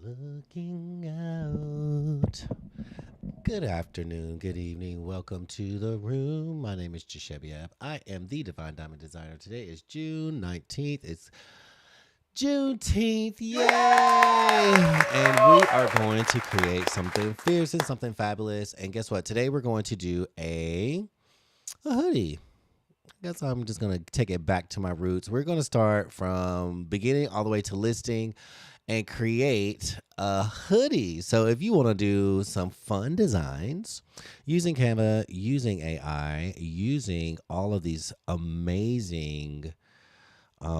Looking out. Good afternoon, good evening. Welcome to the room. My name is Jashebiab. I am the Divine Diamond Designer. Today is June 19th. It's Juneteenth. Yay! And we are going to create something fierce and something fabulous. And guess what? Today we're going to do a hoodie. I guess I'm just going to take it back to my roots. We're going to start from beginning all the way to listing and create a hoodie. So if you want to do some fun designs using Canva, using AI, using all of these amazing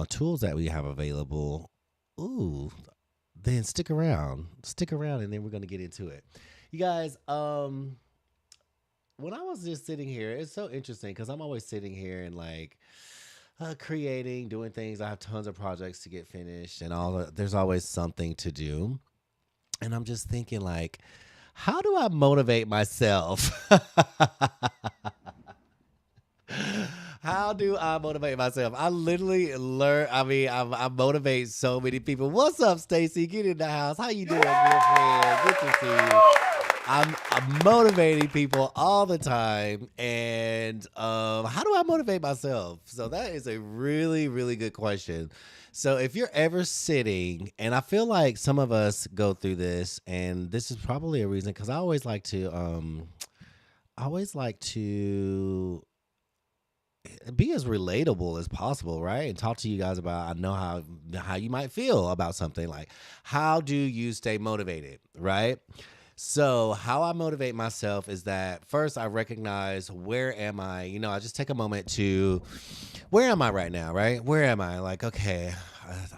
tools that we have available, then stick around. Stick around, and then we're going to get into it. You guys, when I was just sitting here, it's so interesting because I'm always sitting here and creating, doing things. I have tons of projects to get finished, and there's always something to do. And I'm just thinking, how do I motivate myself? How do I motivate myself? I literally learn. I motivate so many people. What's up, Stacy? Get in the house. How you doing, girlfriend? Good to see you. I'm motivating people all the time, and how do I motivate myself? So that is a really, really good question. So if you're ever sitting, and I feel like some of us go through this, and this is probably a reason because I always like to be as relatable as possible, right? And talk to you guys about I know how you might feel about something like how do you stay motivated, right? So, how I motivate myself is that first I recognize where am I? I just take a moment to where am I right now, right? Where am I? Okay,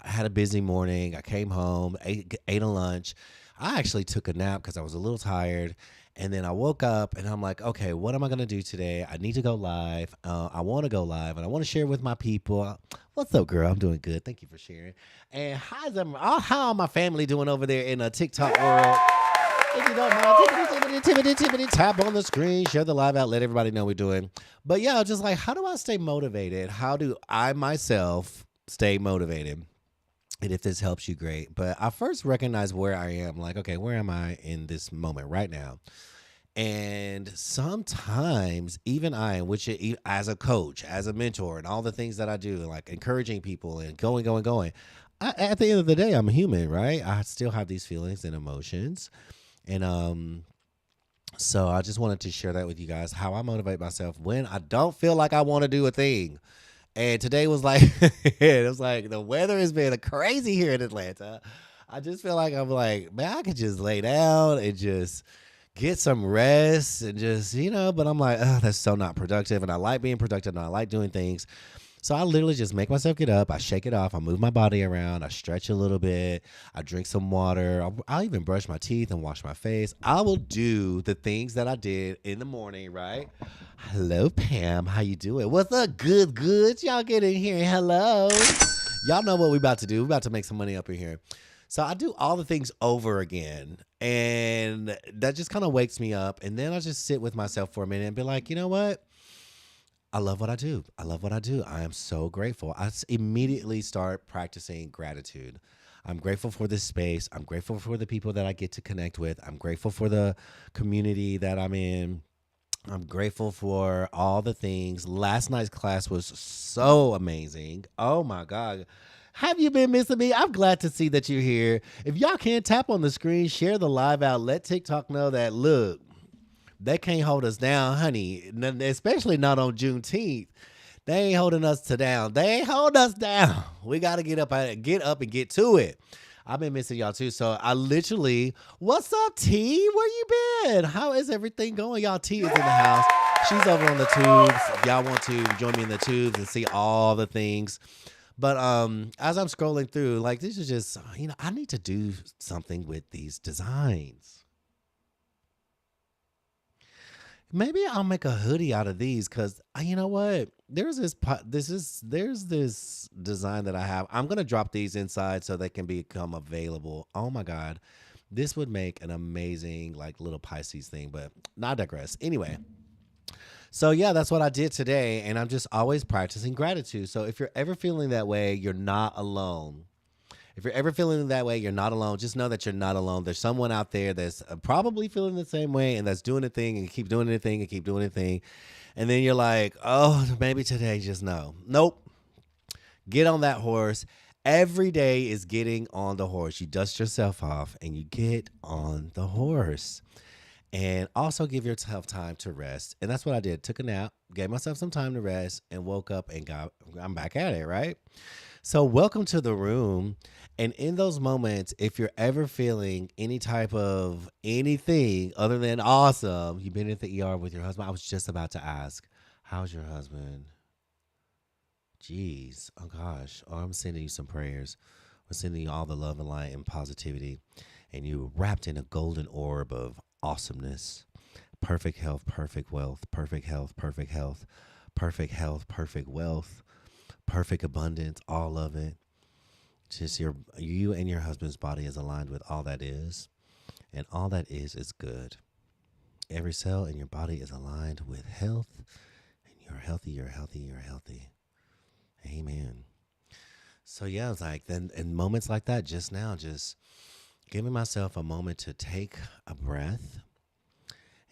I had a busy morning. I came home, ate a lunch. I actually took a nap because I was a little tired. And then I woke up and I'm like, okay, what am I going to do today? I need to go live. I want to go live and I want to share with my people. What's up, girl? I'm doing good. Thank you for sharing. And how my family doing over there in a TikTok world? If you don't mind, tippity, tap on the screen, share the live out, let everybody know we're doing. But yeah, just how do I stay motivated? How do I myself stay motivated? And if this helps you, great. But I first recognize where I am. Okay, where am I in this moment right now? And sometimes even as a coach, as a mentor, and all the things that I do, like encouraging people and going, at the end of the day, I'm human, right? I still have these feelings and emotions. And so I just wanted to share that with you guys, how I motivate myself when I don't feel like I want to do a thing. And today was it was like the weather has been crazy here in Atlanta. I just feel like man, I could just lay down and just get some rest and just, but I'm like, oh, that's so not productive. And I like being productive and I like doing things. So I literally just make myself get up. I shake it off. I move my body around. I stretch a little bit. I drink some water. I'll even brush my teeth and wash my face. I will do the things that I did in the morning, right? Hello, Pam. How you doing? What's up, good? Y'all get in here. Hello. Y'all know what we about to do. We about to make some money up in here. So I do all the things over again. And that just kind of wakes me up. And then I just sit with myself for a minute and be like, you know what? I love what I do. I am so grateful. Immediately start practicing gratitude. I'm grateful for this space. I'm grateful for the people that I get to connect with. I'm grateful for the community that I'm in. I'm grateful for all the things. Last night's class was so amazing. Oh my God. Have you been missing me? I'm glad to see that you're here. If y'all can't tap on the screen, share the live out. Let TikTok know that, look, they can't hold us down, honey, especially not on Juneteenth. They ain't holding us down. They ain't hold us down. We got to get up and get to it. I've been missing y'all too. So I literally, what's up, T? Where you been? How is everything going? Y'all, T is in the house. She's over on the tubes. If y'all want to join me in the tubes and see all the things. But as I'm scrolling through, this is just, I need to do something with these designs. Maybe I'll make a hoodie out of these because you know what? There's this design that I have. I'm gonna drop these inside so they can become available. Oh my God, this would make an amazing little Pisces thing. But not digress. Anyway, so yeah, that's what I did today, and I'm just always practicing gratitude. So if you're ever feeling that way, you're not alone. If you're ever feeling that way, you're not alone. Just know that you're not alone. There's someone out there that's probably feeling the same way and that's doing the thing and keep doing the thing and keep doing the thing. And then you're like, oh, maybe today, just no. Nope. Get on that horse. Every day is getting on the horse. You dust yourself off and you get on the horse. And also give yourself time to rest. And that's what I did. Took a nap, gave myself some time to rest, and woke up and I'm back at it, right? So welcome to the room. And in those moments, if you're ever feeling any type of anything other than awesome, you've been at the ER with your husband. I was just about to ask, how's your husband? Jeez. Oh gosh. Oh, I'm sending you some prayers. I'm sending you all the love and light and positivity. And you're wrapped in a golden orb of awesomeness. Perfect health, perfect wealth, perfect health, perfect health, perfect health, perfect wealth, perfect abundance, all of it. Just you and your husband's body is aligned with all that is. And all that is good. Every cell in your body is aligned with health. And you're healthy, you're healthy, you're healthy. Amen. So yeah, it's like then in moments like that, just now, just giving myself a moment to take a breath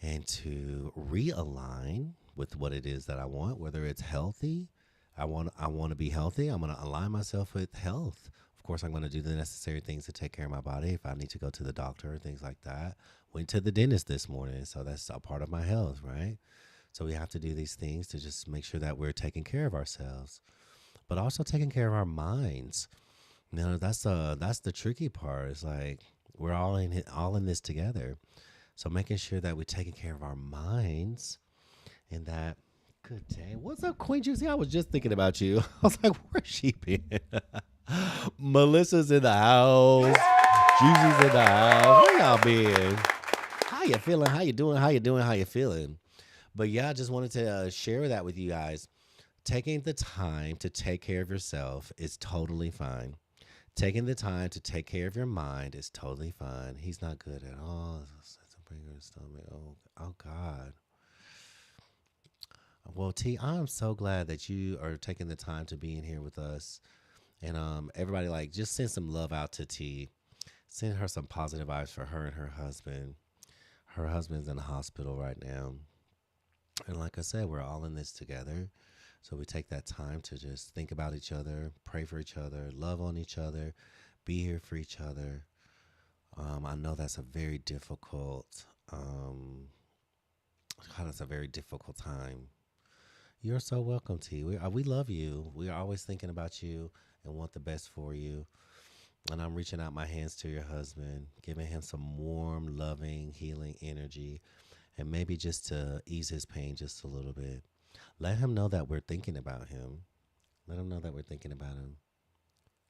and to realign with what it is that I want, whether it's healthy. I want to be healthy. I'm going to align myself with health. Of course, I'm going to do the necessary things to take care of my body. If I need to go to the doctor and things like that. Went to the dentist this morning, so that's a part of my health, right? So we have to do these things to just make sure that we're taking care of ourselves, but also taking care of our minds. You know, that's the tricky part. It's like we're all in this together. So making sure that we're taking care of our minds and that. Good day. What's up, Queen Juicy? I was just thinking about you. I was like, where's she been? Melissa's in the house. Juicy's in the house. Where y'all been? How you feeling? How you doing? How you doing? How you feeling? But yeah, I just wanted to share that with you guys. Taking the time to take care of yourself is totally fine. Taking the time to take care of your mind is totally fine. He's not good at all. Oh God. Well, T, I'm so glad that you are taking the time to be in here with us. And everybody, like, just send some love out to T. Send her some positive vibes for her and her husband. Her husband's in the hospital right now. And like I said, we're all in this together. So we take that time to just think about each other, pray for each other, love on each other, be here for each other. I know that's a very difficult, that's a very difficult time. You're so welcome, T. We love you. We are always thinking about you and want the best for you. And I'm reaching out my hands to your husband, giving him some warm, loving, healing energy, and maybe just to ease his pain just a little bit. Let him know that we're thinking about him. Let him know that we're thinking about him.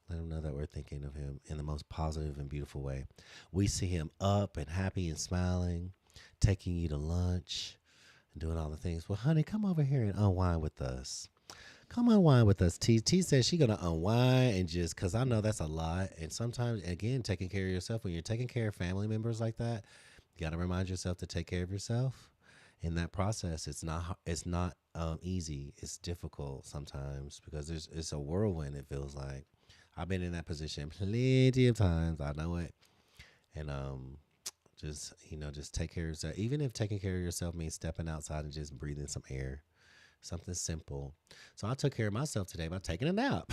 Let him know that we're thinking of him in the most positive and beautiful way. We see him up and happy and smiling, taking you to lunch, doing all the things. Well, honey, come over here and unwind with us. Come unwind with us. T says she's going to unwind and just, because I know that's a lot. And sometimes, again, taking care of yourself, when you're taking care of family members like that, you got to remind yourself to take care of yourself. In that process, it's not easy. It's difficult sometimes because it's a whirlwind, it feels like. I've been in that position plenty of times. I know it. And just take care of yourself. Even if taking care of yourself means stepping outside and just breathing some air, something simple. So I took care of myself today by taking a nap.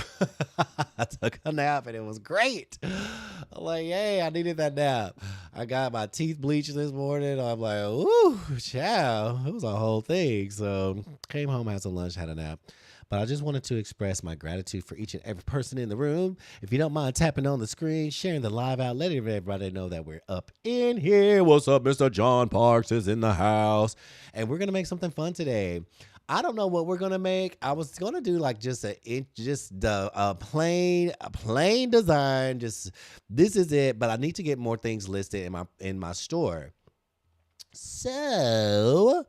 I took a nap and it was great. I'm like, yay, I needed that nap. I got my teeth bleached this morning. I'm like, ooh, chow. It was a whole thing. So came home, had some lunch, had a nap. But I just wanted to express my gratitude for each and every person in the room. If you don't mind tapping on the screen, sharing the live out, letting everybody know that we're up in here. What's up, Mr. John Parks is in the house. And we're going to make something fun today. I don't know what we're going to make. I was going to do like just a plain design. Just this is it. But I need to get more things listed in my store. So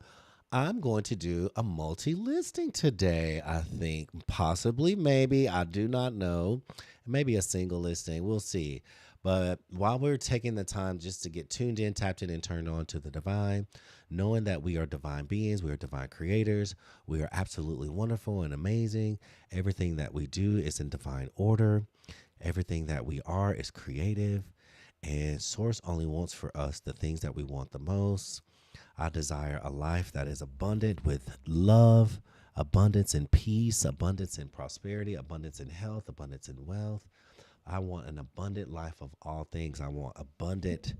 I'm going to do a multi-listing today, I think. Possibly, maybe. I do not know. Maybe a single listing. We'll see. But while we're taking the time just to get tuned in, tapped in, and turned on to the divine, knowing that we are divine beings, we are divine creators, we are absolutely wonderful and amazing. Everything that we do is in divine order. Everything that we are is creative, and Source only wants for us the things that we want the most. I desire a life that is abundant with love, abundance in peace, abundance in prosperity, abundance in health, abundance in wealth. I want an abundant life of all things. I want abundant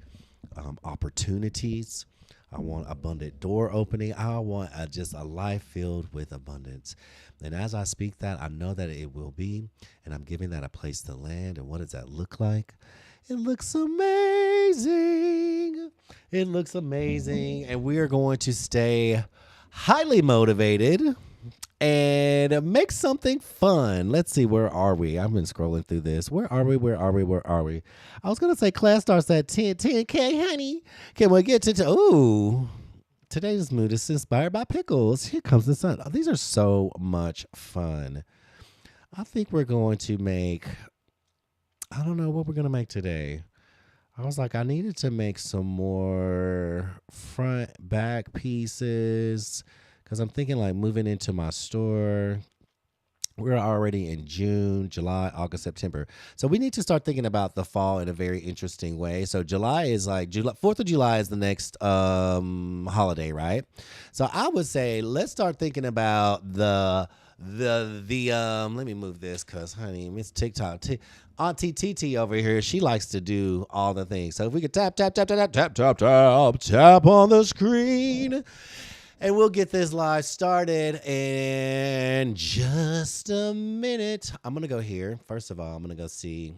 opportunities. I want abundant door opening. I want just a life filled with abundance. And as I speak that, I know that it will be. And I'm giving that a place to land. And what does that look like? It looks amazing. It looks amazing. And we are going to stay highly motivated and make something fun. Let's see, where are we? I've been scrolling through this. Where are we? Where are we? Where are we? I was going to say class starts at 10K, honey. Can we get to, ooh, today's mood is inspired by pickles. Here comes the sun. Oh, these are so much fun. I think we're going to make, I don't know what we're going to make today. I was like, I needed to make some more front, back pieces because I'm thinking like moving into my store. We're already in June, July, August, September. So we need to start thinking about the fall in a very interesting way. So July is like, 4th of July is the next holiday, right? So I would say let's start thinking about the let me move this because honey, Miss TikTok, Auntie TT over here, she likes to do all the things. So if we could tap on the screen, and we'll get this live started in just a minute. I'm gonna go here. First of all, I'm gonna go see.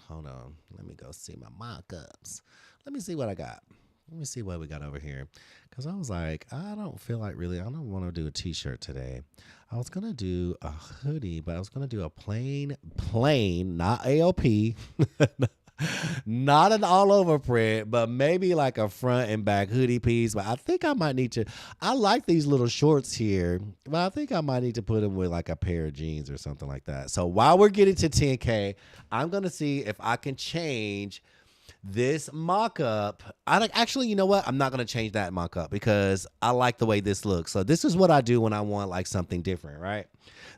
Hold on, let me go see my mock-ups. Let me see what I got. Let me see what we got over here. Because I was like, I don't feel like really, I don't want to do a t-shirt today. I was going to do a hoodie, but I was going to do a plain, not AOP, not an all over print, but maybe like a front and back hoodie piece. But I think I might need to, I like these little shorts here, but I think I might need to put them with like a pair of jeans or something like that. So while we're getting to 10K, I'm going to see if I can change this mock-up. Actually, you know what? I'm not going to change that mock-up because I like the way this looks. So this is what I do when I want like something different, right?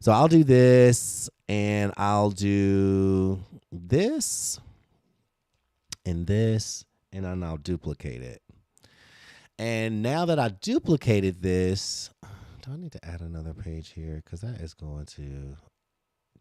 So I'll do this and I'll do this and this, and then I'll duplicate it. And now that I duplicated this, do I need to add another page here? Because that is going to...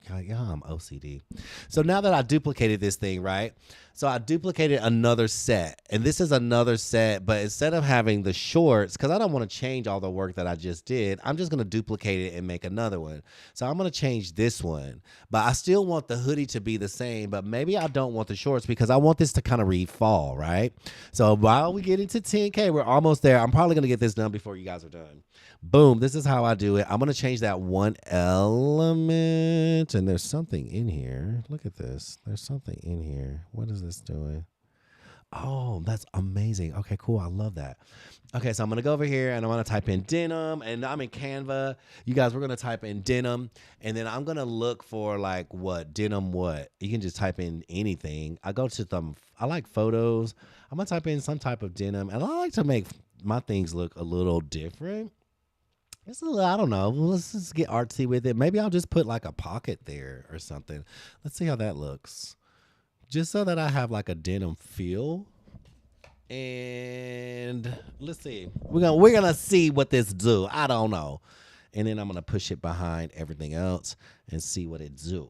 Yeah, I'm OCD. So now that I duplicated this thing, right? So I duplicated another set. And this is another set, but instead of having the shorts, because I don't want to change all the work that I just did, I'm just going to duplicate it and make another one. So I'm going to change this one. But I still want the hoodie to be the same, but maybe I don't want the shorts because I want this to kind of read fall, right? So while we get into 10K, we're almost there. I'm probably going to get this done before you guys are done. Boom, this is how I do it. I'm going to change that one element. And there's something in here. Look at this. There's something in here. What is this doing? Oh, that's amazing. Okay, cool. I love that. Okay, so I'm going to go over here and I'm going to type in denim. And I'm in Canva. You guys, we're going to type in denim. And then I'm going to look for like what? Denim what? You can just type in anything. I go to I like photos. I'm going to type in some type of denim. And I like to make my things look a little different. It's a little, I don't know. Let's just get artsy with it. Maybe I'll just put like a pocket there or something. Let's see how that looks. Just so that I have like a denim feel. And let's see. We're gonna see what this do. I don't know. And then I'm gonna push it behind everything else and see what it do.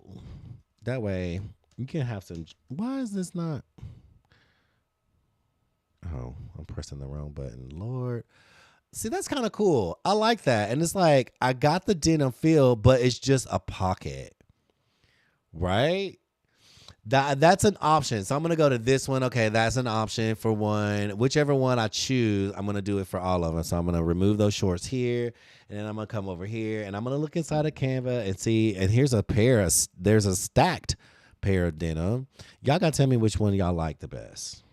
That way you can have some. Why is this not? Oh, I'm pressing the wrong button. Lord. See, that's kind of cool. I like that. And it's like, I got the denim feel, but it's just a pocket. Right? That's an option. So I'm going to go to this one. Okay, that's an option for one. Whichever one I choose, I'm going to do it for all of them. So I'm going to remove those shorts here. And then I'm going to come over here. And I'm going to look inside of Canva and see. And here's a pair of, there's a stacked pair of denim. Y'all got to tell me which one y'all like the best.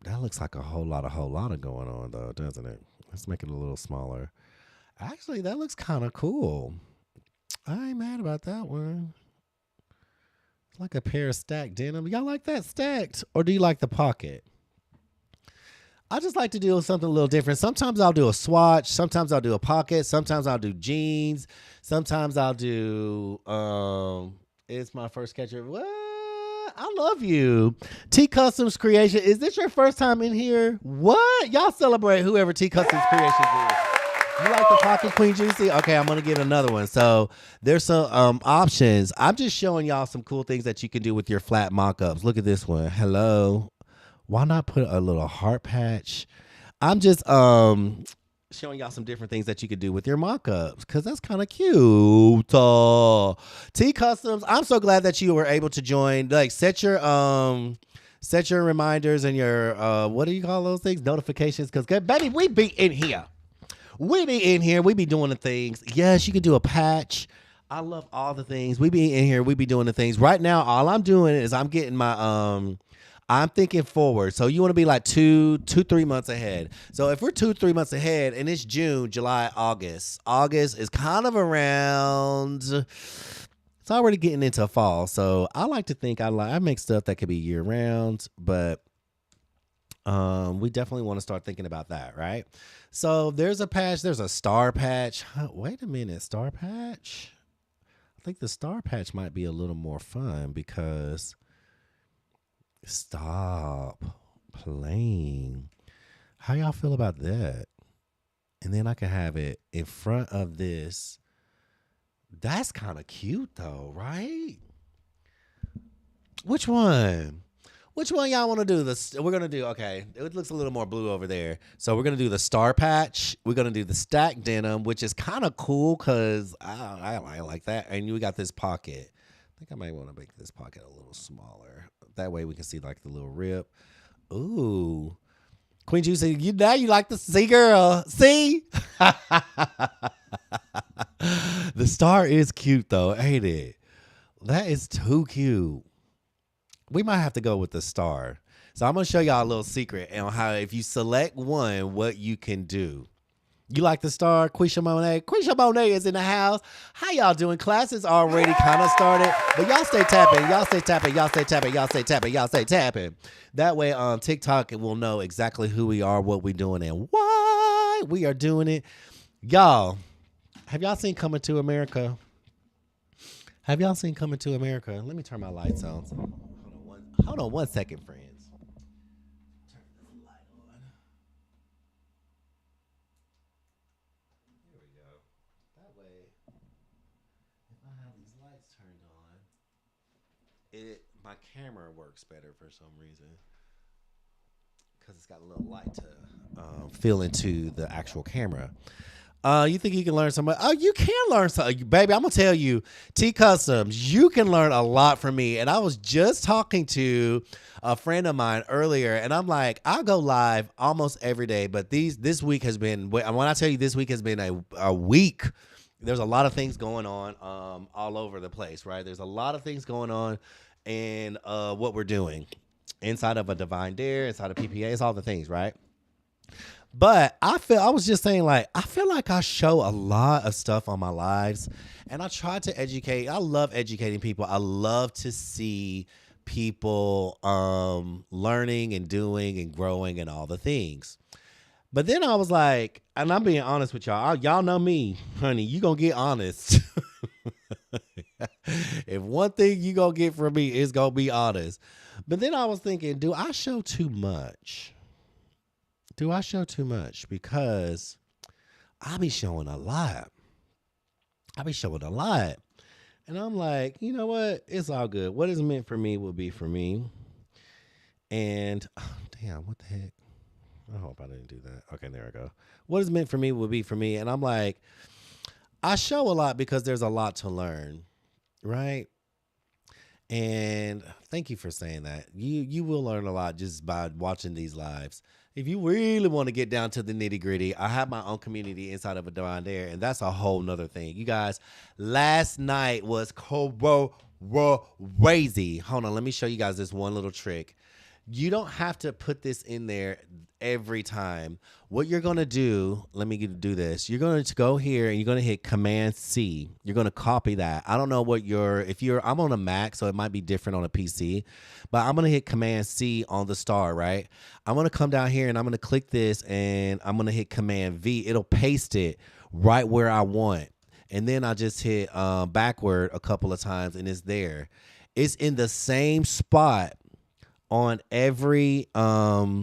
That looks like a whole lot of going on, though, doesn't it? Let's make it a little smaller. Actually, that looks kind of cool. I ain't mad about that one. It's like a pair of stacked denim. Y'all like that stacked? Or do you like the pocket? I just like to do something a little different. Sometimes I'll do a swatch. Sometimes I'll do a pocket. Sometimes I'll do jeans. Sometimes I'll do it's my first sketcher. What? I love you. T Customs Creation. Is this your first time in here? What? Y'all celebrate whoever T Customs Creations is. You like the pocket Queen Juicy? Okay, I'm gonna get another one. So there's some options. I'm just showing y'all some cool things that you can do with your flat mock-ups. Look at this one. Hello. Why not put a little heart patch? I'm just showing y'all some different things that you could do with your mock-ups because that's kind of cute. T Customs, I'm so glad that you were able to join. Like set your reminders and your what do you call those things? Notifications. Because baby, we be in here. We be in here. We be doing the things. Yes, you could do a patch. I love all the things. We be in here. We be doing the things. Right now, all I'm doing is I'm getting my I'm thinking forward. So you want to be like 3 months ahead. So if we're 3 months ahead and it's June, July, August. August is kind of around. It's already getting into fall. So I like to think I make stuff that could be year round, but we definitely want to start thinking about that, right? So there's a patch, there's a star patch. Wait a minute, star patch? I think the star patch might be a little more fun because stop playing. How y'all feel about that? And then I can have it in front of this. That's kind of cute though, right? Which one? Which one y'all want to do? We're going to do, okay, it looks a little more blue over there. So we're going to do the star patch. We're going to do the stack denim, which is kind of cool because I like that. And we got this pocket. I think I might want to make this pocket a little smaller. That way we can see like the little rip. Ooh. Queen Juicy, now you like the see, girl. See? The star is cute though, ain't it? That is too cute. We might have to go with the star. So I'm going to show y'all a little secret on how if you select one, what you can do. You like the star? Quisha Monet? Quisha Monet is in the house. How y'all doing? Class is already kind of started, but y'all stay tapping. Y'all stay tapping. Y'all stay tapping. Y'all stay tapping. Y'all stay tapping. That way on TikTok, it will know exactly who we are, what we're doing, and why we are doing it. Y'all, have y'all seen Coming to America? Have y'all seen Coming to America? Let me turn my lights on. Hold on one second, friends. Turn this light on. Here we go. That way, if I have these lights turned on, my camera works better for some reason. Because it's got a little light to fill into the actual camera. You think you can learn something? Oh, you can learn something. Baby, I'm going to tell you, T Customs, you can learn a lot from me. And I was just talking to a friend of mine earlier, and I'm like, I go live almost every day, but this week has been, when I tell you this week has been a week, there's a lot of things going on all over the place, right? There's a lot of things going on in what we're doing inside of a Divine Dare, inside of PPA, it's all the things, right? But I was just saying, like, I feel like I show a lot of stuff on my lives, and I try to educate. I love educating people. I love to see people learning and doing and growing and all the things. But then I was like, and I'm being honest with y'all. Y'all know me, honey. You gonna get honest. If one thing you gonna get from me is gonna be honest. But then I was thinking, do I show too much? Do I show too much? Because I be showing a lot. And I'm like, you know what? It's all good. What is meant for me will be for me. And, damn, what the heck? I hope I didn't do that. Okay, there I go. What is meant for me will be for me. And I'm like, I show a lot because there's a lot to learn, right? And thank you for saying that. You will learn a lot just by watching these lives. If you really want to get down to the nitty gritty, I have my own community inside of a Divine Dare, and that's a whole nother thing. You guys, last night was crazy. Hold on, let me show you guys this one little trick. You don't have to put this in there every time. What you're going to do, let me do this. You're going to go here and you're going to hit Command C. You're going to copy that. I don't know what I'm on a Mac, so it might be different on a PC, but I'm going to hit Command C on the star, right? I'm going to come down here and I'm going to click this and I'm going to hit Command V. It'll paste it right where I want. And then I just hit backward a couple of times and it's there. It's in the same spot on every flat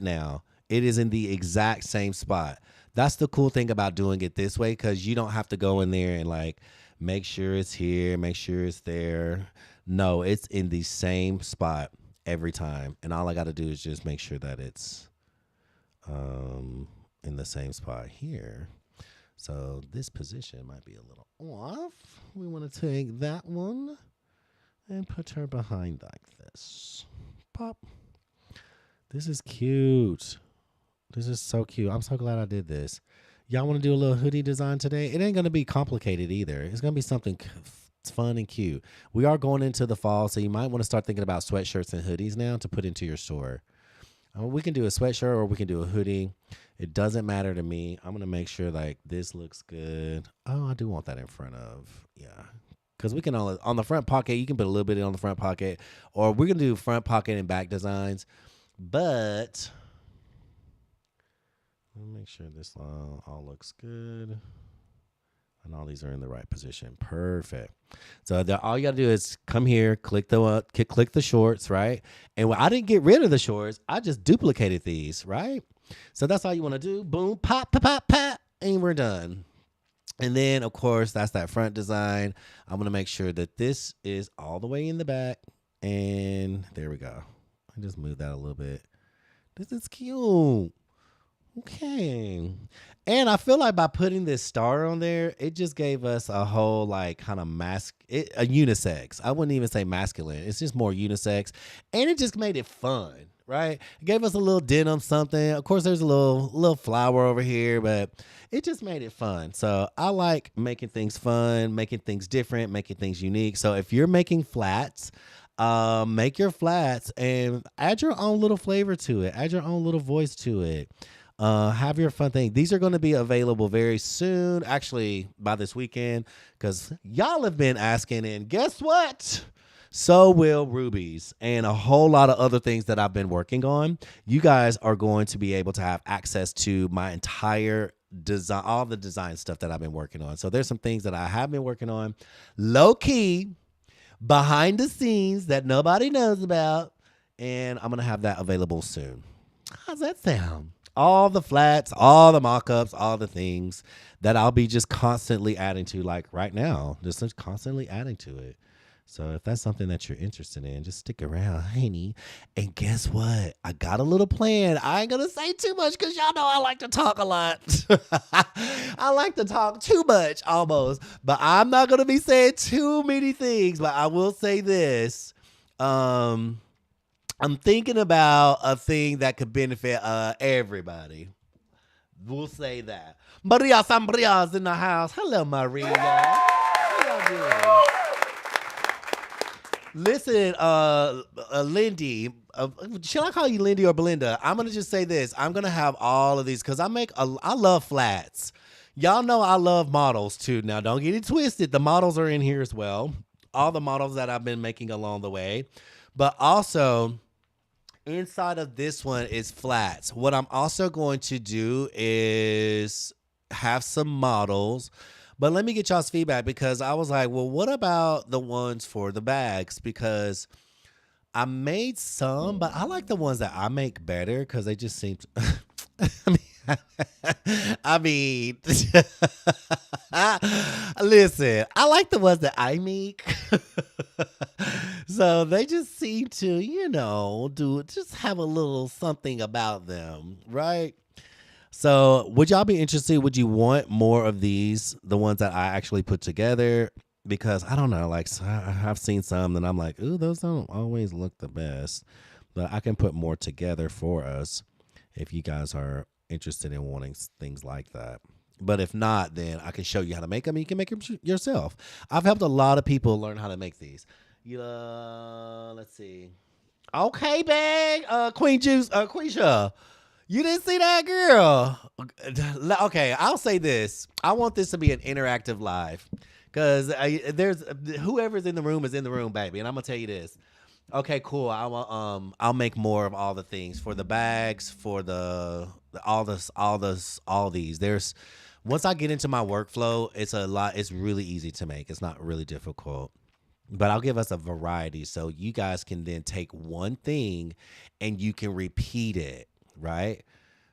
now. It is in the exact same spot. That's the cool thing about doing it this way, because you don't have to go in there and like make sure it's here, make sure it's there. No, it's in the same spot every time. And all I got to do is just make sure that it's in the same spot here. So this position might be a little off. We want to take that one and put her behind like this. Pop. This is cute. This is so cute. I'm so glad I did this. Y'all want to do a little hoodie design today? It ain't going to be complicated either. It's going to be something fun and cute. We are going into the fall, so you might want to start thinking about sweatshirts and hoodies now to put into your store. We can do a sweatshirt or we can do a hoodie. It doesn't matter to me. I'm going to make sure like this looks good. Oh, I do want that in front of. Yeah. Because we can on the front pocket, you can put a little bit on the front pocket, or we're going to do front pocket and back designs. But let me make sure this all looks good. And all these are in the right position. Perfect. So all you got to do is come here, click the shorts, right? And when I didn't get rid of the shorts, I just duplicated these, right? So that's all you want to do. Boom, pop, pop, pop, pop, and we're done. And then, of course, that's that front design. I'm going to make sure that this is all the way in the back. And there we go. I just move that a little bit. This is cute. Okay. And I feel like by putting this star on there, it just gave us a whole like kind of a unisex. I wouldn't even say masculine. It's just more unisex. And it just made it fun, right? It gave us a little denim something. Of course, there's a little flower over here, but it just made it fun. So I like making things fun, making things different, making things unique. So if you're making flats, make your flats and add your own little flavor to it. Add your own little voice to it. Have your fun thing. These are going to be available very soon, actually by this weekend, because y'all have been asking, and guess what? So will Ruby's and a whole lot of other things that I've been working on. You guys are going to be able to have access to my entire design, all the design stuff that I've been working on. So there's some things that I have been working on low key, behind the scenes that nobody knows about, and I'm going to have that available soon. How's that sound? All the flats, all the mock-ups, all the things that I'll be just constantly adding to, like right now, just constantly adding to it. So if that's something that you're interested in, just stick around, honey. And guess what? I got a little plan. I ain't going to say too much because y'all know I like to talk a lot. I like to talk too much almost. But I'm not going to be saying too many things. But I will say this. I'm thinking about a thing that could benefit everybody. We'll say that. Maria Sambria's in the house. Hello, Maria. How y'all doing? Listen, Lindy, should I call you Lindy or Belinda? I'm going to just say this. I'm going to have all of these because I love flats. Y'all know I love models too. Now, don't get it twisted. The models are in here as well. All the models that I've been making along the way. But also, inside of this one is flats. What I'm also going to do is have some models. But let me get y'all's feedback because I was like, well, what about the ones for the bags? Because I made some, but I like the ones that I make better because they just seem I mean, listen, I like the ones that I make. So they just seem to, just have a little something about them, right? So would y'all be interested? Would you want more of these, the ones that I actually put together? Because I don't know, like I've seen some and I'm like, ooh, those don't always look the best. But I can put more together for us if you guys are interested in wanting things like that. But if not, then I can show you how to make them. You can make them yourself. I've helped a lot of people learn how to make these. Let's see. Okay, bag. Queen Juice, Queisha. You didn't see that, girl. Okay, I'll say this. I want this to be an interactive live. Cause there's whoever's in the room is in the room, baby. And I'm gonna tell you this. Okay, cool. I'll make more of all the things for the bags, for all these. There's once I get into my workflow, it's a lot. It's really easy to make. It's not really difficult. But I'll give us a variety so you guys can then take one thing and you can repeat it, right?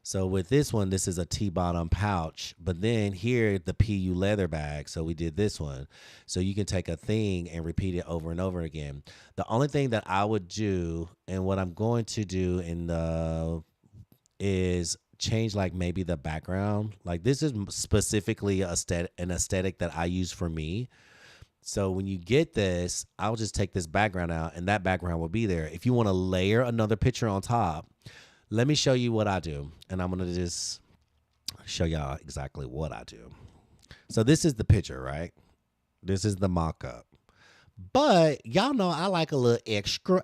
So with this one, this is a T-bottom pouch, but then here the PU leather bag. So we did this one. So you can take a thing and repeat it over and over again. The only thing that I would do, and what I'm going to do in the is change like maybe the background. Like this is specifically an aesthetic that I use for me. So when you get this, I'll just take this background out and that background will be there. If you want to layer another picture on top, let me show you what I do. And I'm going to just show y'all exactly what I do. So this is the picture, right? This is the mock-up. But y'all know I like a little extra.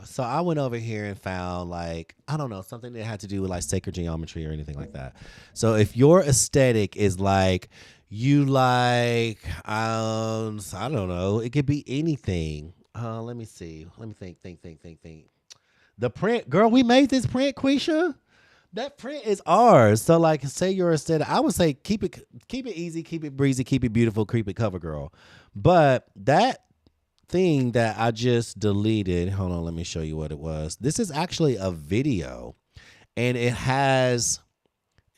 So I went over here and found like, I don't know, something that had to do with like sacred geometry or anything like that. So if your aesthetic is like, you like, I don't know, it could be anything. Let me see. Let me think. The print, girl, we made this print, Quisha. That print is ours. So like say your aesthetic, I would say keep it easy, keep it breezy, keep it beautiful, keep it cover girl. But that thing that I just deleted, hold on, let me show you what it was. This is actually a video and it has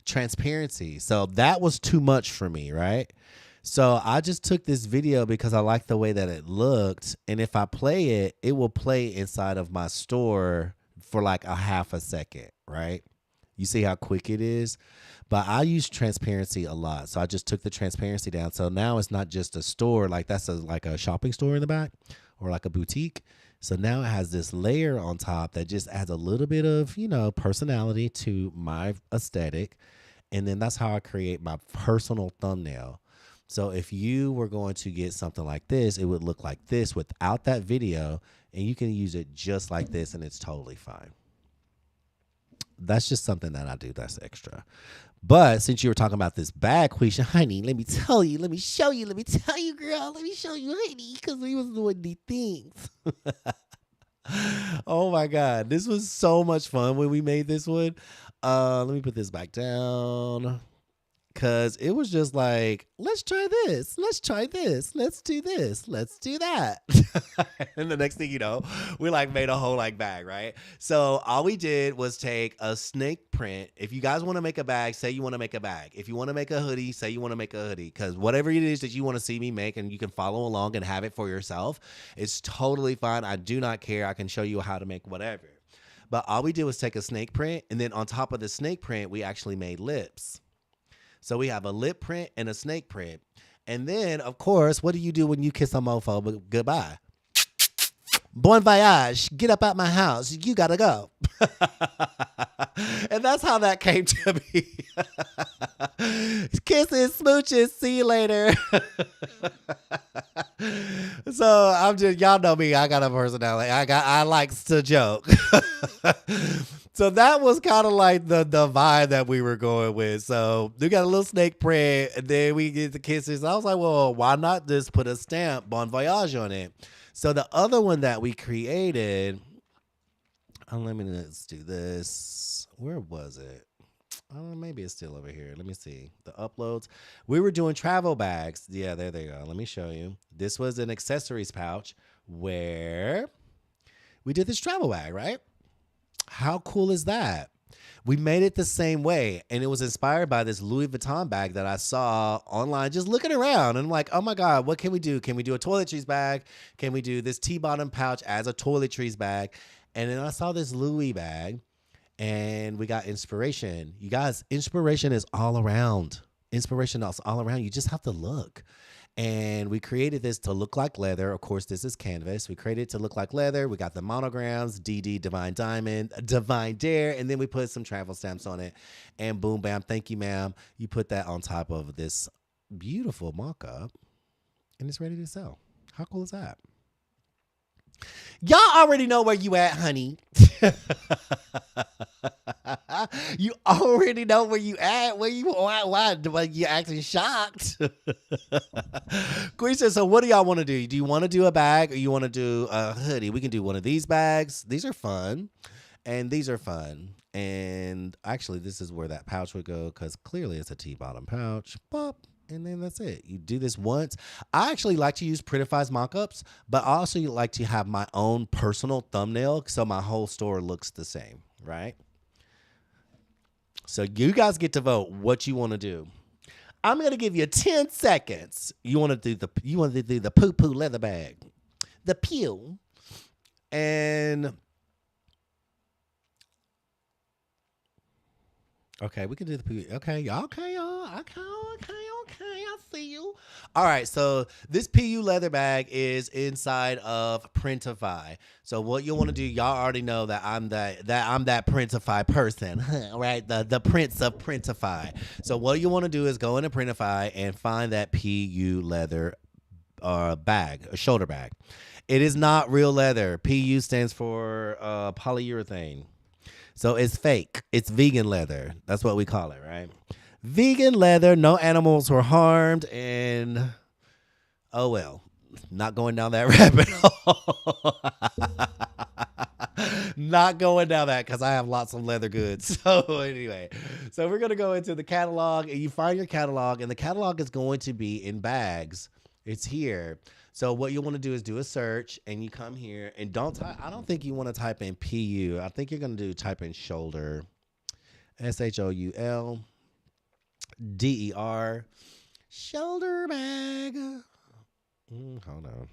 transparency. So that was too much for me, right? So I just took this video because I like the way that it looked. And if I play it, it will play inside of my store for like a half a second, right? You see how quick it is? But I use transparency a lot. So I just took the transparency down. So now it's not just a store, like that's like a shopping store in the back or like a boutique. So now it has this layer on top that just adds a little bit of, personality to my aesthetic. And then that's how I create my personal thumbnail. So if you were going to get something like this, it would look like this without that video, and you can use it just like this, and it's totally fine. That's just something that I do that's extra. But since you were talking about this bag, Quisha, honey, let me tell you, let me show you, girl, let me show you, honey, because we was doing these things. Oh my God, this was so much fun when we made this one. Let me put this back down. Cause it was just like, let's try this, let's try this, let's do this, let's do that. And the next thing you know, we like made a whole like bag, right? So all we did was take a snake print. If you guys want to make a bag, say you want to make a bag. If you want to make a hoodie, say you want to make a hoodie. Cause whatever it is that you want to see me make and you can follow along and have it for yourself, it's totally fine. I do not care. I can show you how to make whatever. But all we did was take a snake print, and then on top of the snake print, we actually made lips. So we have a lip print and a snake print. And then, of course, what do you do when you kiss a mofo but goodbye? Bon voyage. Get up out my house. You got to go. And that's how that came to me. Kisses, smooches. See you later. So I'm just, y'all know me. I got a personality. I likes to joke. So that was kind of like the vibe that we were going with. So we got a little snake print, and then we get the kisses. I was like, well, why not just put a stamp Bon Voyage on it? So the other one that we created, let's do this. Where was it? Maybe it's still over here. Let me see. The uploads. We were doing travel bags. Yeah, there they go. Let me show you. This was an accessories pouch where we did this travel bag, right? How cool is that? We made it the same way, and it was inspired by this Louis Vuitton bag that I saw online just looking around. And I'm like, oh my God, what can we do? Can we do a toiletries bag? Can we do this T-bottom pouch as a toiletries bag? And then I saw this Louis bag, and we got inspiration. You guys, inspiration is all around. Inspiration is all around. You just have to look. And we created this to look like leather. Of course, this is canvas. We created it to look like leather. We got the monograms, DD, Divine Diamond, Divine Dare, and then we put some travel stamps on it. And boom, bam, thank you, ma'am. You put that on top of this beautiful mock-up, and it's ready to sell. How cool is that? Y'all already know where you at, honey. You already know where you at. Where you why you acting shocked? Queen says, so what do y'all want to do? Do you want to do a bag or you want to do a hoodie? We can do one of these bags. These are fun. And these are fun. And actually, this is where that pouch would go because clearly it's a T-bottom pouch. Pop. And then that's it. You do this once. I actually like to use Printify's mockups, but I also like to have my own personal thumbnail so my whole store looks the same, right? So you guys get to vote what you want to do. I'm gonna give you 10 seconds. You want to do the poo-poo leather bag, the pew, and okay, we can do the poo. Okay, y'all. Okay, y'all. Okay. I see you. All right, so this PU leather bag is inside of Printify. So what you want to do, y'all already know that I'm that Printify person, right? The Prince of Printify. So what you want to do is go into Printify and find that PU leather bag, a shoulder bag. It is not real leather. PU stands for polyurethane. So it's fake. It's vegan leather. That's what we call it, right? Vegan leather, no animals were harmed, and oh well, not going down that rabbit hole. Not going down that because I have lots of leather goods. So anyway, so we're going to go into the catalog, and you find your catalog, and the catalog is going to be in bags. It's here. So what you want to do is do a search, and you come here, and I don't think you want to type in PU. I think you're going to type in shoulder, SHOUL. DER shoulder bag. Hold on.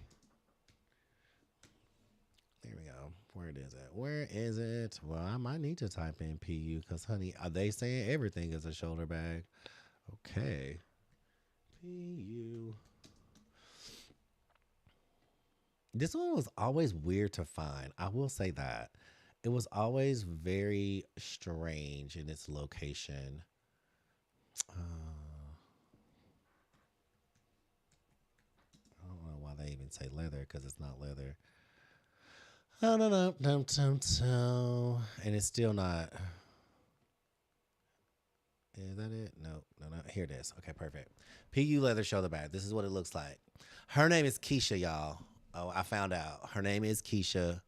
There we go. Where is it? Where is it? Well, I might need to type in PU because, honey, are they saying everything is a shoulder bag? Okay. PU. This one was always weird to find. I will say that. It was always very strange in its location. I don't know why they even say leather because it's not leather. Oh, no. And it's still not. Is that it? No. Here it is. Okay, perfect. PU leather shoulder bag. This is what it looks like. Her name is Keisha, y'all. Oh, I found out. Her name is Keisha.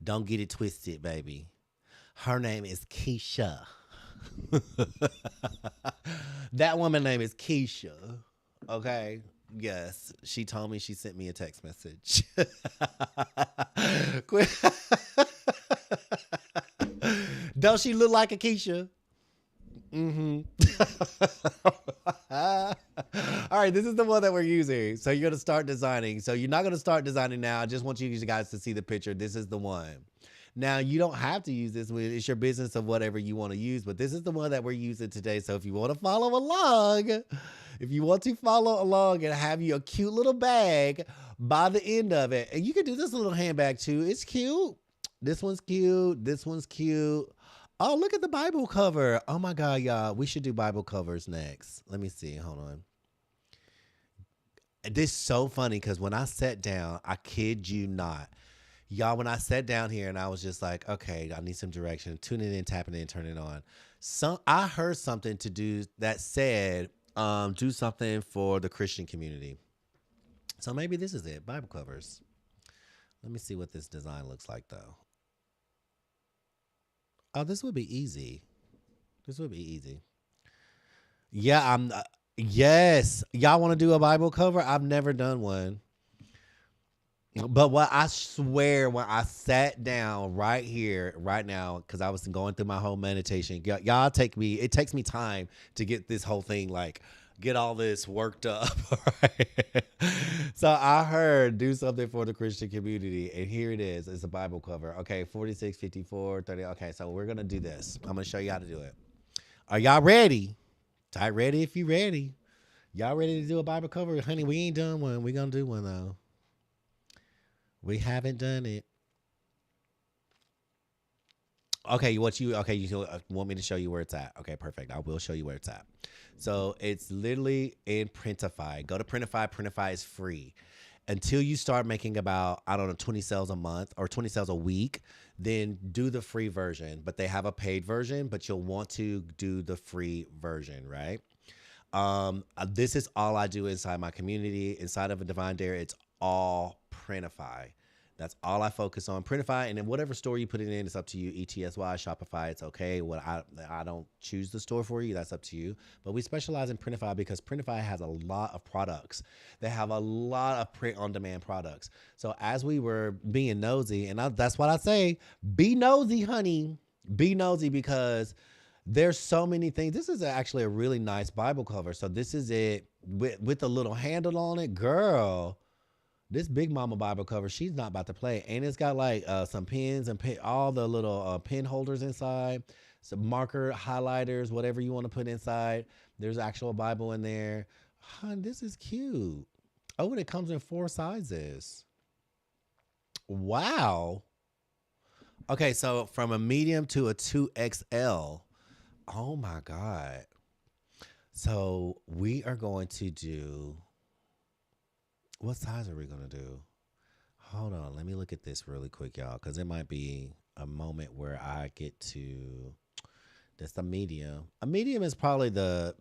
Don't get it twisted, baby. Her name is Keisha. That woman name is Keisha. Okay. Yes. She told me, she sent me a text message. Don't she look like a Keisha? Mm-hmm. All right, this is the one that we're using. So you're going to start designing. So you're not going to start designing now. I just want you guys to see the picture. This is the one. Now, you don't have to use this. It's your business of whatever you want to use, but this is the one that we're using today. So if you want to follow along, and have you a cute little bag by the end of it, and you can do this little handbag too. It's cute. This one's cute. This one's cute. Oh, look at the Bible cover. Oh my God, y'all. We should do Bible covers next. Let me see. Hold on. This is so funny because when I sat down, I kid you not. Y'all, when I sat down here and I was just like, okay, I need some direction. Tune it in, tapping it in, turn it on. I heard something to do that said, do something for the Christian community. So maybe this is it, Bible covers. Let me see what this design looks like though. Oh, this would be easy. Yeah, yes. Y'all want to do a Bible cover? I've never done one. But what I swear, when I sat down right here, right now, because I was going through my whole meditation, y'all it takes me time to get this whole thing, get all this worked up. Right? So I heard do something for the Christian community, and here it is. It's a Bible cover. Okay, 46, 54, 30. Okay, so we're going to do this. I'm going to show you how to do it. Are y'all ready? Type ready if you ready. Y'all ready to do a Bible cover? Honey, we ain't done one. We going to do one, though. We haven't done it. Okay, you want me to show you where it's at? Okay, perfect. I will show you where it's at. So it's literally in Printify. Go to Printify. Printify is free. until you start making about, I don't know, 20 sales a month or 20 sales a week, then do the free version. But they have a paid version, but you'll want to do the free version, right? This is all I do inside my community. Inside of a Divine Dare, it's all Printify. That's all I focus on. Printify, and then whatever store you put it in, it's up to you. ETSY, Shopify, it's okay. What I don't choose the store for you. That's up to you. But we specialize in Printify because Printify has a lot of products. They have a lot of print-on-demand products. So as we were being nosy, and that's what I say, be nosy, honey. Be nosy because there's so many things. This is actually a really nice Bible cover. So this is it with a little handle on it, girl. This Big Mama Bible cover, she's not about to play. And it's got like some pins and all the little pen holders inside, some marker, highlighters, whatever you want to put inside. There's actual Bible in there. Hun, this is cute. Oh, and it comes in 4 sizes. Wow. Okay, so from a medium to a 2XL. Oh my God. So we are going to do... What size are we going to do? Hold on. Let me look at this really quick, y'all, because it might be a moment where I get to... That's a medium. A medium is probably the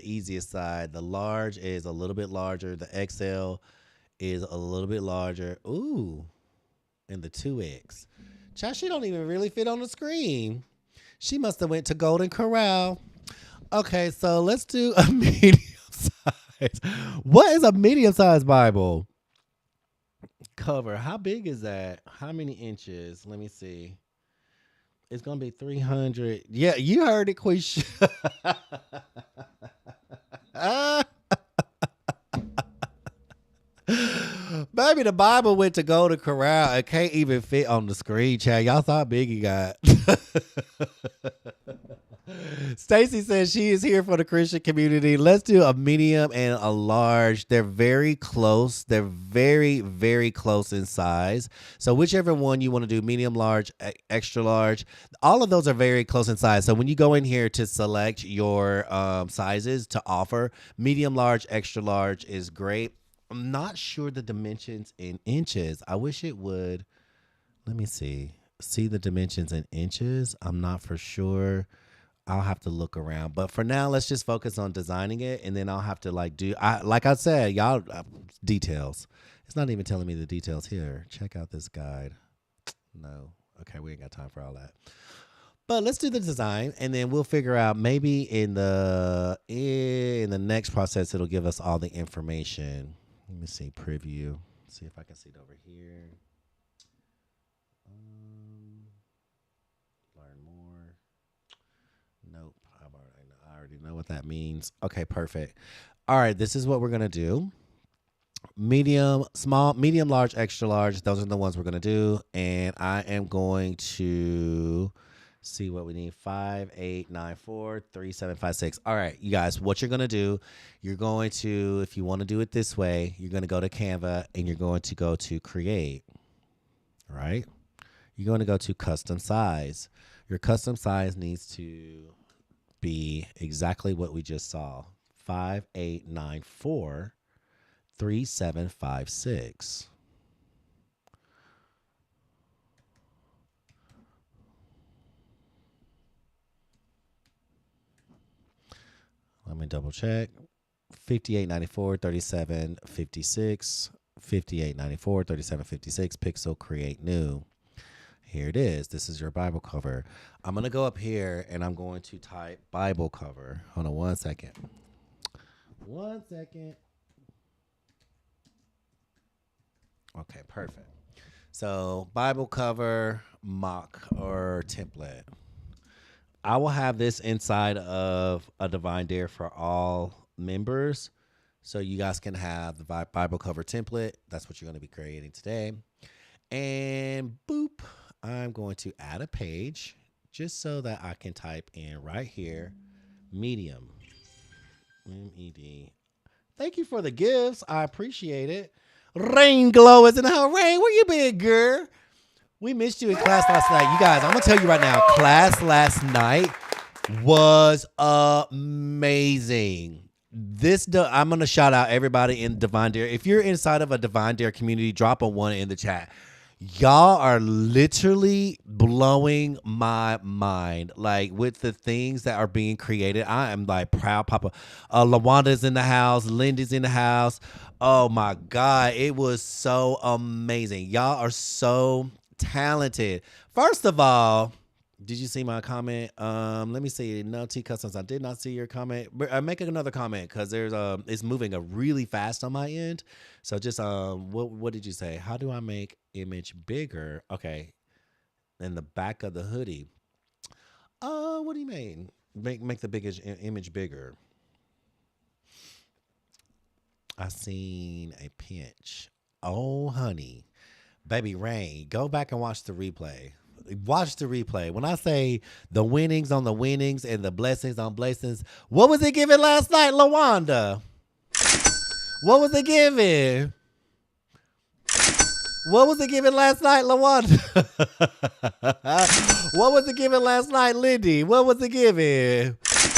easiest side. The large is a little bit larger. The XL is a little bit larger. Ooh. And the 2X. Child, she don't even really fit on the screen. She must have went to Golden Corral. Okay, so let's do a medium size. What is a medium-sized Bible cover? How big is that? How many inches? Let me see. It's going to be 300. Yeah, you heard it, Quisha. Baby, the Bible went to Golden Corral. It can't even fit on the screen, child. Y'all saw how big he got. Stacy says she is here for the Christian community. Let's do a medium and a large. They're very close. They're very, very close in size. So whichever one you want to do, medium, large, extra large, all of those are very close in size. So when you go in here to select your sizes to offer, medium, large, extra large is great. I'm not sure the dimensions in inches. I wish it would. Let me see the dimensions in inches. I'm not for sure. I'll have to look around, but for now, let's just focus on designing it, and then I'll have to like I said, y'all details. It's not even telling me the details here. Check out this guide. No, okay, we ain't got time for all that. But let's do the design, and then we'll figure out maybe in the next process it'll give us all the information. Let me see preview. See if I can see it over here. Learn more. Nope. I already know what that means. Okay, perfect. All right, this is what we're going to do. Medium, small, medium, large, extra large. Those are the ones we're going to do. And I am going to see what we need. 5, 8, 9, 4, 3, 7, 5, 6. All right, you guys, what you're going to do, you're going to, if you want to do it this way, you're going to go to Canva and you're going to go to create, right? You're going to go to custom size. Your custom size needs to be exactly what we just saw. 5, 8, 9, 4, 3, 7, 5, 6. Let me double check. 5894, 3756, 5894, 3756, pixel, create new. Here it is. This is your Bible cover. I'm going to go up here and I'm going to type Bible cover. Hold on 1 second. 1 second. Okay, perfect. So Bible cover, mock or template. I will have this inside of a Divine Dare for all members. So you guys can have the Bible cover template. That's what you're going to be creating today. And boop, I'm going to add a page just so that I can type in right here, medium, M-E-D. Thank you for the gifts. I appreciate it. Rain Glow is in the house. Rain, where you been, girl? We missed you in class last night. You guys, I'm going to tell you right now, class last night was amazing. I'm gonna shout out everybody in Divine Dare. If you're inside of a Divine Dare community, drop a 1 in the chat. Y'all are literally blowing my mind, like with the things that are being created. I am like proud, Papa. Lawanda's in the house, Lindy's in the house. Oh my God, it was so amazing. Y'all are so talented. First of all, did you see my comment? Let me see. No, T Customs. I did not see your comment. Make another comment because it's moving really fast on my end. So just what did you say? How do I make image bigger? Okay, in the back of the hoodie. What do you mean? Make the biggest image bigger. I seen a pinch. Oh, honey, baby Rain, go back and watch the replay. Watch the replay. When I say the winnings on the winnings and the blessings on blessings, what was it giving last night, Lawanda? What was it giving? What was it giving last night, Lawanda? What was it giving last night, Lindy? What was it giving?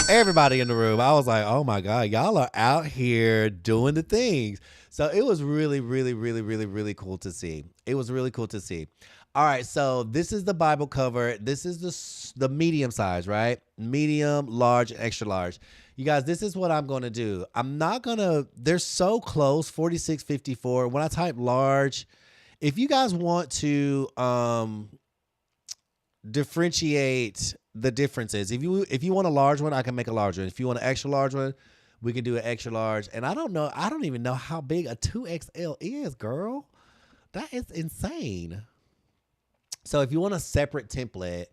Everybody in the room. I was like, oh my God, y'all are out here doing the things. So it was really, really, really, really, really cool to see. It was really cool to see. All right, so this is the Bible cover. This is the medium size, right? Medium, large, extra large. You guys, this is what I'm going to do. I'm not going to, they're so close, 46.54. When I type large, if you guys want to differentiate the differences, if you want a large one, I can make a large one. If you want an extra large one, we can do an extra large. And I don't even know how big a 2XL is, girl. That is insane. So if you want a separate template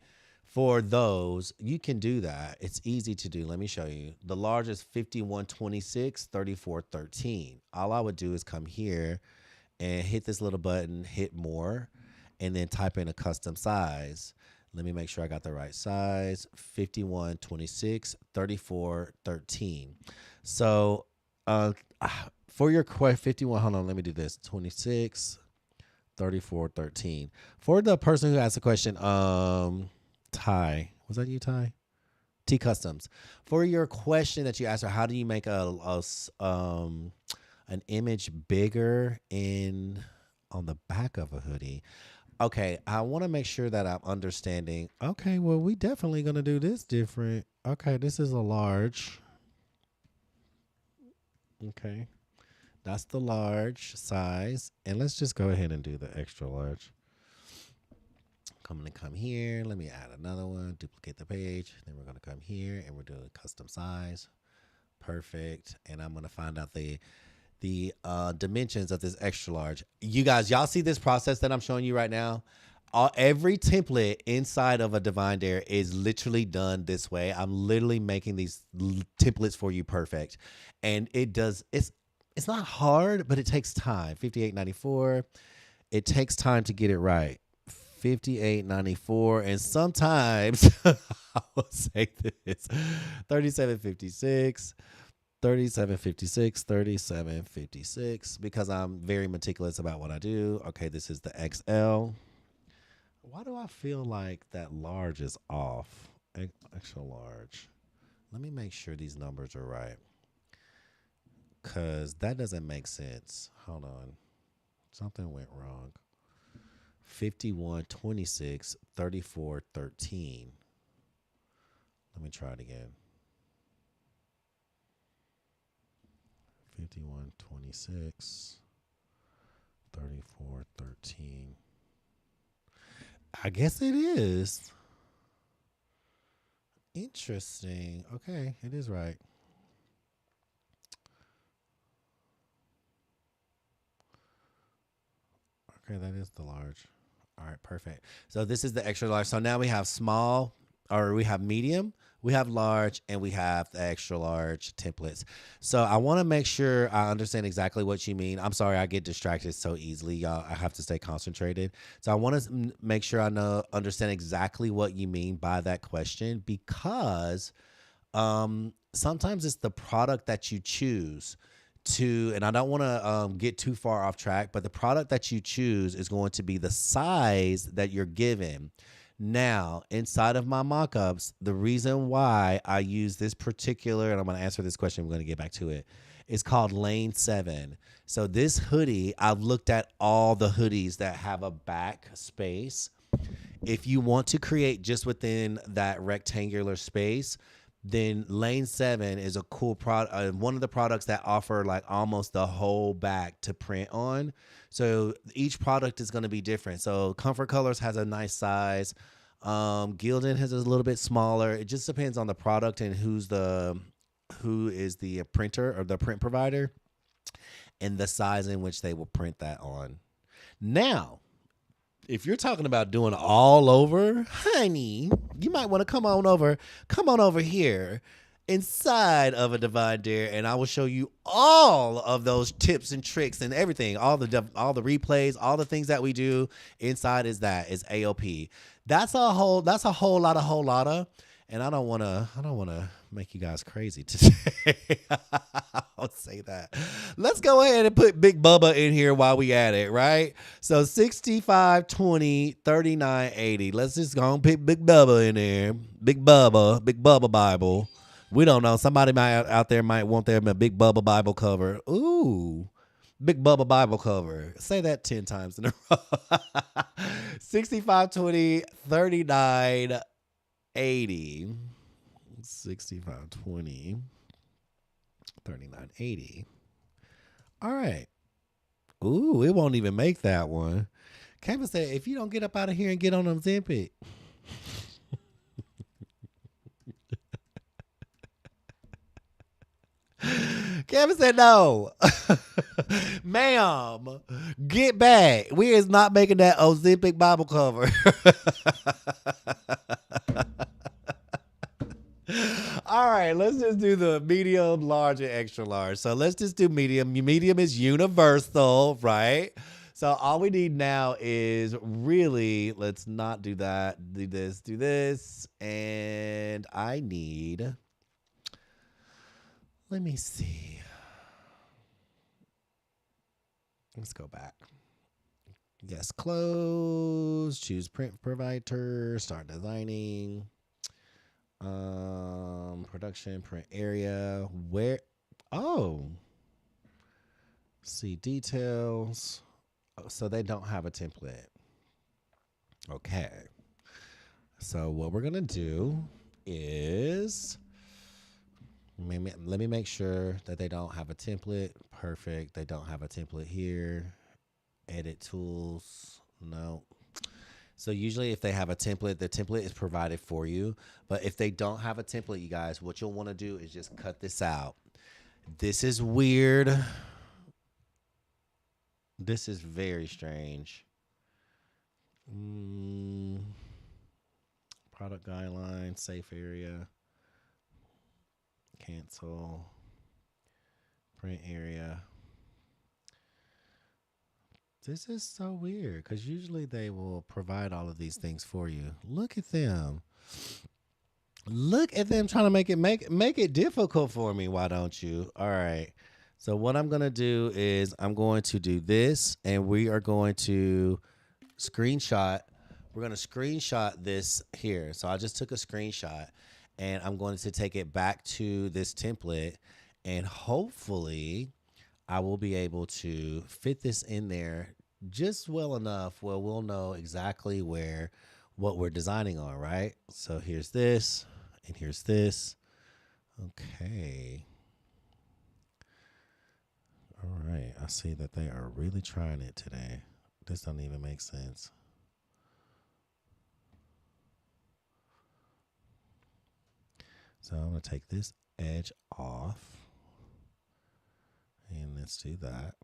for those, you can do that. It's easy to do. Let me show you. The large is 5126 3413. All I would do is come here and hit this little button, hit more, and then type in a custom size. Let me make sure I got the right size. 5126 3413. So for your 51, hold on, let me do this. 26 3413. For the person who asked the question, Ty, was that you, Ty? T Customs. For your question that you asked her, how do you make an image bigger on the back of a hoodie? Okay, I want to make sure that I'm understanding. Okay, well, we definitely gonna do this different. Okay, this is a large. Okay. That's the large size. And let's just go ahead and do the extra large. I'm going to come here. Let me add another one. Duplicate the page. Then we're going to come here and we're doing custom size. Perfect. And I'm going to find out the dimensions of this extra large. You guys, y'all see this process that I'm showing you right now? Every template inside of a Divine Dare is literally done this way. I'm literally making these templates for you perfect. And it's not hard, but it takes time. 58.94. It takes time to get it right. 58.94. And sometimes I will say this. 37.56. 37.56. 37.56. Because I'm very meticulous about what I do. Okay, this is the XL. Why do I feel like that large is off? Extra large. Let me make sure these numbers are right. Because that doesn't make sense. Hold on. Something went wrong. 5126 3413. Let me try it again. 5126 3413. I guess it is. Interesting. Okay, it is right. Okay, that is the large. All right, perfect. So this is the extra large. So now we have small, or we have medium, we have large, and we have the extra large templates. So I want to make sure I understand exactly what you mean. I'm sorry, I get distracted so easily, y'all. I have to stay concentrated. So I want to make sure I understand exactly what you mean by that question, because sometimes it's the product that you choose and I don't want to get too far off track, but the product that you choose is going to be the size that you're given. Now, inside of my mockups, the reason why I use this particular, and I'm going to answer this question, I'm going to get back to it, is called Lane 7. So this hoodie, I've looked at all the hoodies that have a back space. If you want to create just within that rectangular space, then Lane 7 is a cool product, one of the products that offer like almost the whole back to print on. So each product is going to be different. So Comfort Colors has a nice size. Gildan has a little bit smaller. It just depends on the product and who is the printer or the print provider and the size in which they will print that on. Now, if you're talking about doing all over, honey, you might want to come on over here inside of a Divine Dare, and I will show you all of those tips and tricks and everything, all the replays, all the things that we do inside is AOP. That's a whole lot of, and I don't want to make you guys crazy today. I'll say that. Let's go ahead and put Big Bubba in here while we at it, right? So 65, 20, 39, 80. Let's just go and pick Big Bubba in there. Big Bubba Bible. We don't know. Somebody out there might want their Big Bubba Bible cover. Ooh. Big Bubba Bible cover. Say that 10 times in a row. 65, 20, 39, 80. 65, 20, 39, 80. All right. Ooh, it won't even make that one. Kevin said, if you don't get up out of here and get on them Ozempic. Kevin said, no. Ma'am, get back. We is not making that Ozempic Bible cover. All right, let's just do the medium, large, and extra large. So let's just do medium. Medium is universal, right? So all we need now is really, let's not do that. Do this. And I need, let me see. Let's go back. Yes, close. Choose print provider. Start designing. Production, print area. Where? Oh. See details. Oh, so they don't have a template. Okay. So what we're going to do is let me make sure that they don't have a template. Perfect. They don't have a template here. Edit tools. No. So usually if they have a template, the template is provided for you. But if they don't have a template, you guys, what you'll want to do is just cut this out. This is weird. This is very strange. Product guidelines, safe area. Cancel. Print area. This is so weird because usually they will provide all of these things for you. Look at them. Look at them trying to make it difficult for me. Why don't you? All right. So what I'm going to do is I'm going to do this, and we are going to screenshot. We're going to screenshot this here. So I just took a screenshot, and I'm going to take it back to this template, and hopefully I will be able to fit this in there just well enough where we'll know exactly what we're designing on, right? So here's this, and here's this. Okay. All right. I see that they are really trying it today. This doesn't even make sense. So I'm going to take this edge off. And let's do that.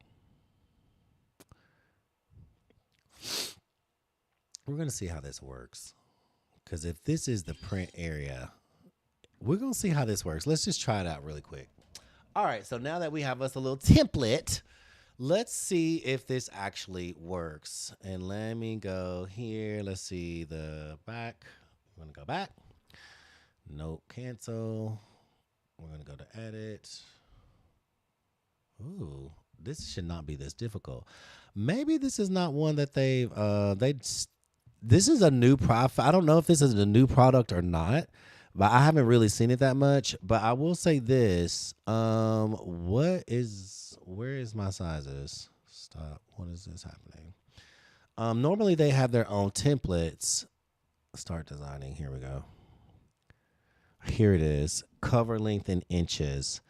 We're going to see how this works. Because if this is the print area, we're going to see how this works. Let's just try it out really quick. All right, so now that we have us a little template, let's see if this actually works. And let me go here. Let's see the back. We're going to go back. Nope, cancel. We're going to go to edit. Ooh, this should not be this difficult. Maybe this is not one that they This is a new profit. I don't know if this is a new product or not, but I haven't really seen it that much. But I will say this. Where is my sizes? Stop. What is this happening? Normally they have their own templates. Start designing. Here we go. Here it is. Cover length in inches.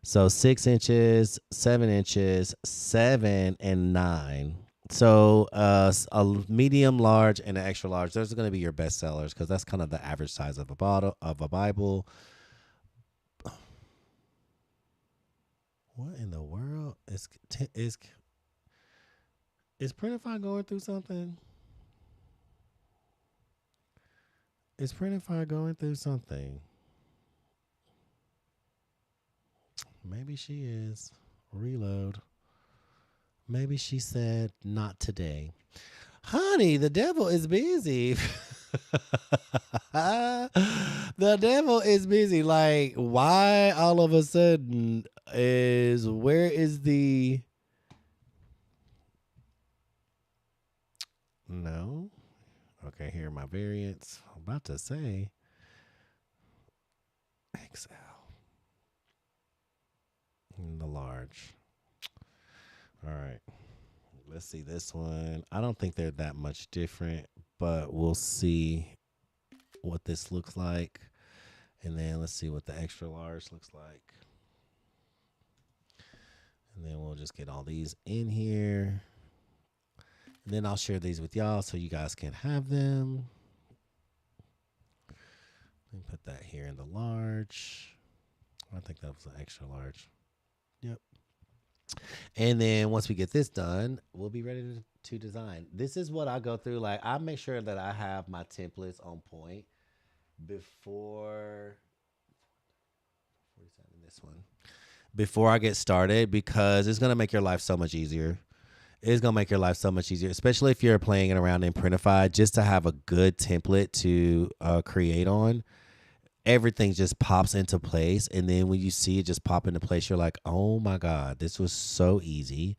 So 6 inches, 7 inches, 7 and 9. So a medium, large, and an extra large. Those are going to be your best sellers because that's kind of the average size of a bottle of a Bible. What in the world is Printify going through something? Is Printify going through something? Maybe she is. Reload. Maybe she said not today. Honey, the devil is busy. The devil is busy. Like, why all of a sudden where is the. No. Okay, here are my variants. I'm about to say XL. The large. All right. Let's see this one. I don't think they're that much different, but we'll see what this looks like. And then let's see what the extra large looks like. And then we'll just get all these in here. And then I'll share these with y'all so you guys can have them. Let me put that here in the large. I think that was an extra large. Yep. And then once we get this done, we'll be ready to design. This is what I go through. Like, I make sure that I have my templates on point before 47, this one, before I get started, because it's going to make your life so much easier. It's going to make your life so much easier, especially if you're playing it around in Printify, just to have a good template to create on. Everything just pops into place. And then when you see it just pop into place, you're like, oh my God, this was so easy.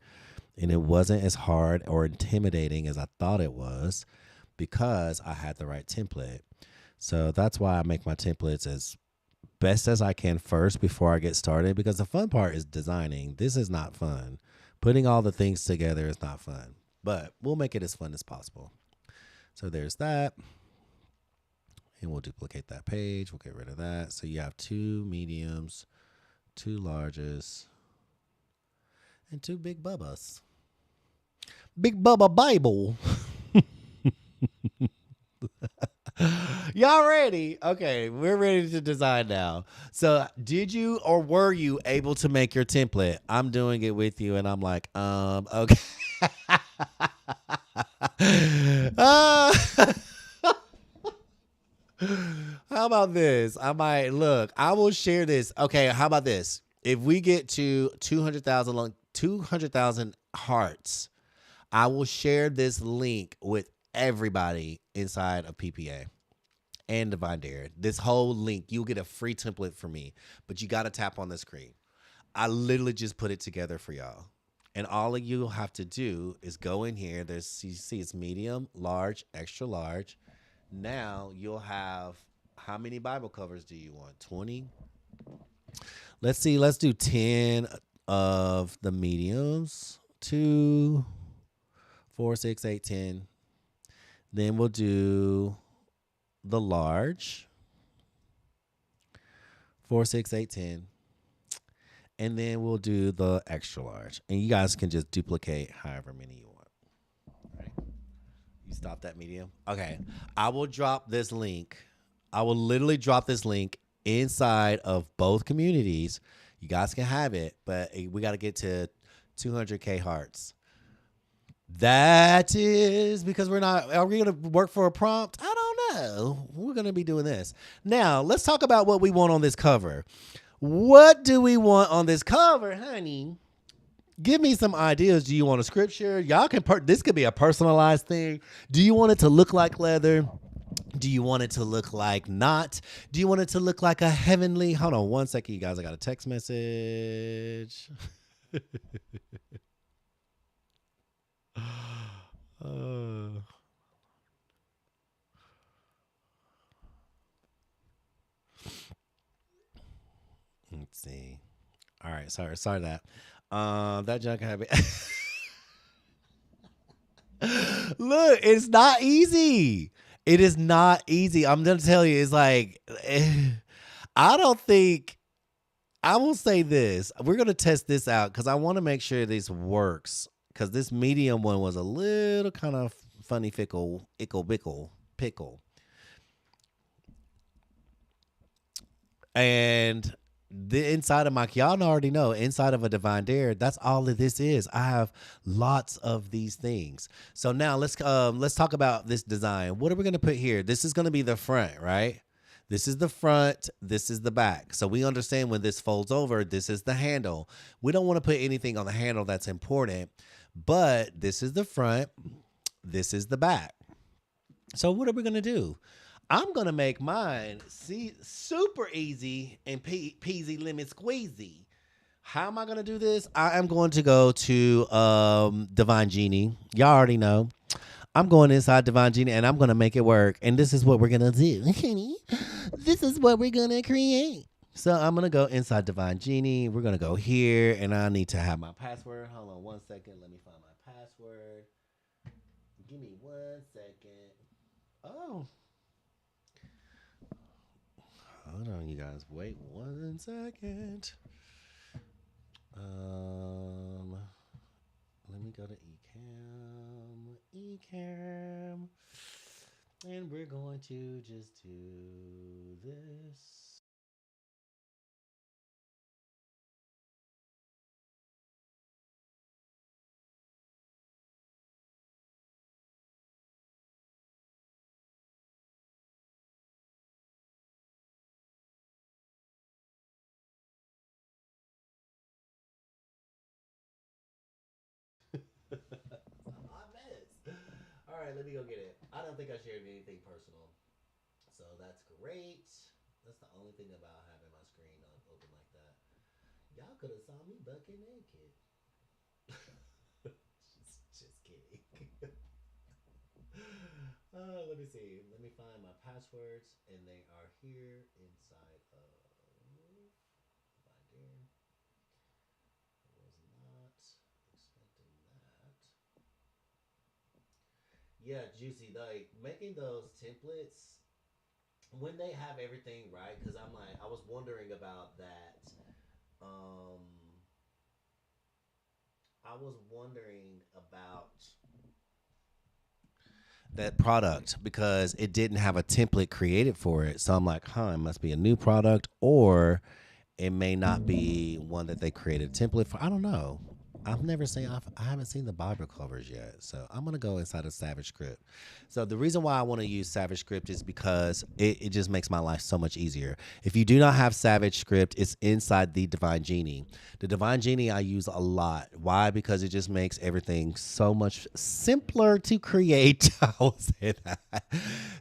And it wasn't as hard or intimidating as I thought it was because I had the right template. So that's why I make my templates as best as I can first before I get started, because the fun part is designing. This is not fun. Putting all the things together is not fun, but we'll make it as fun as possible. So there's that. And we'll duplicate that page. We'll get rid of that. So you have 2 mediums, 2 larges, and 2 big bubbas. Big Bubba Bible. Y'all ready? Okay, we're ready to design now. So did you or were you able to make your template? I'm doing it with you and I'm like, okay. How about this? I will share this. Okay, how about this? If we get to 200,000 hearts, I will share this link with everybody inside of PPA and Divine Dare. This whole link, you'll get a free template from me, but you got to tap on the screen. I literally just put it together for y'all. And all of you have to do is go in here. You see it's medium, large, extra large. Now you'll have, how many Bible covers do you want? 20? Let's see. Let's do 10 of the mediums. 2, 4, 6, 8, 10. Then we'll do the large. 4, 6, 8, 10. And then we'll do the extra large. And you guys can just duplicate however many you want. All right. You stop that medium? Okay. I will drop this link. I will literally drop this link inside of both communities. You guys can have it, but we got to get to 200K hearts. That is because are we going to work for a prompt? I don't know. We're going to be doing this. Now, let's talk about what we want on this cover. What do we want on this cover, honey? Give me some ideas. Do you want a scripture? Y'all can this could be a personalized thing. Do you want it to look like leather? Do you want it to look like not? Do you want it to look like a heavenly? Hold on one second, you guys. I got a text message. see. All right, sorry that. That junk habit. Look, it's not easy. It is not easy. I'm gonna tell you, it's like I don't think I will say this. We're gonna test this out because I want to make sure this works. Because this medium one was a little kind of funny, fickle, ickle, bickle, pickle. And the inside of my y'all already know inside of a divine dare, that's all that this is. I have lots of these things. So now let's talk about this design. What are we gonna put here? This is gonna be the front, right? This is the front, this is the back. So we understand when this folds over, this is the handle. We don't want to put anything on the handle that's important, but this is the front, this is the back. So what are we gonna do? I'm gonna make mine see super easy and peasy lemon squeezy. How am I gonna do this? I am going to go to Divine Genie. Y'all already know. I'm going inside Divine Genie and I'm gonna make it work. And this is what we're gonna do. This is what we're gonna create. So I'm gonna go inside Divine Genie. We're gonna go here, and I need to have my password. Hold on 1 second. Let me find my password. Give me 1 second. Oh. Hold on, you guys. Wait 1 second. Let me go to Ecamm, and we're going to just do this. A mess. All right, let me go get it. I don't think I shared anything personal, so that's great. That's the only thing about having my screen open like that. Y'all could have saw me bucket naked. just kidding. Let me see. Let me find my passwords, and they are here inside of my dear. I was not expecting that. Yeah, juicy. Like making those templates when they have everything right, because I'm like, I was wondering about that. Um, I was wondering about that product because it didn't have a template created for it. So I'm like, huh, it must be a new product, or it may not be one that they created a template for. I don't know. I haven't seen the Bible covers yet. So I'm gonna go inside of Savage Script. So the reason why I want to use Savage Script is because it just makes my life so much easier. If you do not have Savage Script, it's inside the Divine Genie. The Divine Genie I use a lot. Why? Because it just makes everything so much simpler to create. I will say that.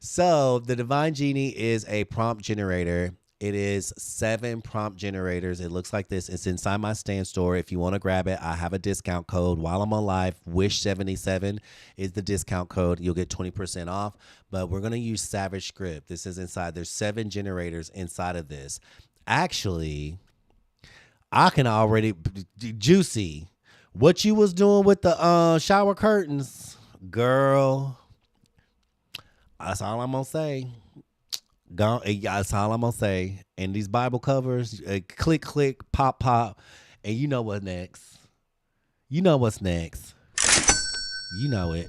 So the Divine Genie is a prompt generator. It is 7 prompt generators. It looks like this. It's inside my stand store. If you want to grab it, I have a discount code while I'm on live. Wish77 is the discount code. You'll get 20% off. But we're going to use Savage Script. This is inside. There's 7 generators inside of this. Actually, I can already juicy. What you was doing with the shower curtains, girl. That's all I'm gonna say. That's all I'm gonna say. And these Bible covers, click, click, pop, pop, and you know what next. You know what's next. You know it.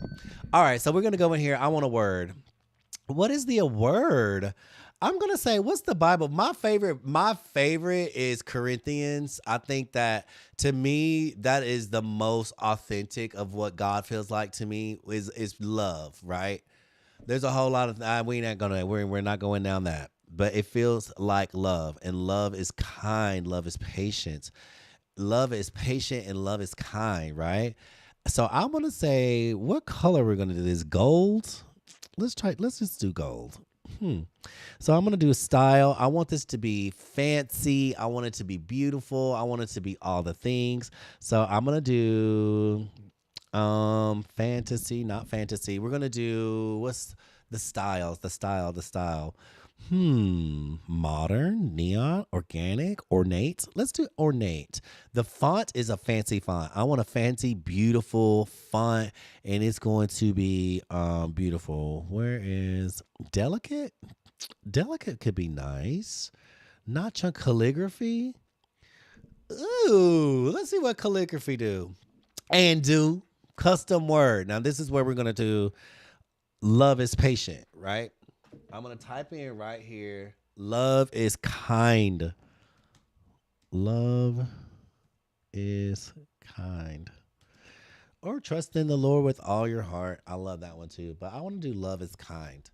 All right, so we're gonna go in here. I want a word. What is the word? I'm gonna say, what's the Bible? My favorite is Corinthians. I think that to me, that is the most authentic of what God feels like to me is love, right? There's a whole lot of we're not going down that, but it feels like love, and love is kind, love is patient, love is patient, and love is kind, right? So I'm gonna say, what color we're gonna do this? Gold. Let's just do gold. So I'm gonna do style. I want this to be fancy. I want it to be beautiful. I want it to be all the things. So I'm gonna do fantasy, not fantasy. We're gonna do what's the styles, the style. Modern, neon, organic, ornate. Let's do ornate. The font is a fancy font. I want a fancy, beautiful font, and it's going to be beautiful. Where is delicate? Delicate could be nice. Notch on calligraphy. Ooh, let's see what calligraphy do. And do custom word. Now this is where we're gonna do love is patient, right? I'm gonna type in right here. Love is kind. Love is kind. Or trust in the Lord with all your heart. I love that one too. But I want to do love is kind.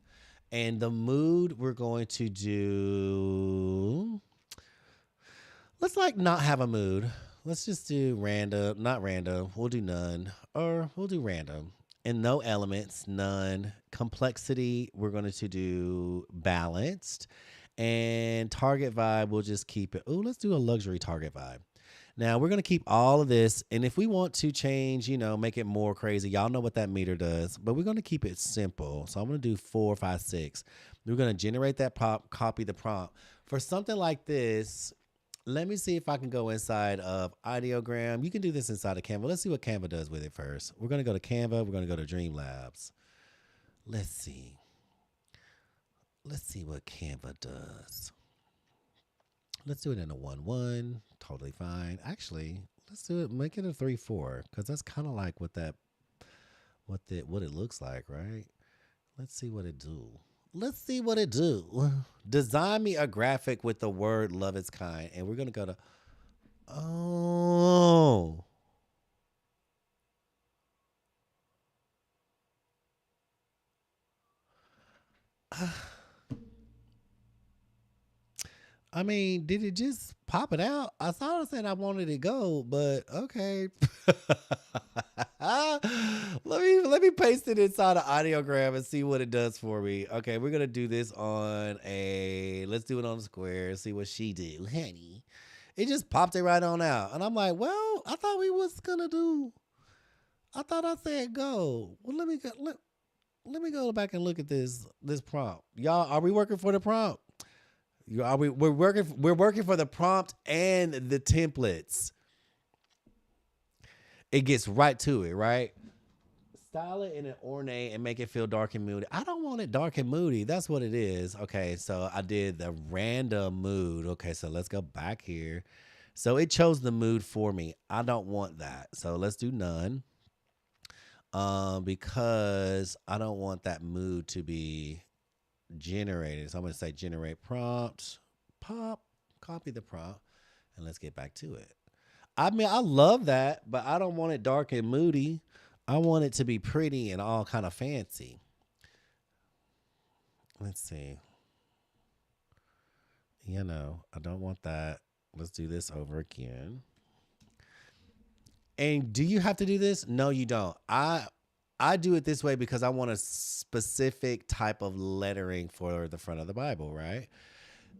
And the mood we're going to do. Let's like not have a mood. Let's just do random, not random. We'll do none. Or we'll do random. And no elements, none. Complexity, we're going to do balanced. And target vibe, we'll just keep it. Oh, let's do a luxury target vibe. Now we're gonna keep all of this, and if we want to change, make it more crazy, y'all know what that meter does. But we're gonna keep it simple. So I'm gonna do 4, 5, 6. We're gonna generate that prompt, copy the prompt for something like this. Let me see if I can go inside of Ideogram. You can do this inside of Canva. Let's see what Canva does with it first. We're gonna go to Canva. We're gonna go to Dreamlabs. Let's see. Let's see what Canva does. Let's do it in a 1-1. Totally fine. Actually, let's do it. Make it a 3-4 because that's kind of like what it looks like, right? Let's see what it do. Let's see what it do. Design me a graphic with the word "love is kind," and we're gonna go to. Oh. I mean, did it just pop it out? I thought I said I wanted it go, but okay. let me paste it inside an audiogram and see what it does for me. Okay, we're gonna do this on let's do it on a square, see what she do, honey. It just popped it right on out. And I'm like, well, I thought we was gonna do I thought I said go. Well, let me go back and look at this prompt. Y'all, are we working for the prompt? We're working for the prompt and the templates. It gets right to it, right? Style it in an ornate and make it feel dark and moody. I don't want it dark and moody. That's what it is. Okay, so I did the random mood. Okay, so let's go back here. So it chose the mood for me. I don't want that. So let's do none. Because I don't want that mood to be generated. So I'm going to say generate prompt, pop, copy the prompt, and let's get back to it. I mean, I love that, but I don't want it dark and moody. I want it to be pretty and all kind of fancy. Let's see. I don't want that. Let's do this over again. And do you have to do this? No, you don't. I do it this way because I want a specific type of lettering for the front of the Bible, right?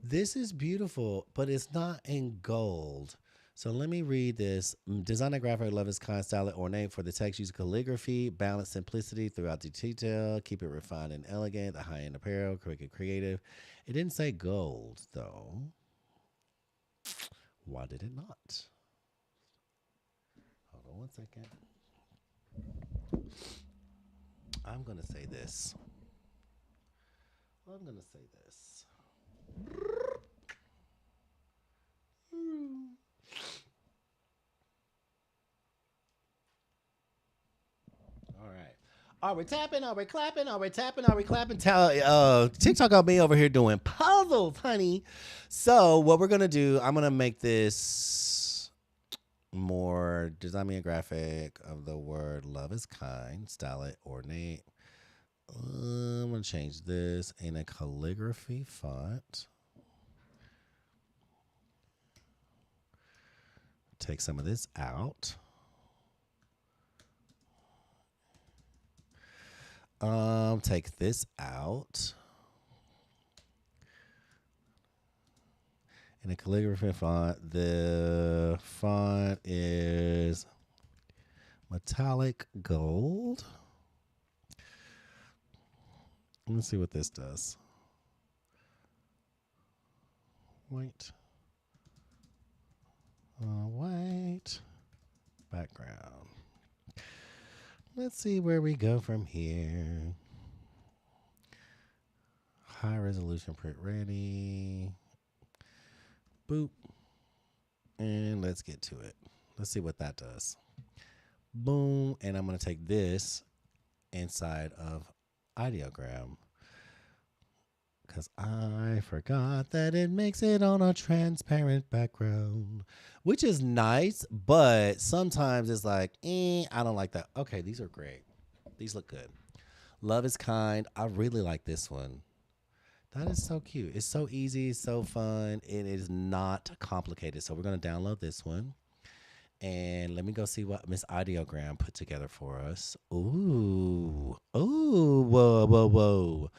This is beautiful, but it's not in gold. So let me read this. Design a graphic, love is kind, style it, ornate for the text. Use calligraphy, balance simplicity throughout the detail. Keep it refined and elegant. The high-end apparel, quick and creative. It didn't say gold, though. Why did it not? Hold on one second. I'm going to say this. I'm going to say this. All right. Are we tapping? Are we clapping? Are we tapping? Are we clapping? TikTok got me over here doing puzzles, honey. So what we're gonna do? I'm gonna make this more. Design me a graphic of the word "love is kind." Style it, ornate. I'm gonna change this in a calligraphy font. Take some of this out. Take this out. In a calligraphy font, the font is metallic gold. Let's see what this does. White. White background. Let's see where we go from here. High resolution print ready. Boop. And let's get to it. Let's see what that does. Boom. And I'm going to take this inside of ideogram because I forgot that it makes it on a transparent background, which is nice, but sometimes it's like, I don't like that. Okay, these are great. These look good. Love is Kind. I really like this one. That is so cute. It's so easy, so fun. It is not complicated. So we're going to download this one. And let me go see what Miss Ideogram put together for us. Ooh. Ooh. Whoa, whoa, whoa.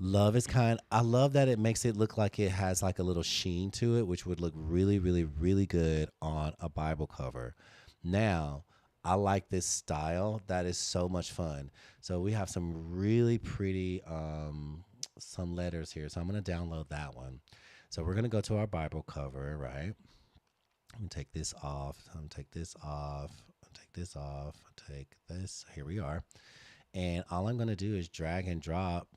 Love is Kind. I love that it makes it look like it has like a little sheen to it, which would look really, really, really good on a Bible cover. Now, I like this style. That is so much fun. So we have some really pretty some letters here. So I'm going to download that one. So we're going to go to our Bible cover, right? I'm going to take this off. I'm going to take this off. Take this off. Take this. Here we are. And all I'm going to do is drag and drop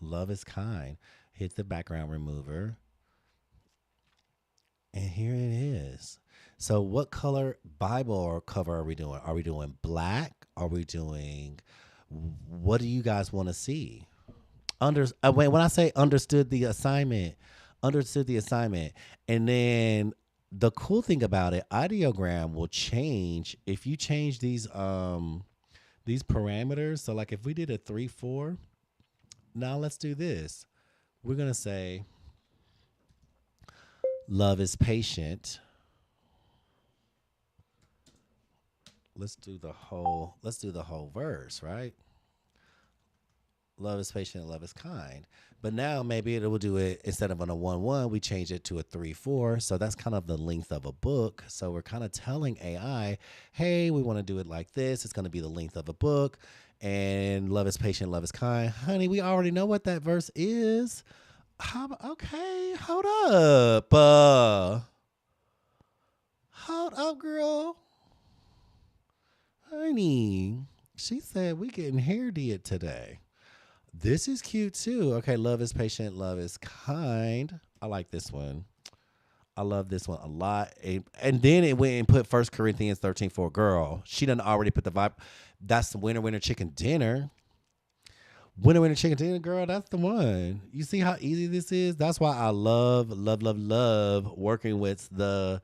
Love is Kind. Hit the background remover. And here it is. So what color Bible or cover are we doing? Are we doing black? Are we doing, what do you guys want to see? When I say understood the assignment. And then the cool thing about it, ideogram will change if you change these parameters. So like if we did a 3-4, now let's do this. We're gonna say love is patient. Let's do the whole verse, right? Love is patient, love is kind. But now maybe it will do it instead of on a 1-1, we change it to a 3-4. So that's kind of the length of a book. So we're kind of telling AI, hey, we want to do it like this. It's going to be the length of a book. And love is patient, love is kind. Honey, we already know what that verse is. Okay, hold up. Hold up, girl. Honey, she said we getting hair did today. This is cute too. Okay, love is patient, love is kind. I like this one. I love this one a lot. And then it went and put 1 Corinthians 13:4. Girl, she done already put the vibe. That's the winner chicken dinner. Winner chicken dinner, girl. That's the one. You see how easy this is? That's why I love working with the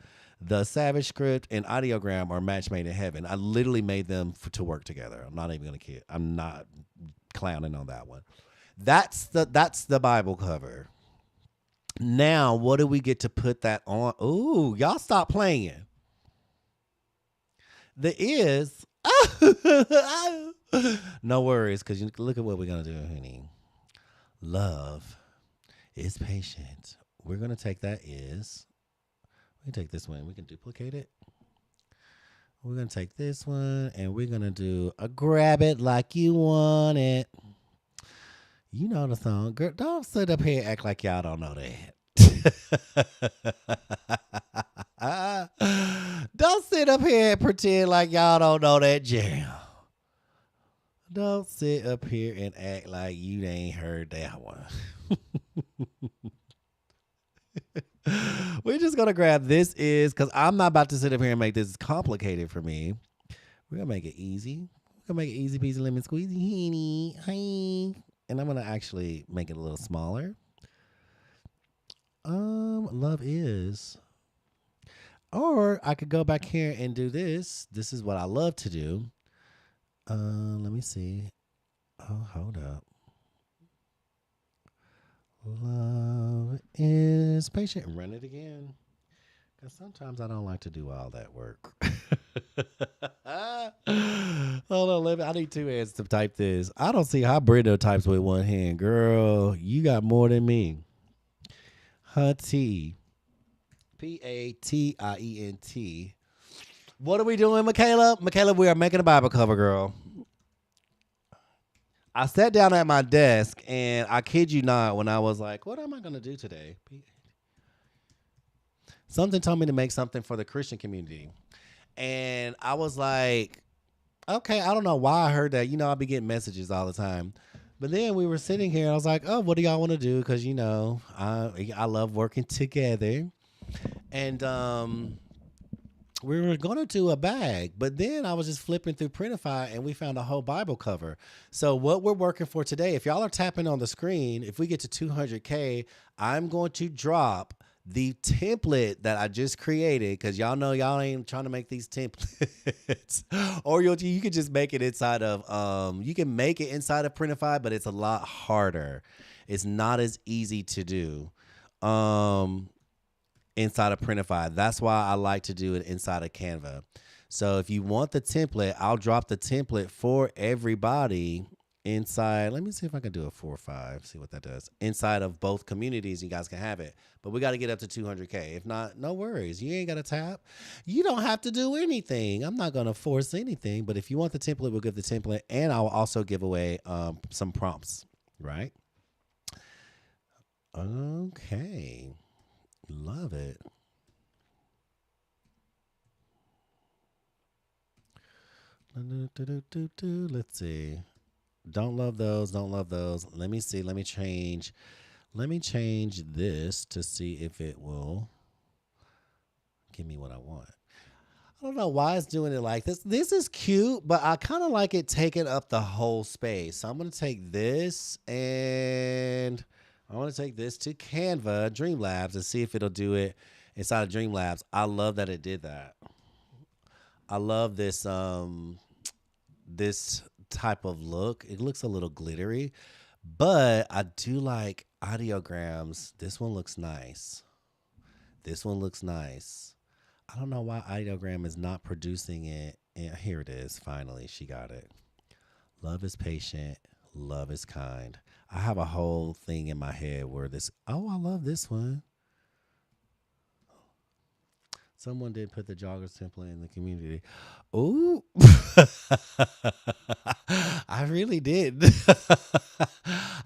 Savage Script and Ideogram are match made in heaven. I literally made them to work together. I'm not even gonna kid. I'm not clowning on that one. That's the Bible cover. Now, what do we get to put that on? Ooh, y'all stop playing. The is no worries, because you look at what we're gonna do, honey. Love is patient. We're gonna take that is. We can take this one. We can duplicate it. We're going to take this one and we're going to do a grab it like you want it. You know the song. Girl, don't sit up here and act like y'all don't know that. Don't sit up here and pretend like y'all don't know that jam. Don't sit up here and act like you ain't heard that one. We're just going to grab this is because I'm not about to sit up here and make this complicated for me. We're going to make it easy. We're going to make it easy peasy lemon squeezy. Honey. And I'm going to actually make it a little smaller. Love is. Or I could go back here and do this. This is what I love to do. Let me see. Oh, hold up. Love is patient. Run it again. Because sometimes I don't like to do all that work. Hold on, I need 2 hands to type this. I don't see how Brenda types with 1 hand. Girl, you got more than me. Patient. Patent. What are we doing, Michaela? Michaela, we are making a Bible cover, girl. I sat down at my desk, and I kid you not, when I was like, what am I going to do today? Something told me to make something for the Christian community. And I was like, okay, I don't know why I heard that. I be getting messages all the time. But then we were sitting here and I was like, oh, what do y'all want to do? Because, I love working together. And we were going to do a bag, but then I was just flipping through Printify and we found a whole Bible cover. So what we're working for today, if y'all are tapping on the screen, if we get to 200K, I'm going to drop the template that I just created, because y'all know y'all ain't trying to make these templates. Or you can just make it inside of you can make it inside of Printify, but it's a lot harder. It's not as easy to do inside of Printify. That's why I like to do it inside of Canva. So if you want the template, I'll drop the template for everybody inside. Let me see if I can do a 4 or 5, see what that does. Inside of both communities, you guys can have it. But we got to get up to 200K. If not, no worries. You ain't got to tap. You don't have to do anything. I'm not going to force anything. But if you want the template, we'll give the template. And I'll also give away some prompts, right? Okay. Love it. Let's see. Don't love those. Don't love those. Let me see. Let me change this to see if it will give me what I want. I don't know why it's doing it like this. This is cute, but I kind of like it taking up the whole space. So I'm going to take this and I want to take this to Canva, Dreamlabs, and see if it'll do it inside of Dreamlabs. I love that it did that. I love this this type of look. It looks a little glittery, but I do like ideograms. This one looks nice. This one looks nice. I don't know why ideogram is not producing it. And here it is. Finally, she got it. Love is patient. Love is kind. I have a whole thing in my head where I love this one. Someone did put the joggers template in the community. Ooh. I really did.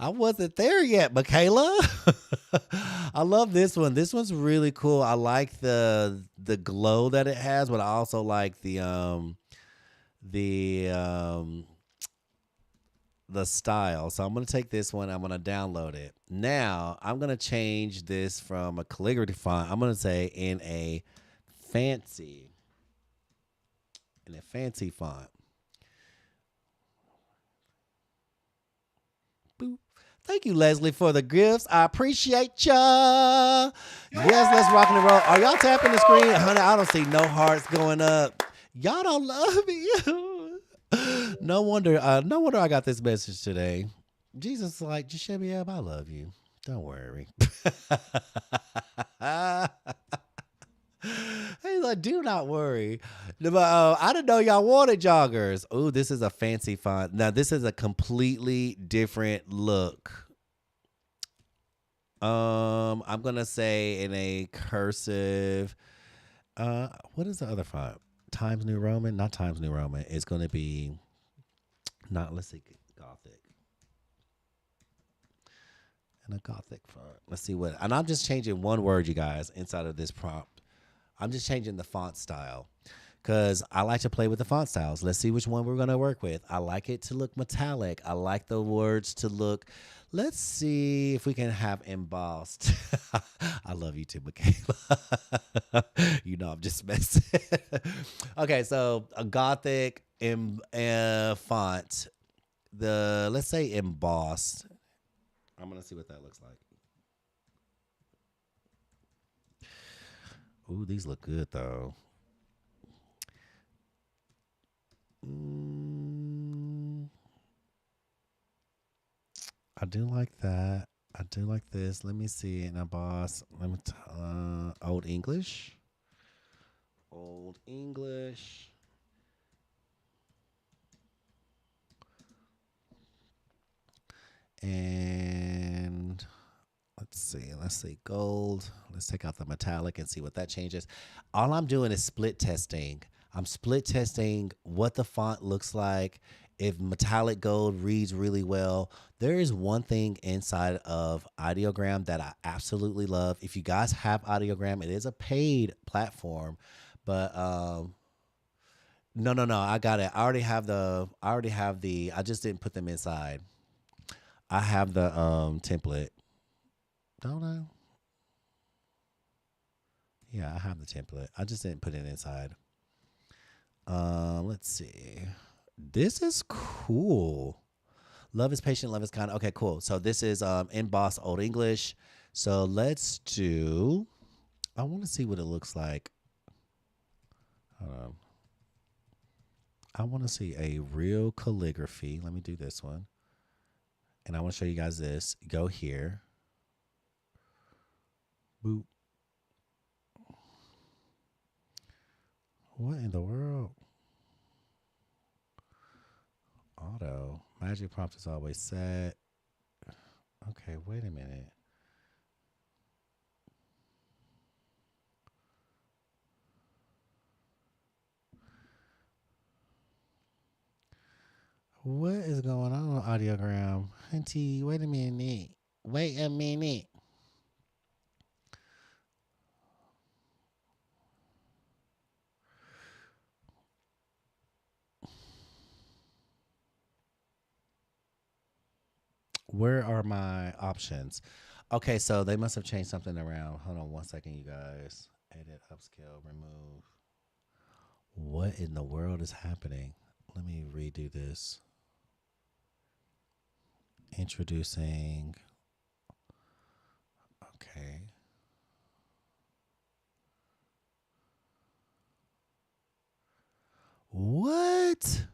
I wasn't there yet, Michaela. I love this one. This one's really cool. I like the glow that it has, but I also like the style. So I'm going to take this one. I'm going to download it. Now, I'm going to change this from a calligraphy font. I'm going to say in a fancy font. Boop. Thank you, Leslie, for the gifts. I appreciate ya. Yes, let's rock and roll. Are y'all tapping the screen? Honey, I don't see no hearts going up. Y'all don't love me. No wonder I got this message today. Jesus is like, Jeshebiab, I love you. Don't worry. He's like, do not worry. I didn't know y'all wanted joggers. Oh, this is a fancy font. Now, this is a completely different look. I'm going to say in a cursive. What is the other font? Times New Roman? Not Times New Roman. It's going to be, let's see, Gothic. And a Gothic font. Let's see what, and I'm just changing one word, you guys, inside of this prompt. I'm just changing the font style because I like to play with the font styles. Let's see which one we're going to work with. I like it to look metallic. I like the words to look. Let's see if we can have embossed. I love you too, Michaela. I'm just messing. Okay, so a Gothic font. Let's say embossed. I'm going to see what that looks like. Ooh, these look good, though. I do like that. I do like this. Let me see. And a boss. Old English. Old English. And let's see, gold. Let's take out the metallic and see what that changes. All I'm doing is split testing. I'm split testing what the font looks like If metallic gold reads really well, there is one thing inside of Ideogram that I absolutely love. If you guys have Ideogram, it is a paid platform, but no, I got it. I just didn't put them inside. I have the template. Don't I? Yeah, I have the template. I just didn't put it inside. Let's see. This is cool. Love is patient, love is kind. Okay, cool. So this is embossed Old English. So let's do. I want to see what it looks like. I want to see a real calligraphy. Let me do this one, and I want to show you guys this. Go here. Boop. What in the world? Auto. Magic prompt is always set. Okay, wait a minute. What is going on, Audiogram? Hunty, wait a minute. Wait a minute. Where are my options? Okay, so they must have changed something around. Hold on 1 second, you guys. Edit, upscale, remove. What in the world is happening? Let me redo this. Introducing. Okay. What?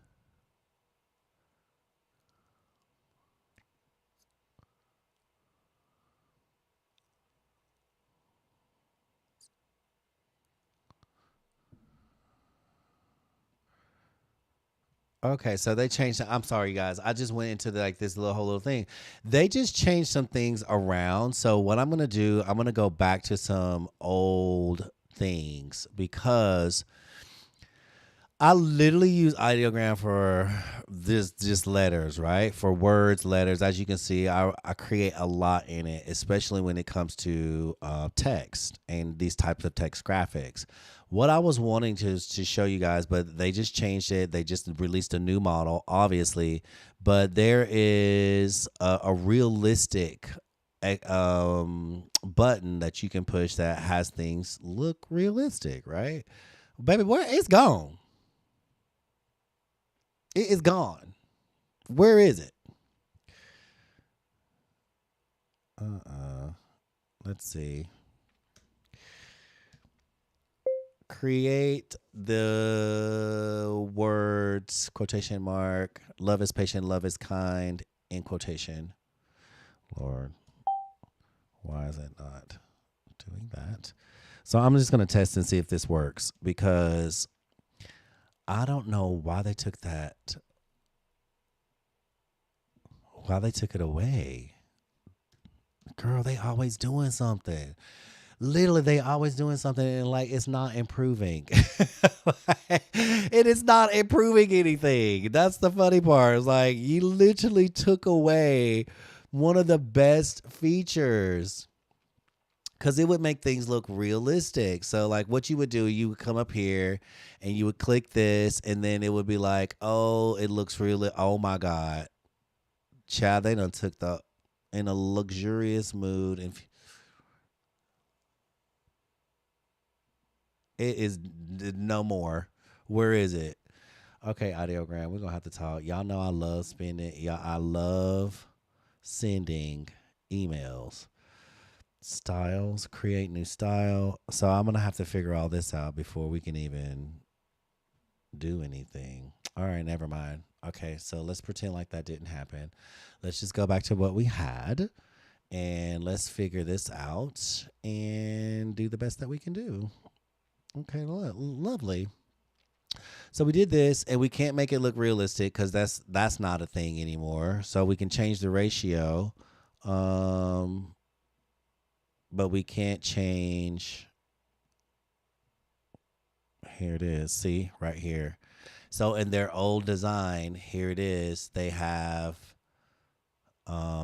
Okay, so they changed. I'm sorry, guys. I just went into like this little whole little thing. They just changed some things around. So what I'm gonna do, I'm gonna go back to some old things because I literally use ideogram for this just letters, right? For words, letters. As you can see, I create a lot in it, especially when it comes to text and these types of text graphics. What I was wanting to show you guys, but they just changed it. They just released a new model, obviously, but there is a realistic button that you can push that has things look realistic, right? Baby, where it's gone. It is gone. Where is it? Let's see. Create the words, quotation mark, love is patient, love is kind, in quotation. Lord, why is it not doing that? So I'm just going to test and see if this works because I don't know why they took that, why they took it away. Girl, they always doing something. Literally, they always doing something and like it's not improving. It is not improving anything. That's the funny part. It's like you literally took away one of the best features because it would make things look realistic. So like what you would do, you would come up here and you would click this and then it would be like, oh, it looks really, oh my God. Child, they done took the in a luxurious mood and it is no more. Where is it? Okay, audiogram. We're gonna have to talk. Y'all know I love spending. Y'all, I love sending emails. Styles, create new style. So I'm gonna have to figure all this out before we can even do anything. All right, never mind. Okay, so let's pretend like that didn't happen. Let's just go back to what we had and let's figure this out and do the best that we can do. Okay, lovely. So we did this, and we can't make it look realistic because that's not a thing anymore. So we can change the ratio, um, but we can't change. Here it is. See right here. So in their old design, here it is. They have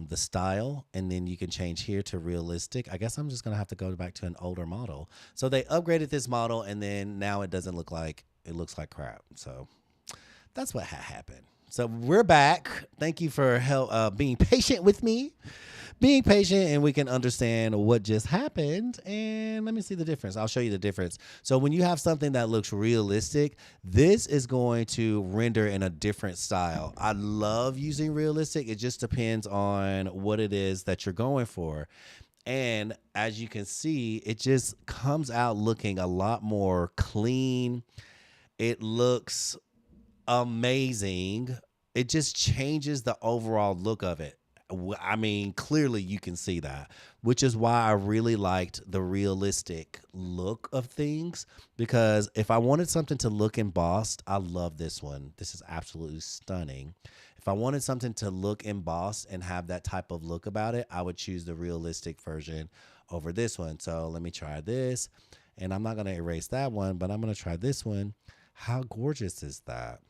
the style, and then you can change here to realistic. I guess I'm just gonna have to go back to an older model. So they upgraded this model, and then now it doesn't look like it looks like crap. So that's what happened. So we're back. Thank you for being patient with me, being patient, and we can understand what just happened. And let me see the difference. I'll show you the difference. So when you have something that looks realistic, this is going to render in a different style. I love using realistic. It just depends on what it is that you're going for. And as you can see, it just comes out looking a lot more clean. It looks amazing. It just changes the overall look of it. I mean, clearly you can see that, which is why I really liked the realistic look of things, because if I wanted something to look embossed, I love this one. This is absolutely stunning. If I wanted something to look embossed and have that type of look about it, I would choose the realistic version over this one. So let me try this, and I'm not going to erase that one, but I'm going to try this one. How gorgeous is that?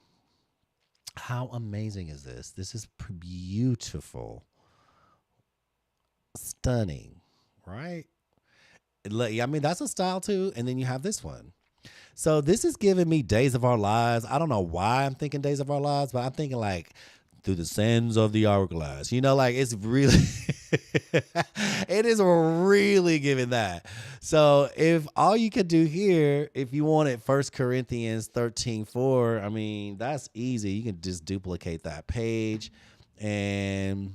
How amazing is this? This is beautiful. Stunning, right? I mean, that's a style too. And then you have this one. So this is giving me Days of Our Lives. I don't know why I'm thinking Days of Our Lives, but I'm thinking like through the sands of the hourglass. You know, like it's really, it is really giving that. So if all you could do here, if you wanted 1 Corinthians 13:4, I mean, that's easy. You can just duplicate that page and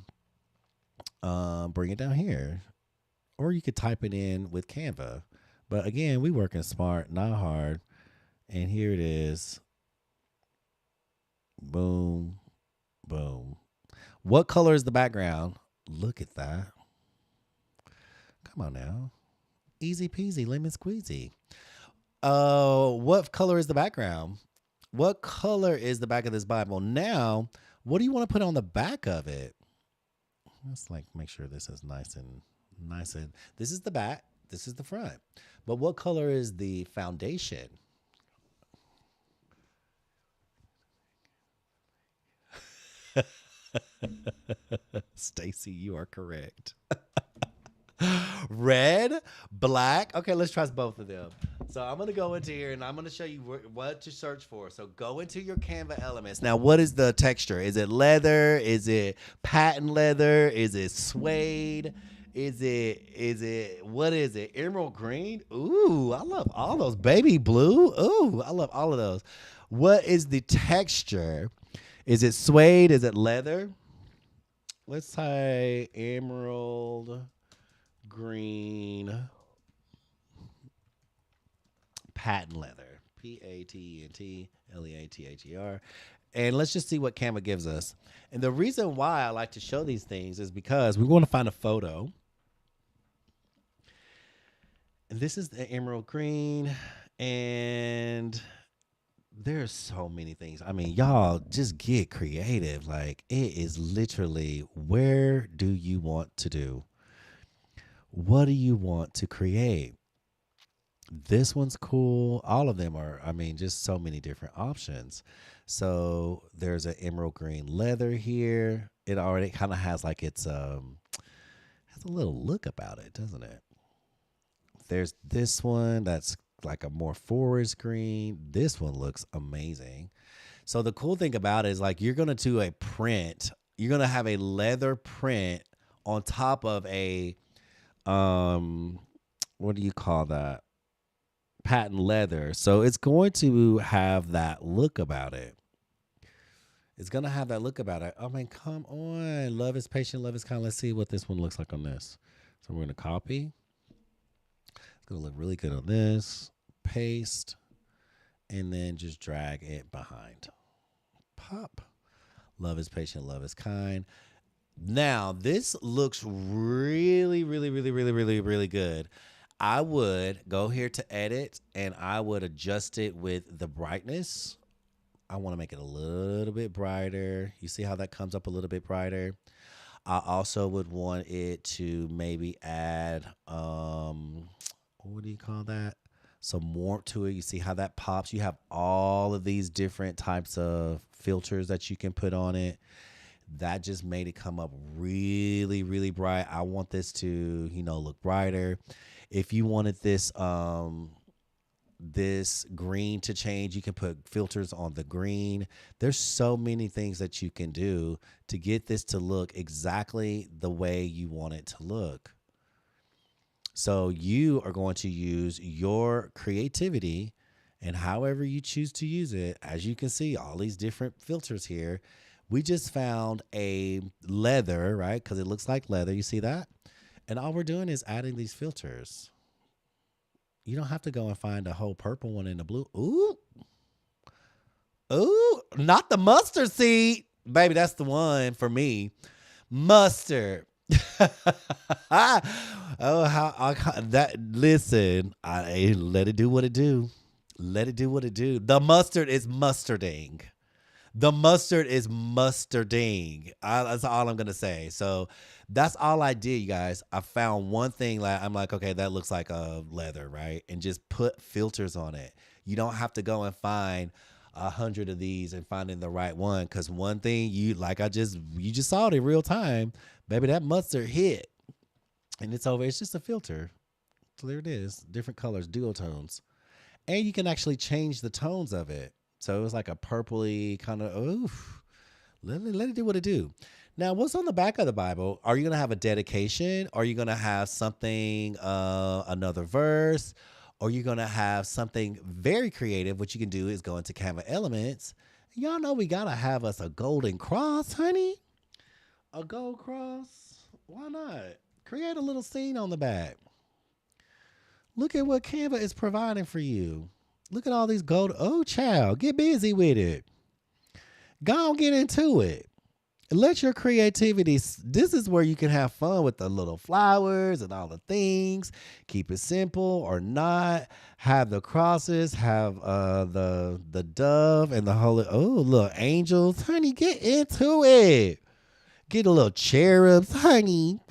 bring it down here. Or you could type it in with Canva. But again, we working smart, not hard. And here it is. Boom, boom. What color is the background? Look at that. Come on now. Easy peasy, lemon squeezy. What color is the background? What color is the back of this Bible? Now, what do you want to put on the back of it? Let's like make sure this is nice and this is the back, this is the front. But what color is the foundation? Stacy, you are correct. Red, black. Okay, let's try both of them. So I'm going to go into here and I'm going to show you what to search for. So go into your Canva elements. Now, what is the texture? Is it leather? Is it patent leather? Is it suede? What is it? Emerald green? Ooh, I love all those. Baby blue? Ooh, I love all of those. What is the texture? Is it suede? Is it leather? Let's try emerald green patent leather. PATENTLEATHER. And let's just see what Canva gives us. And the reason why I like to show these things is because we want to find a photo. And this is the emerald green. And there's so many things. I mean, y'all just get creative. Like, it is literally, where do you want to do? What do you want to create? This one's cool. All of them are, I mean, just so many different options. So there's an emerald green leather here. It already kind of has like has a little look about it, doesn't it? There's this one that's like a more forest green. This one looks amazing. So the cool thing about it is like you're going to do a print. You're going to have a leather print on top of a what do you call that? Patent leather. So it's going to have that look about it. It's going to have that look about it. I mean, come on. Love is patient, love is kind. Let's see what this one looks like on this. So we're going to copy. It's going to look really good on this. Paste. And then just drag it behind. Pop. Love is patient, love is kind. Now, this looks really, really, really, really, really, really good. I would go here to edit and I would adjust it with the brightness. I want to make it a little bit brighter. You see how that comes up a little bit brighter? I also would want it to maybe add, what do you call that? some warmth to it. You see how that pops. You have all of these different types of filters that you can put on it. That just made it come up really, really bright. I want this to, look brighter. If you wanted this green to change, you can put filters on the green. There's so many things that you can do to get this to look exactly the way you want it to look. So you are going to use your creativity and however you choose to use it. As you can see, all these different filters here. We just found a leather, right? Because it looks like leather. You see that? And all we're doing is adding these filters. You don't have to go and find a whole purple one and a blue. Ooh. Ooh, not the mustard seed. Baby, that's the one for me. Mustard. Oh, listen, I let it do what it do. Let it do what it do. The mustard is mustarding. The mustard is mustarding. That's all I'm gonna say. So that's all I did, you guys. I found one thing like I'm like, okay, that looks like a leather, right? And just put filters on it. You don't have to go and find 100 of these and finding the right one. Cause one thing you just saw it in real time, baby. That mustard hit, and it's over. It's just a filter. So there it is, different colors, duotones, and you can actually change the tones of it. So it was like a purpley kind of, oof. Let it do what it do. Now, what's on the back of the Bible? Are you going to have a dedication? Are you going to have something, another verse? Or are you going to have something very creative? What you can do is go into Canva Elements. Y'all know we got to have us a golden cross, honey. A gold cross. Why not? Create a little scene on the back. Look at what Canva is providing for you. Look at all these gold. Oh, child, get busy with it. Go on, get into it. Let your creativity. This is where you can have fun with the little flowers and all the things. Keep it simple or not. Have the crosses. Have the dove and the holy. Oh, look, angels, honey, get into it. Get a little cherubs, honey.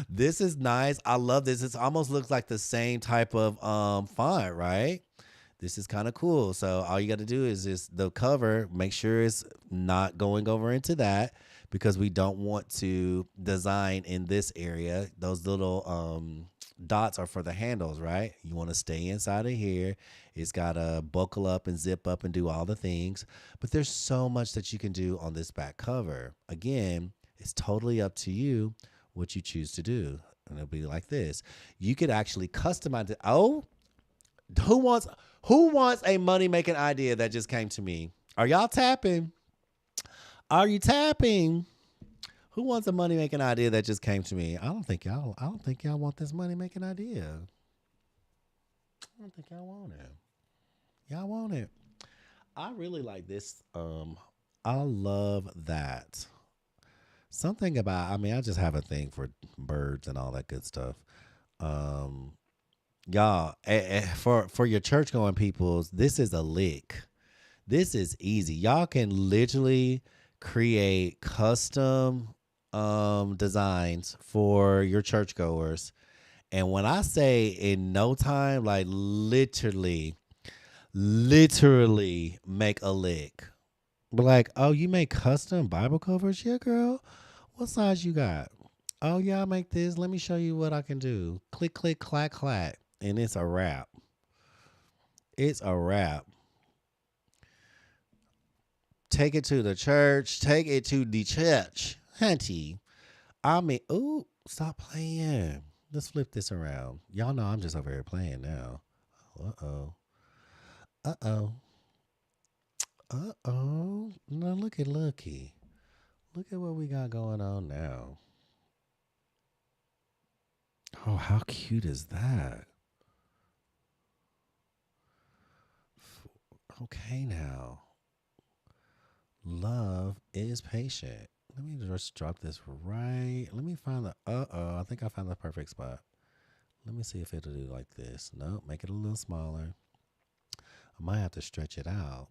This is nice. I love this. It almost looks like the same type of font, right? This is kind of cool. So all you got to do is just the cover, make sure it's not going over into that because we don't want to design in this area. Those little dots are for the handles, right? You want to stay inside of here. It's got to buckle up and zip up and do all the things. But there's so much that you can do on this back cover. Again, it's totally up to you what you choose to do. And it'll be like this. You could actually customize it. Oh, who wants a money-making idea that just came to me? Are y'all tapping? Are you tapping? Who wants a money-making idea that just came to me? I don't think y'all want this money-making idea. I don't think y'all want it. Y'all want it. I really like this. I love that. Something about, I just have a thing for birds and all that good stuff. Y'all, for your church going peoples, this is a lick. This is easy. Y'all can literally create custom designs for your churchgoers. And when I say in no time, like literally make a lick. But like, oh, you make custom Bible covers? Yeah, girl. What size you got? Oh, yeah, I make this. Let me show you what I can do. Click, click, clack, clack. And it's a wrap. It's a wrap. Take it to the church. Take it to the church. Hunty. Ooh, stop playing. Let's flip this around. Y'all know I'm just over here playing now. Uh-oh. Uh-oh. Uh-oh. No, look at Lucky. Look at what we got going on now. Oh, how cute is that? Okay, now. Love is patient. Let me just drop this right. Let me find the, I think I found the perfect spot. Let me see if it'll do like this. No, make it a little smaller. I might have to stretch it out.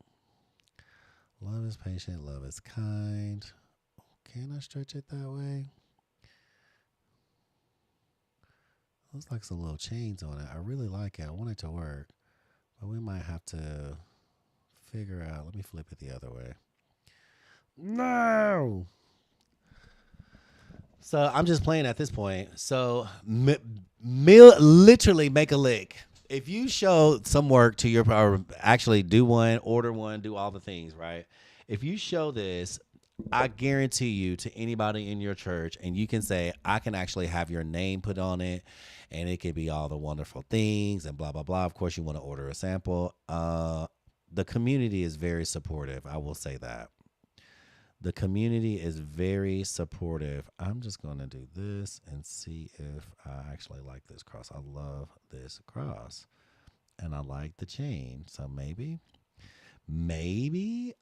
Love is patient. Love is kind. Can I stretch it that way? Looks like some little chains on it. I really like it. I want it to work, but we might have to figure out. Let me flip it the other way. No. So I'm just playing at this point. So literally make a lick. If you show some work to your, or actually do one, order one, do all the things, right? If you show this, I guarantee you to anybody in your church, and you can say, I can actually have your name put on it, and it could be all the wonderful things and blah, blah, blah. Of course, you want to order a sample. The community is very supportive. I will say that. The community is very supportive. I'm just going to do this and see if I actually like this cross. I love this cross. And I like the chain. So maybe,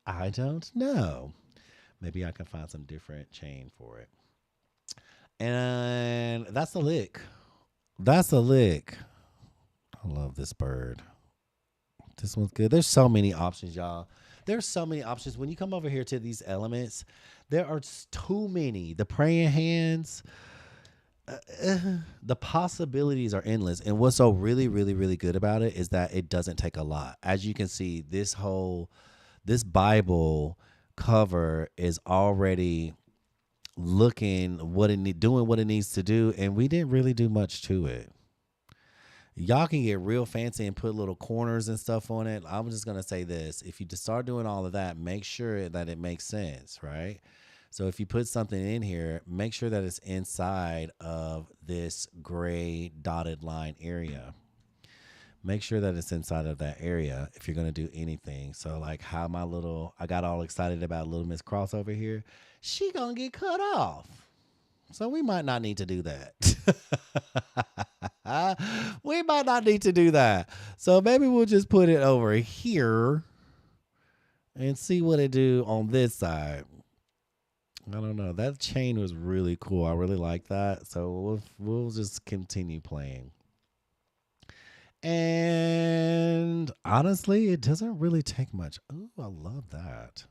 I don't know. Maybe I can find some different chain for it. And that's a lick. That's a lick. I love this bird. This one's good. There's so many options, y'all. There's so many options. When you come over here to these elements, there are too many. The praying hands, the possibilities are endless. And what's so really, really, really good about it is that it doesn't take a lot. As you can see, this Bible cover is already looking doing what it needs to do, and we didn't really do much to it. Y'all can get real fancy and put little corners and stuff on it. I'm just going to say this. If you just start doing all of that, make sure that it makes sense, right? So if you put something in here, make sure that it's inside of this gray dotted line area. Make sure that it's inside of that area if you're going to do anything. So like how I got all excited about Little Miss Cross over here. She going to get cut off. So we might not need to do that. We might not need to do that. So maybe we'll just put it over here and see what it do on this side. I don't know. That chain was really cool. I really like that. So we'll just continue playing. And honestly, it doesn't really take much. Ooh, I love that.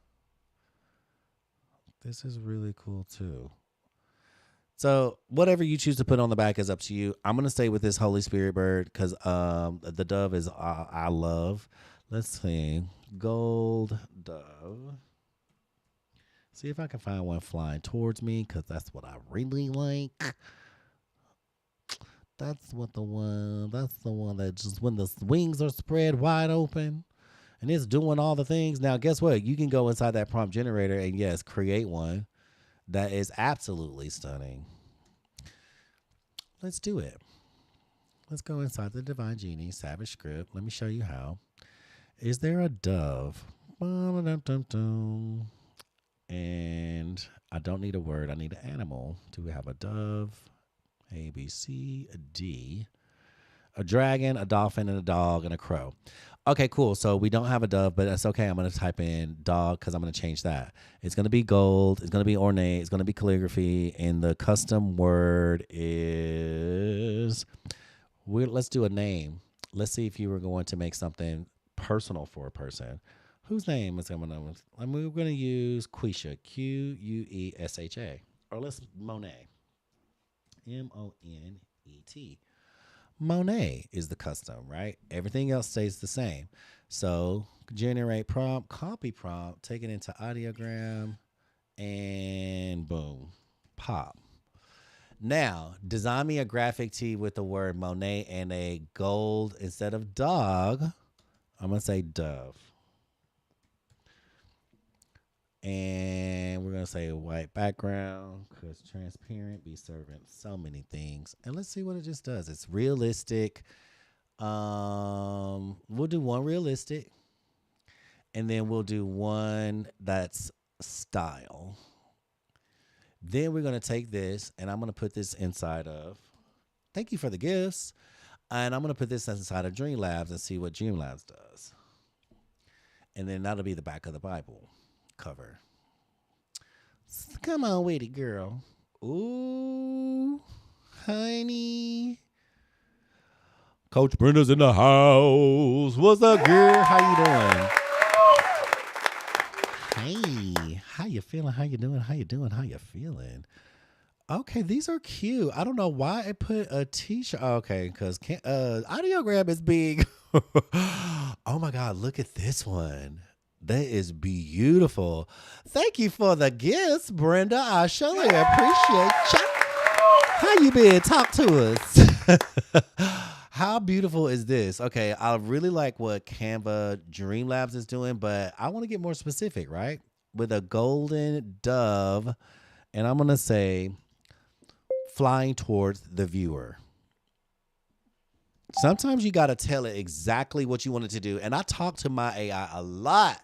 This is really cool too. So whatever you choose to put on the back is up to you. I'm going to stay with this Holy Spirit bird because the dove is I love. Let's see. Gold dove. See if I can find one flying towards me because that's what I really like. That's the one that just when the wings are spread wide open and it's doing all the things. Now, guess what? You can go inside that prompt generator and yes, create one. That is absolutely stunning. Let's do it. Let's go inside the Divine Genie Savage script. Let me show you how. Is there a dove? And I don't need a word. I need an animal. Do we have a dove? A, B, C, a D. A dragon, a dolphin, and a dog, and a crow. Okay, cool. So we don't have a dove, but that's okay. I'm going to type in dog because I'm going to change that. It's going to be gold. It's going to be ornate. It's going to be calligraphy. And the custom word is, let's do a name. Let's see if you were going to make something personal for a person. Whose name is going to, we're going to use Quesha, Queusha. Or let's Monet, Monet. Monet is the custom, right? Everything else stays the same. So generate prompt, copy prompt, take it into audiogram, and boom, pop. Now, design me a graphic tee with the word Monet and a gold instead of dog. I'm going to say dove. And we're going to say white background because transparent be serving so many things. And let's see what it just does. It's realistic. We'll do one realistic. And then we'll do one that's style. Then we're going to take this and I'm going to put this inside of, thank you for the gifts. And I'm going to put this inside of Dreamlabs and see what Dreamlabs does. And then that'll be the back of the Bible cover. Come on with it, girl. Ooh, honey. Coach Brenda's in the house. What's up, girl? How you doing? Hey, how you feeling? How you doing? How you feeling? Okay, these are cute. I don't know why I put a t-shirt. Okay, because audiogram is big. Oh my God, look at this one. That is beautiful. Thank you for the gifts, Brenda. I surely appreciate you. How you been? Talk to us. How beautiful is this? Okay, I really like what Canva Dream Labs is doing, but I want to get more specific, right? With a golden dove, and I'm gonna say flying towards the viewer. Sometimes you got to tell it exactly what you want it to do. And I talk to my AI a lot.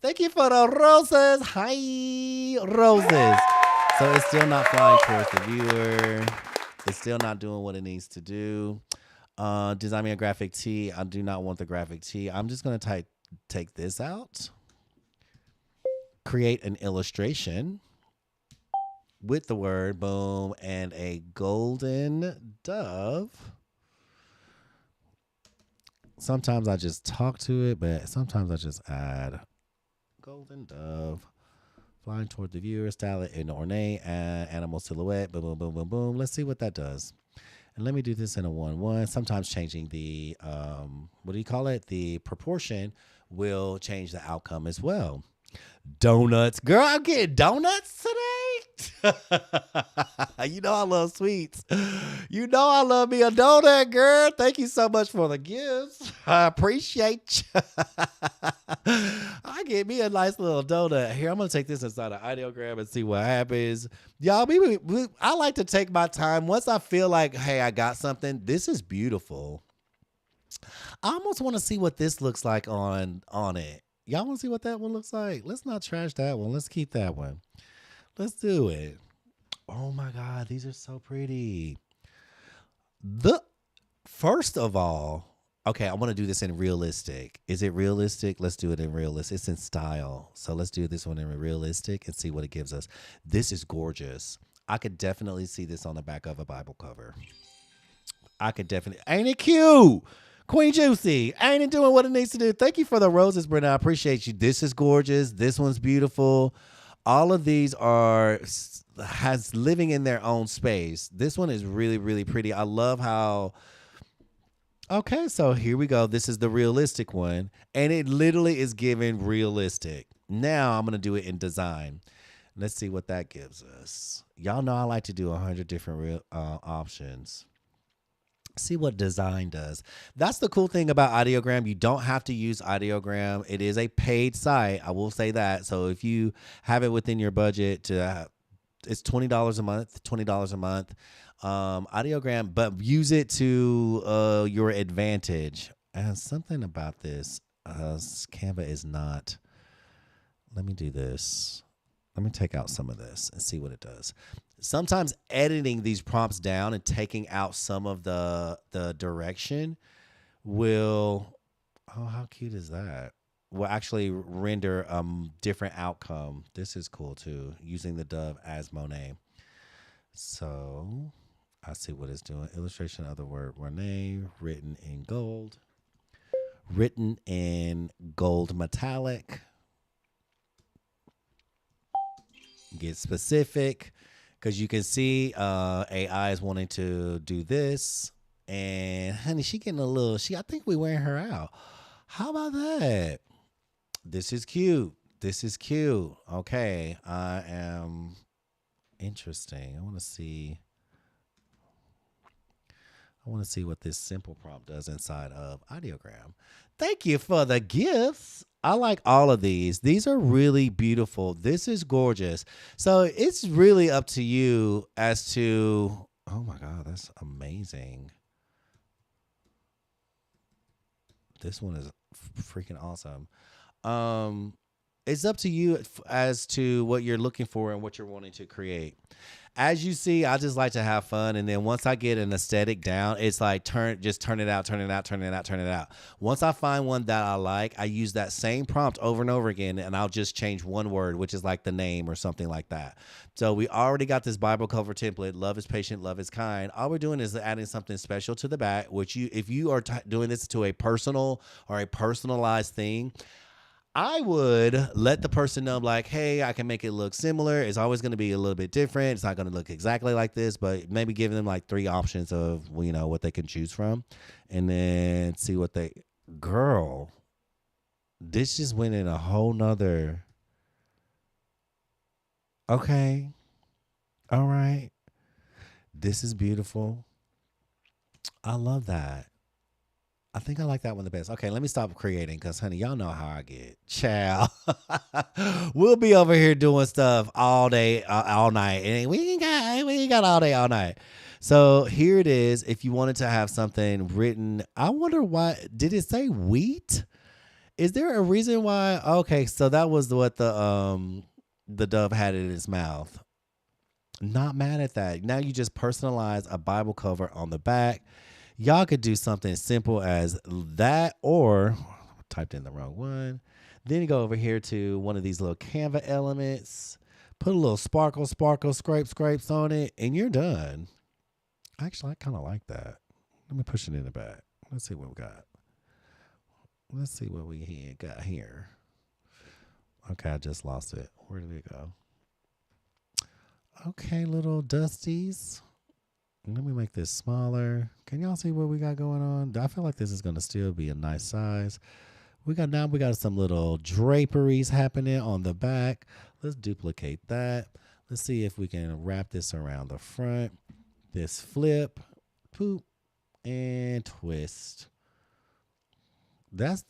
Thank you for the roses. Hi, roses. So it's still not flying towards the viewer. It's still not doing what it needs to do. Design me a graphic tee. I do not want the graphic tee. I'm just going to take this out. Create an illustration with the word boom and a golden dove. Sometimes I just talk to it, but sometimes I just add golden dove flying toward the viewer, style it in ornate, add animal silhouette, boom, boom, boom, boom, boom. Let's see what that does. And let me do this in a 1-1. Sometimes changing the, what do you call it? The proportion will change the outcome as well. Donuts. Girl, I'm getting donuts today. You know I love sweets. You know I love me a donut, girl. Thank you so much for the gifts. I appreciate you. I get me a nice little donut. Here, I'm going to take this inside an ideogram and see what happens. Y'all, I like to take my time. Once I feel like, hey, I got something, this is beautiful. I almost want to see what this looks like on it. Y'all want to see what that one looks like? Let's not trash that one. Let's keep that one. Let's do it. Oh my God, these are so pretty. First of all, okay, I want to do this in realistic. Is it realistic? Let's do it in realistic. It's in style. So let's do this one in realistic and see what it gives us. This is gorgeous. I could definitely see this on the back of a Bible cover. I could definitely. Ain't it cute? Queen Juicy, ain't it doing what it needs to do? Thank you for the roses, Brenda. I appreciate you. This is gorgeous. This one's beautiful. All of these has living in their own space. This one is really, really pretty. I love how. Okay, so here we go. This is the realistic one, and it literally is giving realistic. Now I'm gonna do it in design. Let's see what that gives us. Y'all know I like to do 100 different options. See what design does. That's the cool thing about Ideogram. You don't have to use Ideogram. It is a paid site. I will say that. So if you have it within your budget, it's $20 a month. $20 a month. Ideogram, but use it to your advantage. And something about this, Canva is not. Let me do this. Let me take out some of this and see what it does. Sometimes editing these prompts down and taking out some of the direction will, oh, how cute is that? Will actually render different outcome. This is cool too, using the dove as Monet. So I see what it's doing. Illustration of the word Monet, written in gold metallic. Get specific. Because you can see AI is wanting to do this. And, honey, she getting a little, I think we wearing her out. How about that? This is cute. This is cute. Okay. I am interesting. I want to see what this simple prompt does inside of Ideogram. Thank you for the gifts. I like all of these. These are really beautiful. This is gorgeous. So it's really up to you as to, oh my God, that's amazing. This one is freaking awesome. It's up to you as to what you're looking for and what you're wanting to create. As you see, I just like to have fun. And then once I get an aesthetic down, it's like just turn it out. Once I find one that I like, I use that same prompt over and over again, and I'll just change one word, which is like the name or something like that. So we already got this Bible cover template. Love is patient, love is kind. All we're doing is adding something special to the back, which if you are doing this to a personal or a personalized thing, I would let the person know, like, hey, I can make it look similar. It's always going to be a little bit different. It's not going to look exactly like this, but maybe give them like 3 options of, what they can choose from, and then see what they. Girl, this just went in a whole nother. Okay, all right. This is beautiful. I love that. I think I like that one the best. Okay, let me stop creating because, honey, y'all know how I get. Child. We'll be over here doing stuff all day, all night. And we ain't got all day, all night. So here it is. If you wanted to have something written, I wonder why. Did it say wheat? Is there a reason why? Okay, so that was what the dove had in its mouth. Not mad at that. Now you just personalize a Bible cover on the back. Y'all could do something simple as that, or typed in the wrong one. Then you go over here to one of these little Canva elements, put a little sparkle, scrapes on it, and you're done. Actually, I kind of like that. Let me push it in the back. Let's see what we got. Let's see what we got here. Okay, I just lost it. Where did it go? Okay, little dusties. Let me make this smaller. Can y'all see what we got going on? I feel like this is going to still be a nice size. We got some little draperies happening on the back. Let's duplicate that. Let's see if we can wrap this around the front. This flip, poop, and twist. That's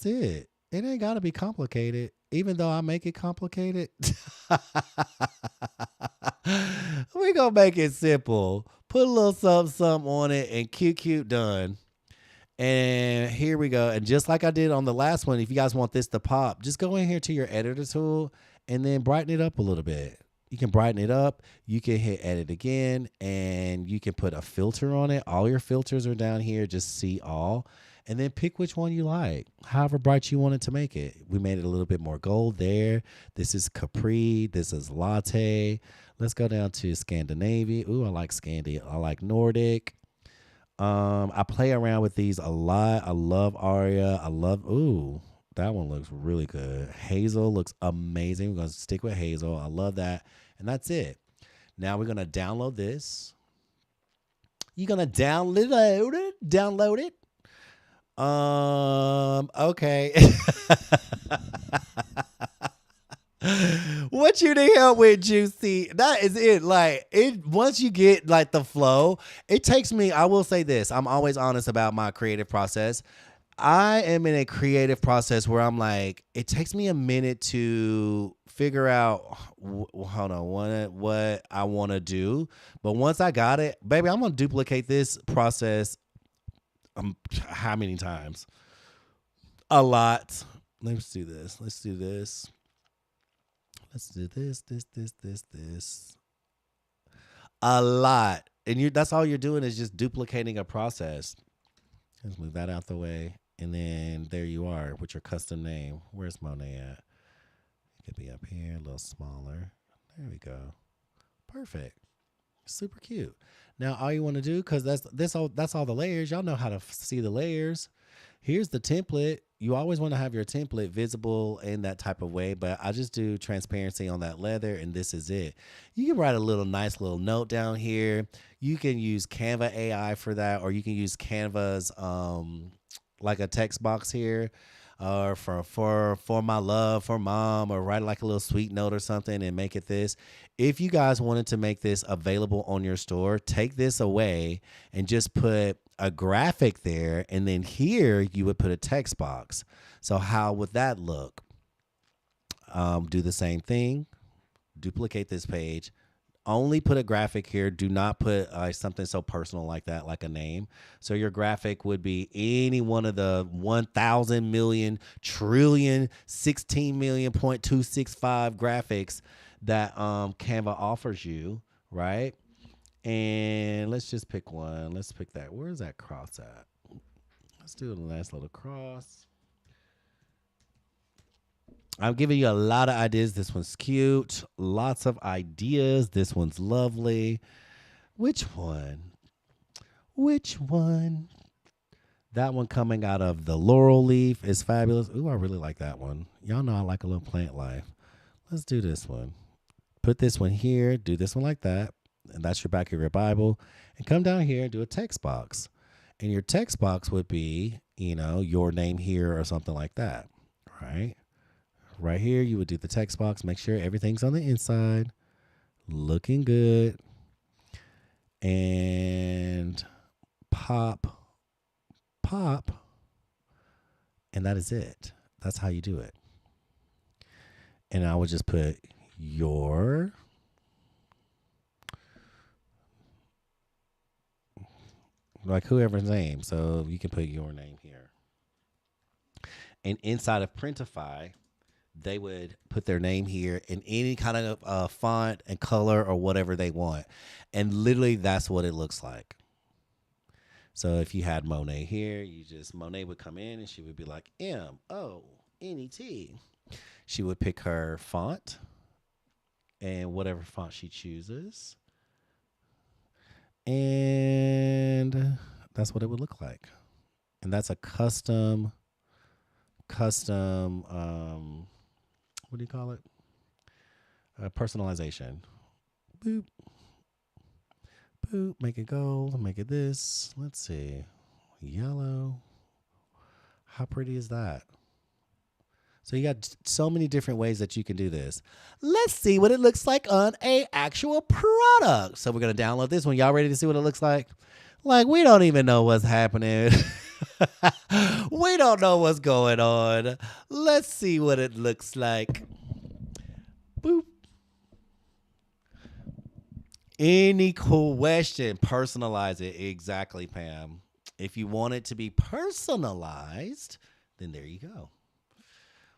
it. It ain't got to be complicated, even though I make it complicated. We gonna make it simple. Put a little something on it and cute, done. And here we go. And just like I did on the last one, if you guys want this to pop, just go in here to your editor tool and then brighten it up a little bit. You can brighten it up. You can hit edit again, and you can put a filter on it. All your filters are down here. Just see all. And then pick which one you like, however bright you want it to make it. We made it a little bit more gold there. This is Capri. This is Latte. Let's go down to Scandinavia. Ooh, I like Scandi. I like Nordic. I play around with these a lot. I love Aria. Ooh, that one looks really good. Hazel looks amazing. We're going to stick with Hazel. I love that. And that's it. Now we're going to download this. You're going to download it. Okay. What you need help with, Juicy? That is it. Like, once you get like the flow, it takes me, I will say this. I'm always honest about my creative process. I am in a creative process where I'm like, it takes me a minute to figure out what I want to do. But once I got it, baby, I'm going to duplicate this process how many times? A lot. Let's do this. Let's do this. This. A lot. And that's all you're doing is just duplicating a process. Let's move that out the way. And then there you are with your custom name. Where's Monet at? It could be up here, a little smaller. There we go. Perfect. Super cute. Now all you want to do, because that's all the layers. Y'all know how to see the layers. Here's the template. You always want to have your template visible in that type of way, but I just do transparency on that leather, and this is it. You can write a nice little note down here. You can use Canva AI for that, or you can use Canva's like a text box here, or for my love, for mom, or write like a little sweet note or something and make it this. If you guys wanted to make this available on your store, take this away and just put a graphic there, and then here you would put a text box. So how would that look? Do the same thing, duplicate this page, only put a graphic here. Do not put something so personal like that, like a name. So your graphic would be any one of the 1,000 million trillion 16 million .265 graphics that Canva offers you, right? And let's just pick one. Let's pick that. Where's that cross at? Let's do a nice little cross. I'm giving you a lot of ideas. This one's cute. Lots of ideas. This one's lovely. Which one? That one coming out of the laurel leaf is fabulous. Ooh, I really like that one. Y'all know I like a little plant life. Let's do this one. Put this one here, do this one like that, and that's your back of your Bible. And come down here and do a text box. And your text box would be, your name here or something like that, right? Right here, you would do the text box. Make sure everything's on the inside, looking good. And pop, and that is it. That's how you do it. And I would just put your whoever's name. So you can put your name here. And inside of Printify, they would put their name here in any kind of font and color or whatever they want. And literally that's what it looks like. So if you had Monet here, Monet would come in and she would be like MONET. She would pick her font and whatever font she chooses. And that's what it would look like. And that's a custom, what do you call it? Personalization. Boop. Boop. Make it gold. Make it this. Let's see. Yellow. How pretty is that? So you got so many different ways that you can do this. Let's see what it looks like on a actual product. So we're going to download this one. Y'all ready to see what it looks like? Like, we don't even know what's happening. We don't know what's going on. Let's see what it looks like. Boop. Any question, personalize it. Exactly, Pam. If you want it to be personalized, then there you go.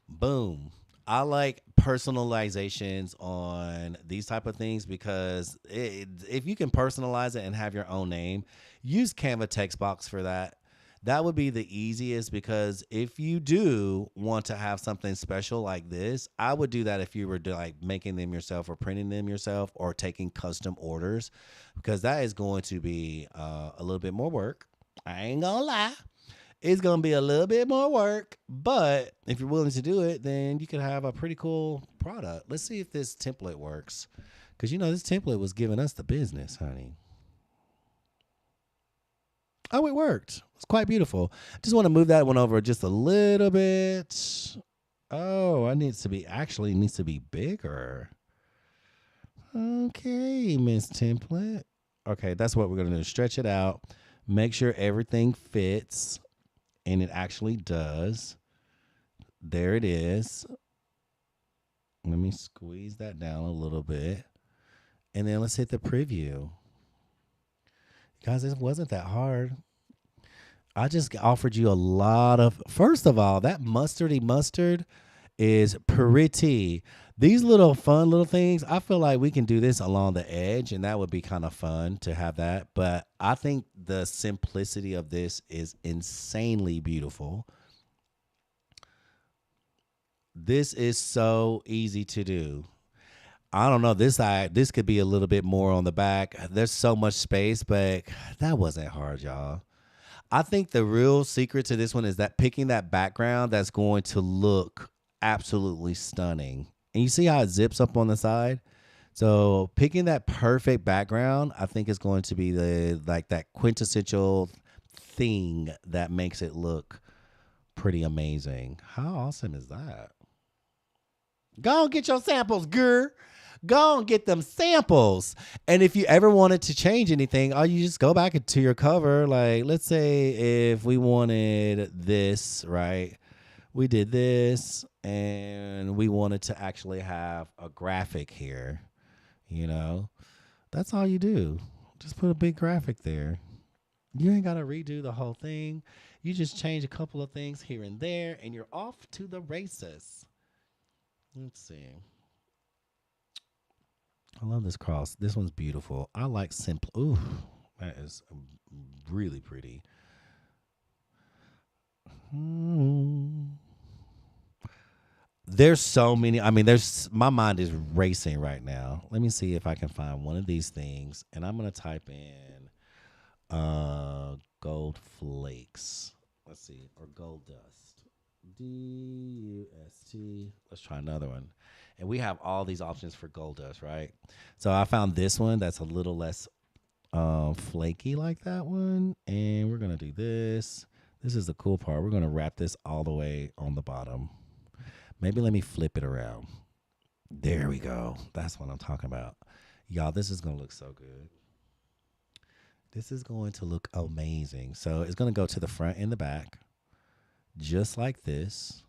Boom. I like personalizations on these type of things because if you can personalize it and have your own name, use Canva text box for that. That would be the easiest because if you do want to have something special like this, I would do that if you were like making them yourself or printing them yourself or taking custom orders, because that is going to be a little bit more work. I ain't gonna lie. It's going to be a little bit more work, but if you're willing to do it, then you can have a pretty cool product. Let's see if this template works, because this template was giving us the business, honey. Oh, it worked. It's quite beautiful. Just want to move that one over just a little bit. Oh, it needs to be bigger. Okay, Miss Template. Okay, that's what we're going to do. Stretch it out. Make sure everything fits. And it actually does. There it is. Let me squeeze that down a little bit. And then let's hit the preview. Guys, it wasn't that hard. I just offered you a lot of... First of all, that mustardy mustard is pretty. These little fun little things, I feel like we can do this along the edge, and that would be kind of fun to have that. But I think the simplicity of this is insanely beautiful. This is so easy to do. I don't know, this could be a little bit more on the back. There's so much space, but that wasn't hard, y'all. I think the real secret to this one is that picking that background that's going to look absolutely stunning. And you see how it zips up on the side? So picking that perfect background, I think is going to be that quintessential thing that makes it look pretty amazing. How awesome is that? Go and get your samples, girl. Go and get them samples. And if you ever wanted to change anything, you just go back into your cover. Like, let's say if we wanted this, right? We did this and we wanted to actually have a graphic here, that's all you do. Just put a big graphic there. You ain't got to redo the whole thing. You just change a couple of things here and there and you're off to the races. Let's see. I love this cross. This one's beautiful. I like simple. Ooh, that is really pretty. There's so many. My mind is racing right now. Let me see if I can find one of these things. And I'm going to type in gold flakes. Let's see, or gold dust. DUST. Let's try another one. And we have all these options for gold dust, right? So I found this one that's a little less flaky like that one. And we're going to do this. This is the cool part. We're going to wrap this all the way on the bottom. Maybe let me flip it around. There we go. That's what I'm talking about. Y'all, this is going to look so good. This is going to look amazing. So it's going to go to the front and the back, just like this.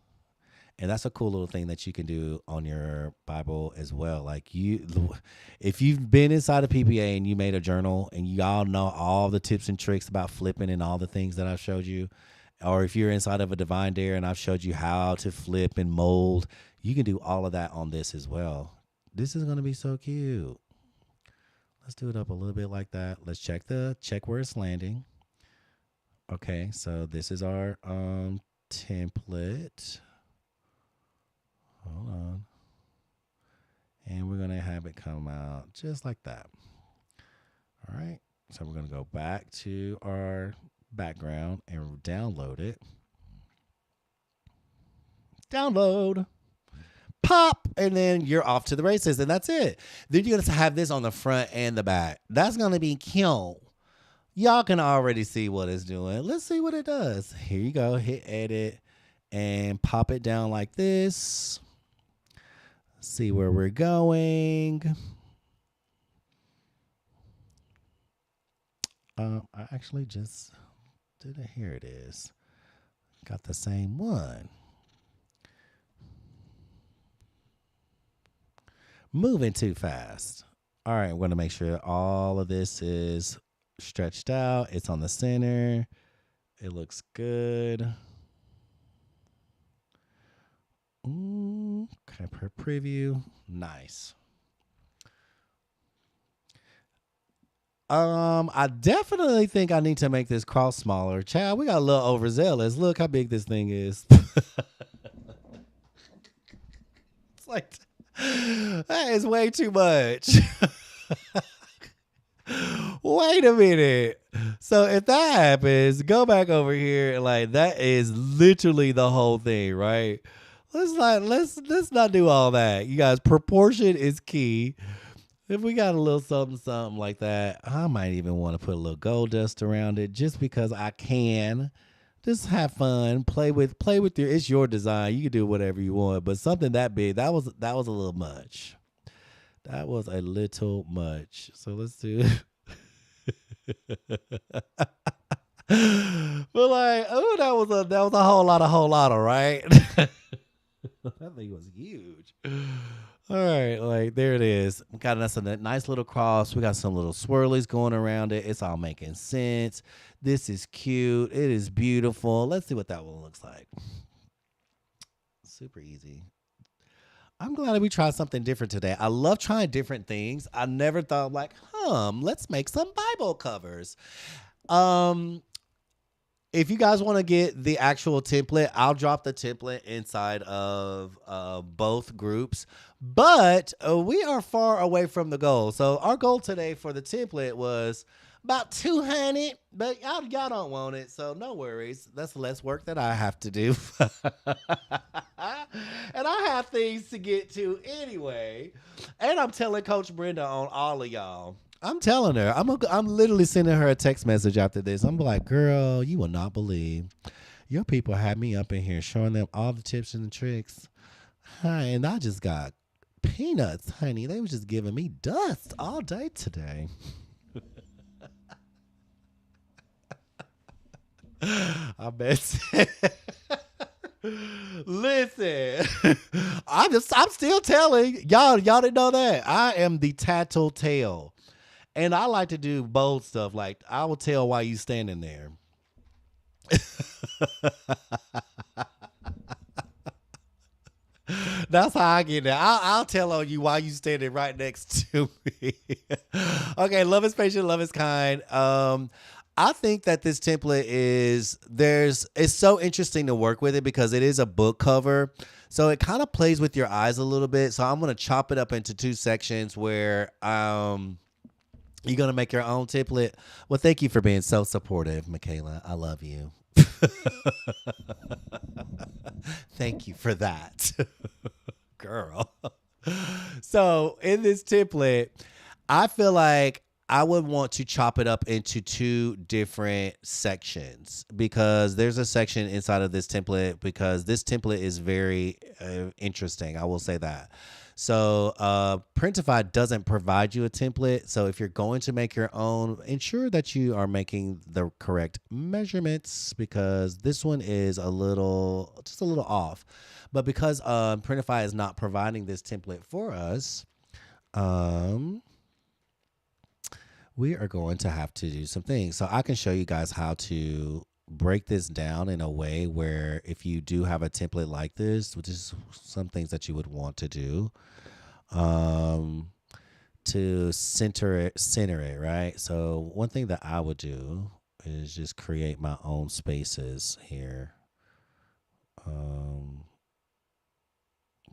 And that's a cool little thing that you can do on your Bible as well. Like if you've been inside of PPA and you made a journal and y'all know all the tips and tricks about flipping and all the things that I've showed you, or if you're inside of a Divine Dare and I've showed you how to flip and mold, you can do all of that on this as well. This is going to be so cute. Let's do it up a little bit like that. Let's check where it's landing. Okay, so this is our template. Hold on. And we're going to have it come out just like that. All right. So we're going to go back to our background and download it. Download. Pop. And then you're off to the races. And that's it. Then you're going to have this on the front and the back. That's going to be cute. Y'all can already see what it's doing. Let's see what it does. Here you go. Hit edit and pop it down like this. See where we're going. I actually just did it. Here it is. Got the same one. Moving too fast. All right, I'm going to make sure all of this is stretched out. It's on the center. It looks good. Okay, per preview. Nice. I definitely think I need to make this cross smaller. Child, we got a little overzealous. Look how big this thing is. It's like, that is way too much. Wait a minute. So if that happens, go back over here. Like, that is literally the whole thing, right? Let's not do all that. You guys, proportion is key. If we got a little something like that, I might even want to put a little gold dust around it just because I can. Just have fun, play with it's your design. You can do whatever you want, but something that big, that was a little much. That was a little much. So let's do but like, oh, that was a whole lot, right? That thing was huge. All right, like there it is. We got us a nice little cross. We got some little swirlies going around it. It's all making sense. This is cute. It is beautiful. Let's see what that one looks like. Super easy. I'm glad we tried something different today. I love trying different things. I never thought like, let's make some Bible covers. If you guys want to get the actual template, I'll drop the template inside of both groups. But we are far away from the goal. So our goal today for the template was about 200, but y'all don't want it. So no worries. That's less work that I have to do. And I have things to get to anyway. And I'm telling Coach Brenda on all of y'all. I'm telling her. I'm literally sending her a text message after this. I'm like, girl, you will not believe. Your people had me up in here showing them all the tips and the tricks. And I just got peanuts, honey. They was just giving me dust all day today. I bet. Listen, I'm still telling y'all didn't know that. I am the tattletale. And I like to do bold stuff. Like, I will tell why you standing there. That's how I get there. I'll tell on you why you standing right next to me. Okay, love is patient, love is kind. I think that this template it's so interesting to work with it because it is a book cover. So it kind of plays with your eyes a little bit. So I'm going to chop it up into two sections where you're going to make your own template. Well, thank you for being so supportive, Michaela. I love you. Thank you for that, girl. So in this template, I feel like I would want to chop it up into two different sections because there's a section inside of this template because this template is very interesting. I will say that. So Printify doesn't provide you a template. So if you're going to make your own, ensure that you are making the correct measurements because this one is just a little off. But because Printify is not providing this template for us, um, we are going to have to do some things. So I can show you guys how to break this down in a way where if you do have a template like this, which is some things that you would want to do, to center it, right? So one thing that I would do is just create my own spaces here.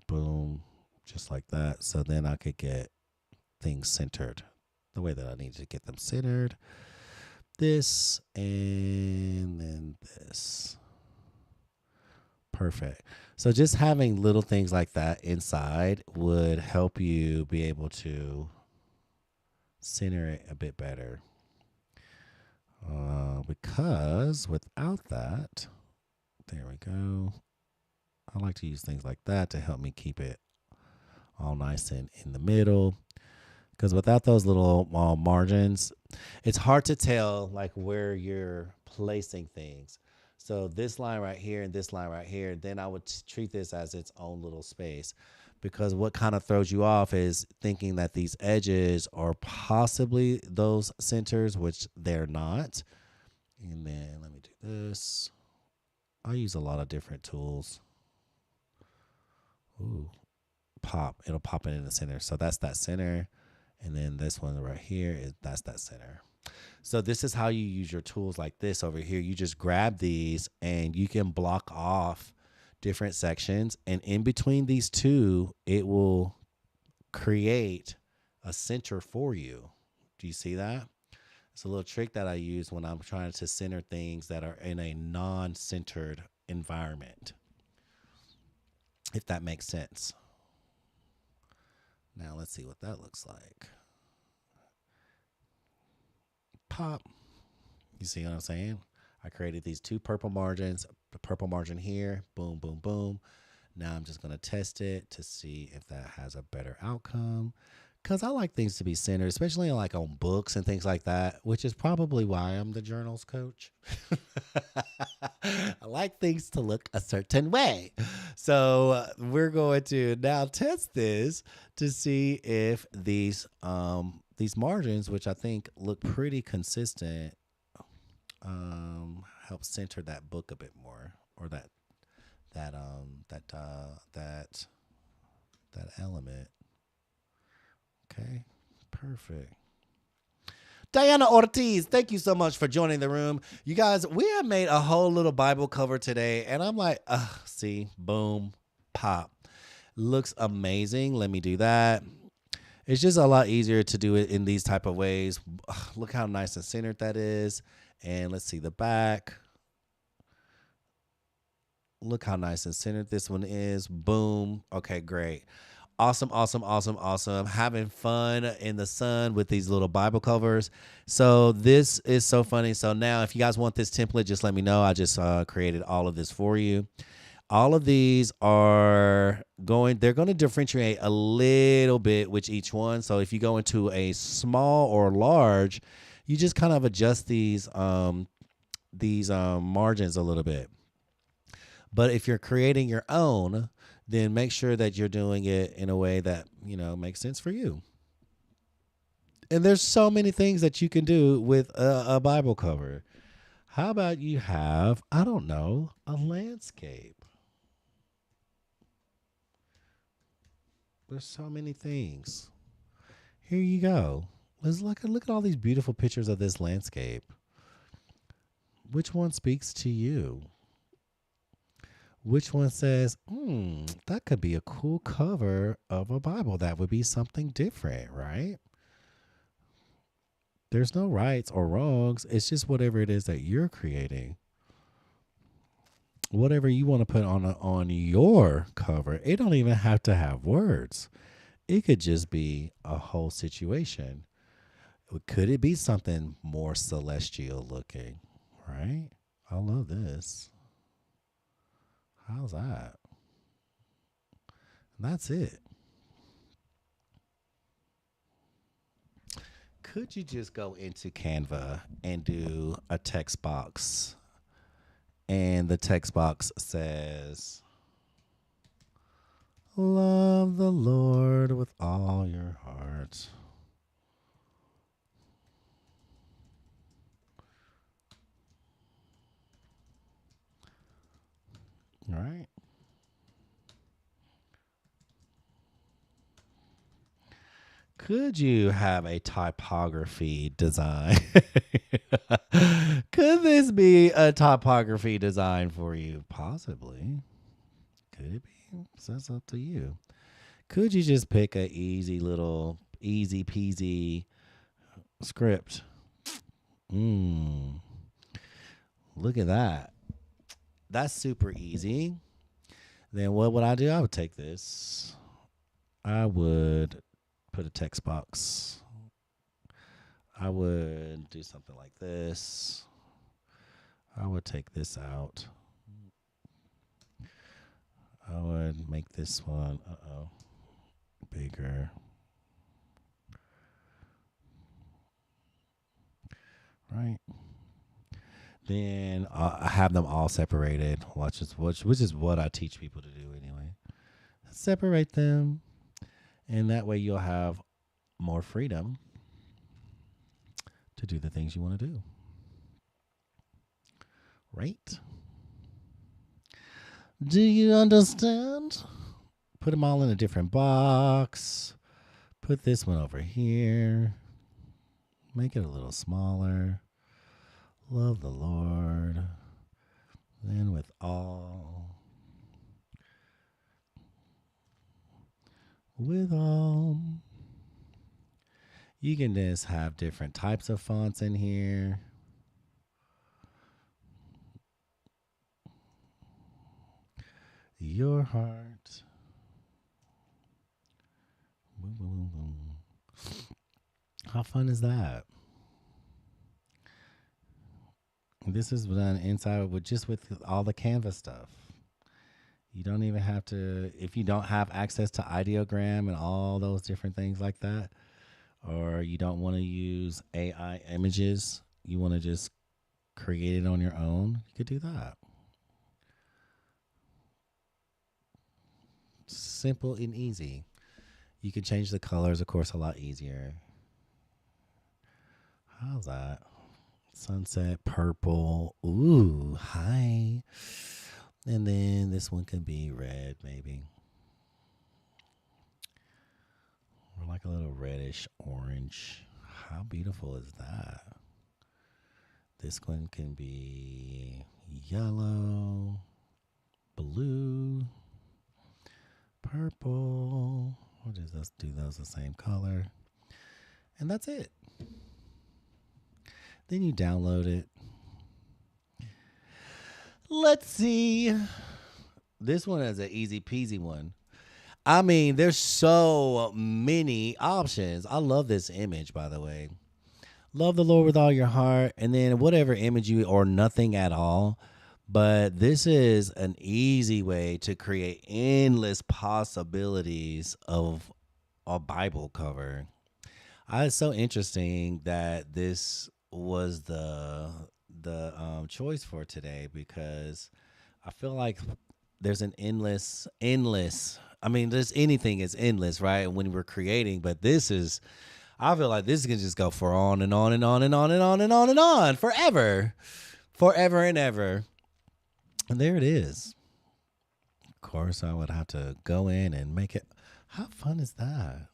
Boom, just like that. So then I could get things centered the way that I need to get them centered. This and then this. Perfect. So just having little things like that inside would help you be able to center it a bit better. Because without that, there we go. I like to use things like that to help me keep it all nice and in the middle. Because without those little margins, it's hard to tell like where you're placing things. So this line right here and this line right here, then I would treat this as its own little space. Because what kind of throws you off is thinking that these edges are possibly those centers, which they're not. And then let me do this. I use a lot of different tools. Ooh, it'll pop it in the center. So that's that center. And then this one right here that's that center. So this is how you use your tools like this over here. You just grab these and you can block off different sections. And in between these two, it will create a center for you. Do you see that? It's a little trick that I use when I'm trying to center things that are in a non-centered environment, if that makes sense. Now let's see what that looks like. Pop. You see what I'm saying? I created these two purple margins, the purple margin here, boom, boom, boom. Now I'm just going to test it to see if that has a better outcome. Because I like things to be centered, especially like on books and things like that, which is probably why I'm the journals coach. I like things to look a certain way. So we're going to now test this to see if these margins, which I think look pretty consistent, help center that book a bit more, or that element. Okay, perfect. Diana Ortiz, thank you so much for joining the room. You guys, we have made a whole little Bible cover today, and I'm like, see, boom, pop. Looks amazing. Let me do that. It's just a lot easier to do it in these type of ways. Look how nice and centered that is. And let's see the back. Look how nice and centered this one is. Boom. Okay, great. Awesome, awesome, awesome, awesome. Having fun in the sun with these little Bible covers. So this is so funny. So now if you guys want this template, just let me know. I just created all of this for you. All of these they're going to differentiate a little bit with each one. So if you go into a small or large, you just kind of adjust these margins a little bit. But if you're creating your own, then make sure that you're doing it in a way that, makes sense for you. And there's so many things that you can do with a Bible cover. How about you have, I don't know, a landscape? There's so many things. Here you go. Let's look at all these beautiful pictures of this landscape. Which one speaks to you? Which one says, that could be a cool cover of a Bible? That would be something different, right? There's no rights or wrongs. It's just whatever it is that you're creating. whatever you want to put on your cover. It don't even have to have words. It could just be a whole situation. Could it be something more celestial looking? Right? I love this. How's that? That's it. Could you just go into Canva and do a text box? And the text box says, love the Lord with all your heart. All right. Could you have a typography design? Could this be a typography design for you? Possibly. Could it be? So that's up to you. Could you just pick a easy peasy script? Look at that. That's super easy. Then what would I do? I would take this. I would put a text box. I would do something like this. I would take this out. I would make this one, bigger. Right. Then I have them all separated. Which is what I teach people to do anyway. Separate them, and that way you'll have more freedom to do the things you want to do. Right? Do you understand? Put them all in a different box. Put this one over here. Make it a little smaller. Love the Lord. Then with all. With all. You can just have different types of fonts in here. Your heart. Boom, boom, boom. How fun is that? This is done inside with all the Canva stuff. You don't even have to, if you don't have access to ideogram and all those different things like that, or you don't want to use AI images, you want to just create it on your own, you could do that. Simple and easy. You can change the colors, of course, a lot easier. How's that? Sunset purple. Ooh, hi. And then this one can be red, maybe. Or like a little reddish orange. How beautiful is that? This one can be yellow, blue, purple. We'll just do those the same color. And that's it. Then you download it. Let's see. This one is an easy peasy one. I mean, there's so many options. I love this image, by the way. Love the Lord with all your heart. And then whatever image or nothing at all. But this is an easy way to create endless possibilities of a Bible cover. It's so interesting that this was the choice for today, because I feel like there's an endless. I mean, there's anything is endless, right? When we're creating, but I feel like this can just go for on and on and on and on and on and on and on forever and ever. And there it is. Of course, I would have to go in and make it. How fun is that?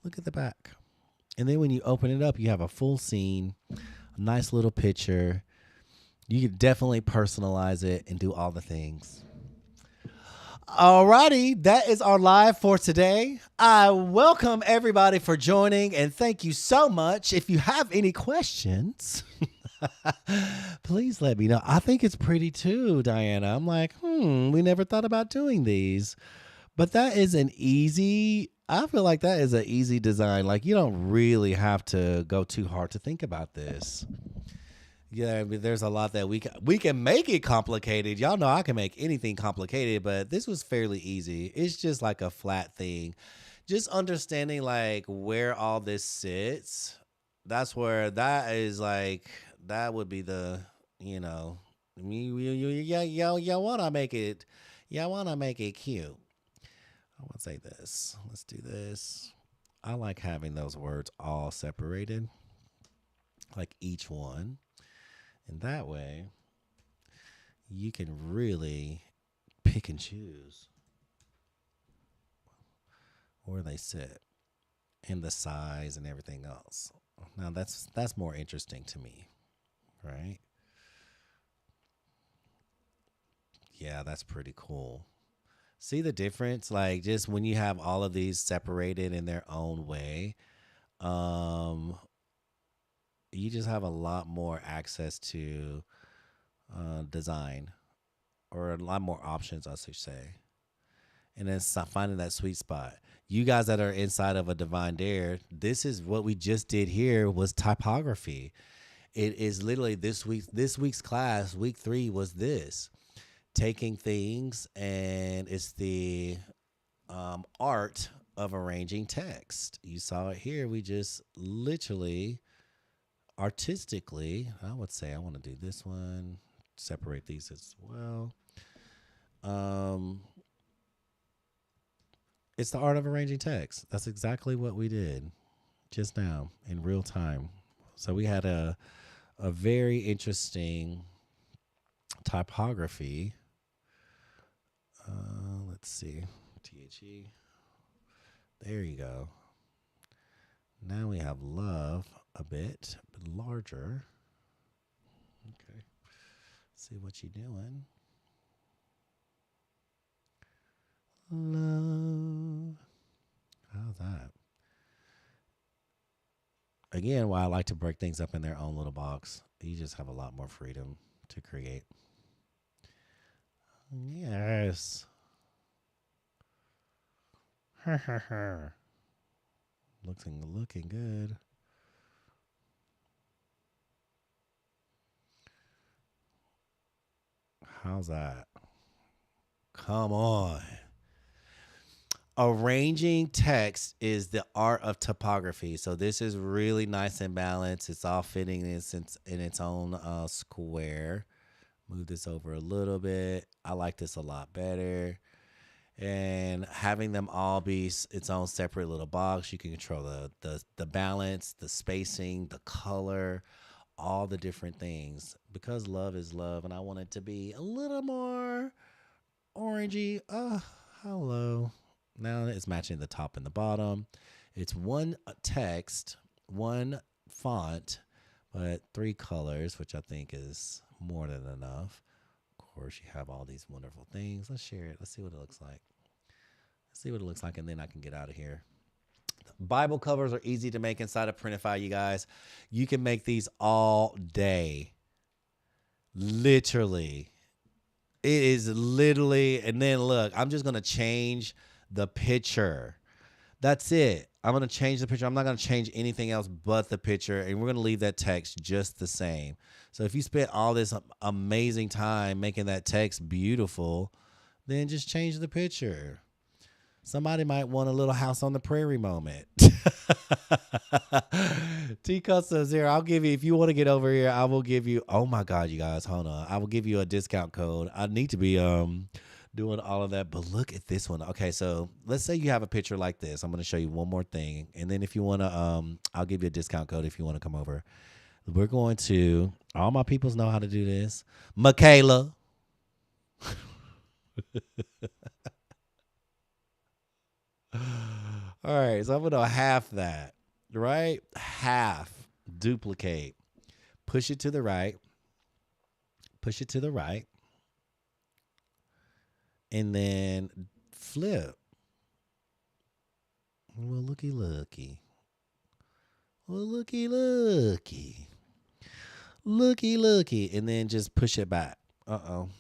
Look at the back. And then when you open it up, you have a full scene, a nice little picture. You can definitely personalize it and do all the things. Alrighty, that is our live for today. I welcome everybody for joining, and thank you so much. If you have any questions, Please let me know. I think it's pretty too, Diana. I'm like, we never thought about doing these. But that is an easy, I feel like that is an easy design. Like, you don't really have to go too hard to think about this. Yeah, I mean, there's a lot that we can make it complicated. Y'all know I can make anything complicated, but this was fairly easy. It's just like a flat thing. Just understanding like where all this sits. That's where that is like that would be the you know yeah wanna make it cute. I want to say this. Let's do this. I like having those words all separated, like each one. And that way, you can really pick and choose where they sit and the size and everything else. Now that's more interesting to me, right? Yeah, that's pretty cool. See the difference? Like just when you have all of these separated in their own way, um, you just have a lot more access to design or a lot more options, I should say. And then finding that sweet spot. You guys that are inside of a Divine Dare, this is what we just did here was typography. It is literally this week's class, week 3 was this. Taking things and it's the art of arranging text. You saw it here. We just literally artistically, I would say I want to do this one, separate these as well. Um, it's the art of arranging text. That's exactly what we did just now in real time. So we had a very interesting typography. Let's see, THE. There you go. Now we have love a bit larger. Okay. See what you doing. Love. How's that? Again, why I like to break things up in their own little box. You just have a lot more freedom to create. Yes. looking good. How's that? Come on. Arranging text is the art of typography. So this is really nice and balanced. It's all fitting in its own square. Move this over a little bit. I like this a lot better. And having them all be its own separate little box, you can control the balance, the spacing, the color, all the different things. Because love is love, and I want it to be a little more orangey. Hello. Now it's matching the top and the bottom. It's one text, one font, but 3 colors, which I think is more than enough. Of course, you have all these wonderful things. Let's share it. Let's see what it looks like. Let's see what it looks like, and then I can get out of here. Bible covers are easy to make inside of Printify, you guys. You can make these all day. Literally. It is literally, and then look, I'm just going to change the picture. That's it. I'm going to change the picture. I'm not going to change anything else but the picture, and we're going to leave that text just the same. So if you spent all this amazing time making that text beautiful, then just change the picture. Somebody might want a little house on the prairie moment. T Customs here. I'll give you, if you want to get over here, I will give you, oh my God, you guys, hold on. I will give you a discount code. I need to be doing all of that, but look at this one. Okay, so let's say you have a picture like this. I'm going to show you one more thing. And then if you want to, I'll give you a discount code if you want to come over. We're going to, all my peoples know how to do this. Michaela. All right, so I'm going to half that, right? Half, duplicate, push it to the right, push it to the right, and then flip. Well, looky. Well, looky. looky, and then just push it back. And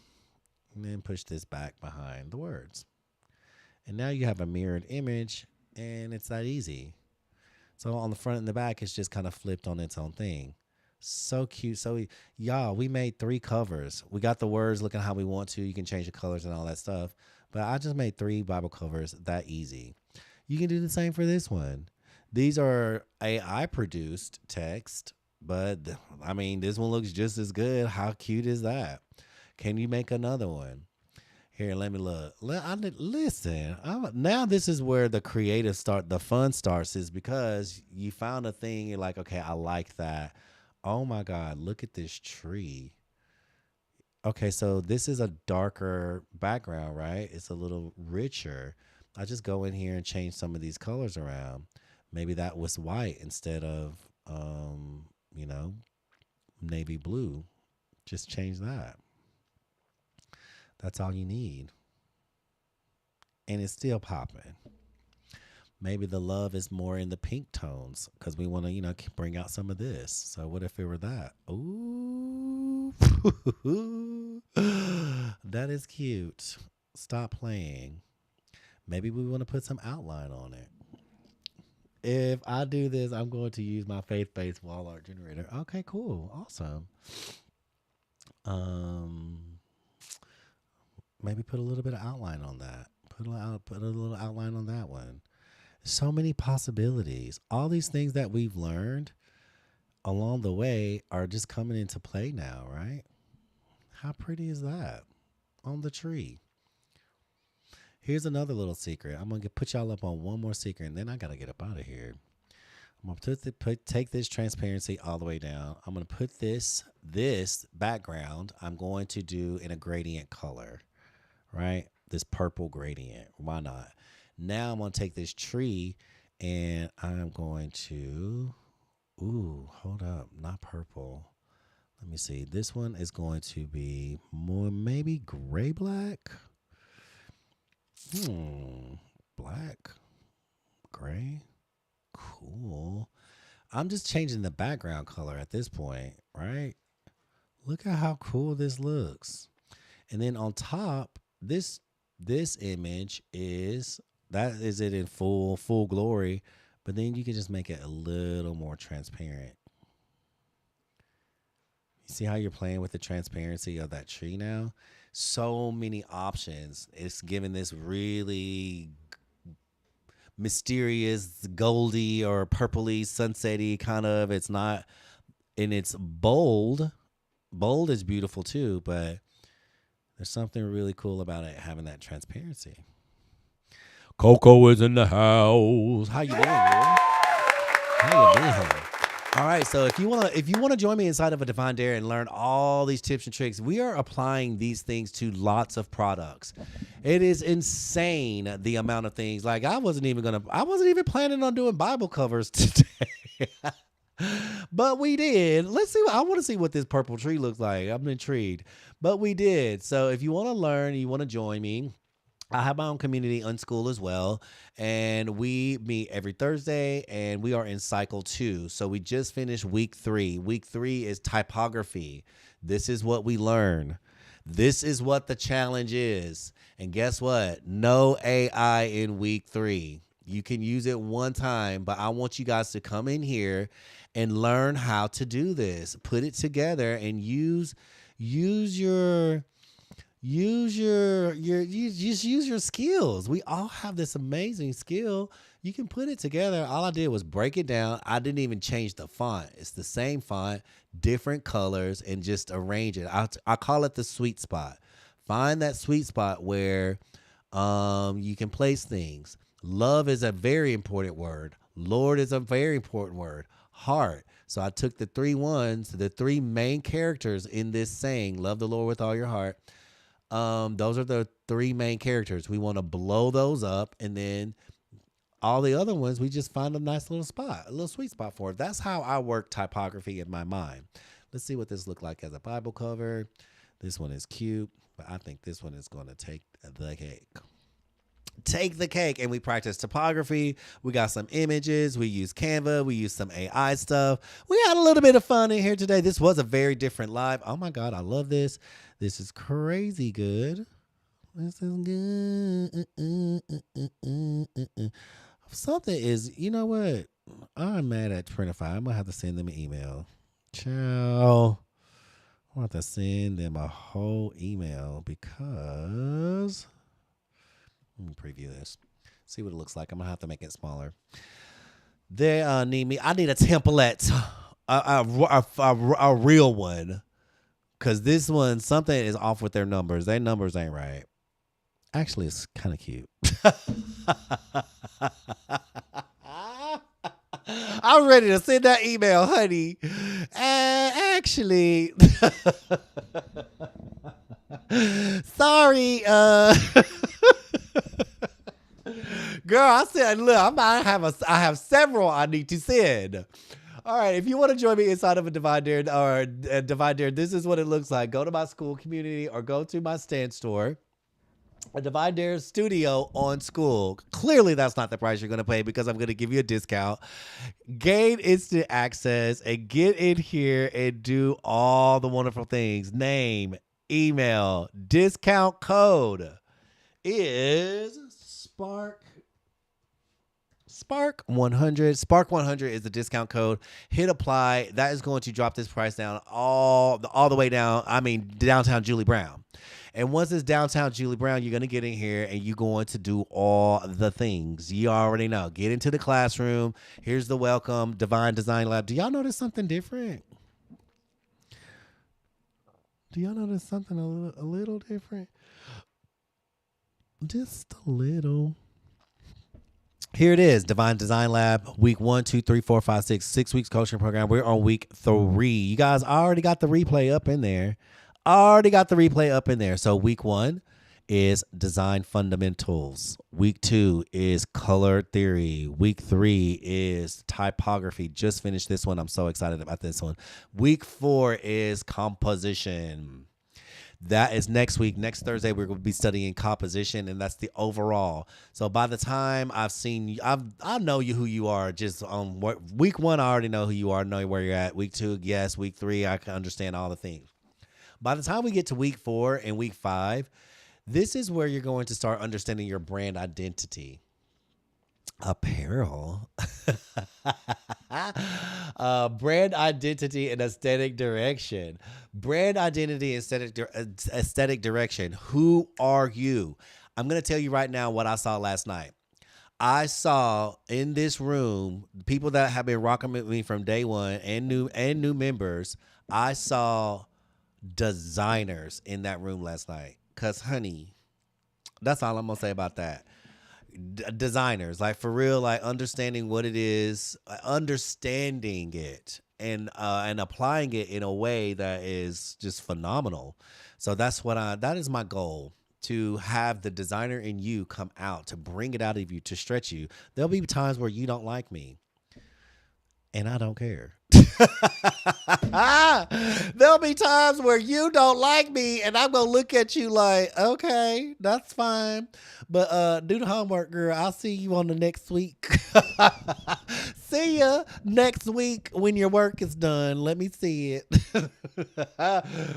then push this back behind the words. And now you have a mirrored image, and it's that easy. So on the front and the back, it's just kind of flipped on its own thing. So cute. So y'all, we made 3 covers. We got the words looking how we want to. You can change the colors and all that stuff. But I just made 3 Bible covers that easy. You can do the same for this one. These are AI produced text, but I mean, this one looks just as good. How cute is that? Can you make another one? Here, let me look. Listen, now this is where the the fun starts, is because you found a thing. You're like, okay, I like that. Oh my God, look at this tree. Okay, so this is a darker background, right? It's a little richer. I just go in here and change some of these colors around. Maybe that was white instead of, you know, navy blue. Just change that. That's all you need. And it's still popping. Maybe the love is more in the pink tones because we want to, bring out some of this. So what if it were that? Ooh. That is cute. Stop playing. Maybe we want to put some outline on it. If I do this, I'm going to use my faith-based wall art generator. Okay, cool. Awesome. Maybe put a little bit of outline on that. Put a little outline on that one. So many possibilities. All these things that we've learned along the way are just coming into play now, right? How pretty is that on the tree? Here's another little secret. I'm going to put y'all up on one more secret, and then I got to get up out of here. I'm going to take this transparency all the way down. I'm going to put this background, I'm going to do in a gradient color, right? This purple gradient. Why not? Now I'm going to take this tree, and I'm going to, hold up, not purple. Let me see. This one is going to be more maybe gray-black. Black, gray, cool. I'm just changing the background color at this point, right? Look at how cool this looks. And then on top, this image is it in full glory, but then you can just make it a little more transparent. You see how you're playing with the transparency of that tree now? So many options. It's giving this really mysterious, goldy or purpley, sunsetty kind of. It's not, and it's bold. Bold is beautiful too, but there's something really cool about it having that transparency. Coco is in the house. How you doing, girl? How you doing? All right, so if you wanna join me inside of a Divine Dare and learn all these tips and tricks, we are applying these things to lots of products. It is insane the amount of things. Like I wasn't even planning on doing Bible covers today. But we did. Let's see. I want to see what this purple tree looks like. I'm intrigued. But we did. So if you want to learn, you want to join me, I have my own community on Skool as well, and we meet every Thursday, and we are in cycle 2. So we just finished week 3. Week 3 is typography. This is what we learn. This is what the challenge is. And guess what? No AI in week 3. You can use it one time, but I want you guys to come in here and learn how to do this. Put it together and use your skills. We all have this amazing skill. You can put it together. All I did was break it down. I didn't even change the font. It's the same font, different colors, and just arrange it. I call it the sweet spot. Find that sweet spot where you can place things. Love is a very important word. Lord is a very important word. Heart. So I took the 3 main characters in this saying, love the Lord with all your heart. Those are the 3 main characters. We want to blow those up, and then all the other ones, we just find a nice little spot, a little sweet spot for it. That's how I work typography in my mind. Let's see what this looks like as a Bible cover. This one is cute, but I think this one is going to take the cake. take the cake. And we practice typography. We got some images. We use Canva. We use some AI stuff. We had a little bit of fun in here today. This was a very different live. Oh my God, I love this. This is crazy good. This is good. Something is, you know what? I'm mad at Printify. I'm going to have to send them an email. Ciao. I'm going to have to send them a whole email because... Let me preview this. See what it looks like. I'm going to have to make it smaller. They need me. I need a template. A real one. Because this one, something is off with their numbers. Their numbers ain't right. Actually, it's kind of cute. I'm ready to send that email, honey. Actually, sorry. Girl, I said, look, I have several I need to send. All right, if you want to join me inside of a Divine Dare or a Divine Dare, this is what it looks like. Go to my Skool community or go to my stand store. A Divine Dare studio on Skool. Clearly, that's not the price you're going to pay because I'm going to give you a discount. Gain instant access and get in here and do all the wonderful things. Name, email, discount code is Spark 100. Spark 100 is the discount code. Hit apply. That is going to drop this price down all the way down. I mean, downtown Julie Brown. And once it's downtown Julie Brown, you're going to get in here and you're going to do all the things. You already know. Get into the classroom. Here's the welcome. Divine Design Lab. Do y'all notice something different? Do y'all notice something a little different? Just a little. Here it is. Divine Design Lab. Week 1, 2, 3, 4, 5, 6. 6 weeks coaching program. We're on week 3. You guys already got the replay up in there. So week 1 is design fundamentals. Week 2 is color theory. Week 3 is typography. Just finished this one. I'm so excited about this one. Week 4 is composition. That is next week. Next Thursday, we're going to be studying composition, and that's the overall. So by the time I've seen you, I know you who you are. Just on week 1, I already know who you are, know where you're at. Week 2, yes. Week 3, I can understand all the things. By the time we get to week 4 and week 5, this is where you're going to start understanding your brand identity. Apparel. Brand identity and aesthetic direction. Brand identity and aesthetic direction. Who are you? I'm going to tell you right now what I saw last night. I saw in this room, people that have been rocking with me from day one and new members, I saw designers in that room last night. Cause honey, that's all I'm gonna say about that. Designers, like for real, like understanding what it is, understanding it, and applying it in a way that is just phenomenal. So that is my goal, to have the designer in you come out, to bring it out of you, to stretch you. There'll be times where you don't like me, and I don't care. There'll be times where you don't like me and I'm gonna look at you like, okay, that's fine, but do the homework, girl. I'll see you on the next week. See ya next week when your work is done. Let me see it.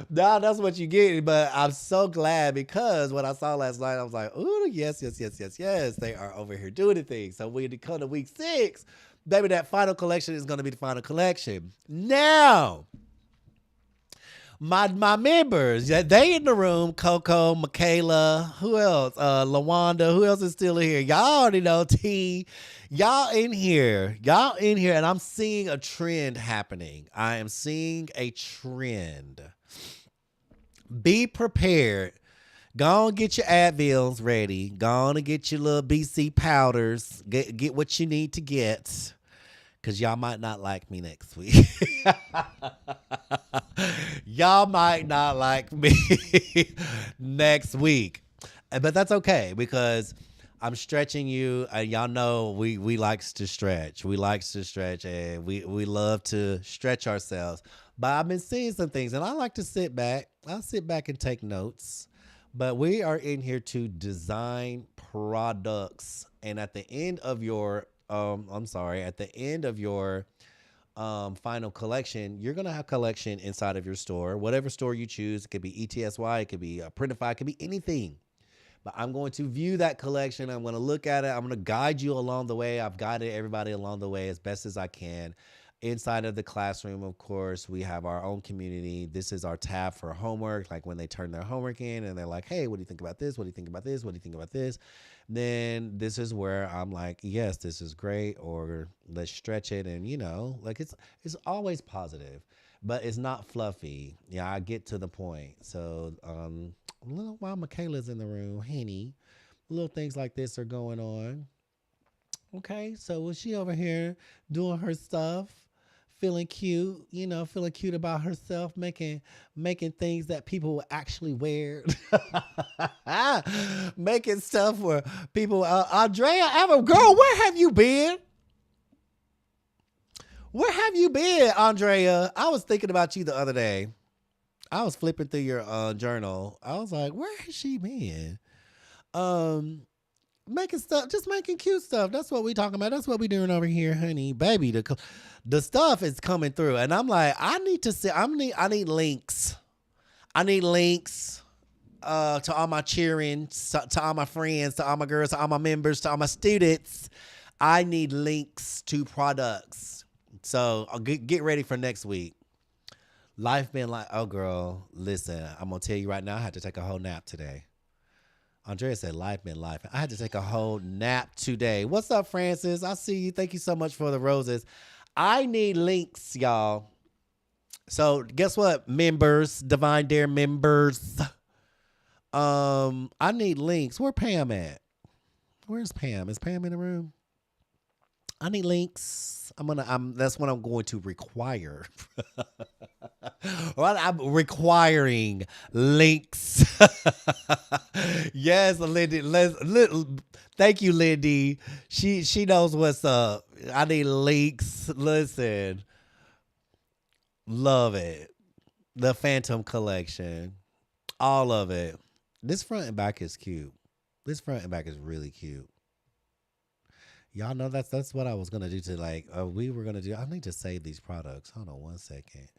No, that's what you get. But I'm so glad, because what I saw last night, I was like, ooh, yes. They are over here doing the thing. So when it comes to week 6, baby, that final collection is going to be the final collection. Now, my members, they in the room. Coco, Michaela, who else? Lawanda, who else is still here? Y'all already know. T, y'all in here, and I'm seeing a trend happening. I am seeing a trend. Be prepared. Go on, get your Advils ready. Go on and get your little BC powders. Get what you need to get, because y'all might not like me next week. Y'all might not like me next week. But that's okay, because I'm stretching you. And y'all know we likes to stretch. We likes to stretch, and we love to stretch ourselves. But I've been seeing some things, and I like to sit back. I'll sit back and take notes. But we are in here to design products. And at the end of your, I'm sorry, at the end of your final collection, you're gonna have collection inside of your store, whatever store you choose. It could be ETSY, it could be Printify, it could be anything. But I'm going to view that collection. I'm going to look at it. I'm going to guide you along the way. I've guided everybody along the way as best as I can. Inside of the classroom, of course, we have our own community. This is our tab for homework, like when they turn their homework in and they're like, hey, what do you think about this? What do you think about this? What do you think about this? Then this is where I'm like, yes, this is great, or let's stretch it. And, like it's always positive, but it's not fluffy. Yeah, I get to the point. So, while Michaela's in the room, Henny, little things like this are going on. Okay, so was she over here doing her stuff, feeling cute, feeling cute about herself, making things that people will actually wear, making stuff where people. Andrea, ever girl, where have you been? Where have you been, Andrea? I was thinking about you the other day. I was flipping through your journal. I was like, where has she been? Um, Making stuff, just making cute stuff. That's what we talking about. That's what we doing over here, honey. Baby, the stuff is coming through. And I'm like, I need to see, I need links. I need links to all my cheering, to all my friends, to all my girls, to all my members, to all my students. I need links to products. So I'll get ready for next week. Life been like, oh girl, listen, I'm gonna tell you right now, I had to take a whole nap today. Andrea said life been life. I had to take a whole nap today. What's up, Francis? I see you. Thank you so much for the roses. I need links, y'all. So guess what, members, Divine Dare members? I need links. Where Pam at? Where's Pam? Is Pam in the room? I need links. That's what I'm going to require. Well, I'm requiring links. Yes, Lindy. Thank you, Lindy. She knows what's up. I need links. Listen, love it. The Phantom collection, all of it. This front and back is cute. This front and back is really cute. Y'all know that's what I was gonna do we were gonna do. I need to save these products. Hold on one second.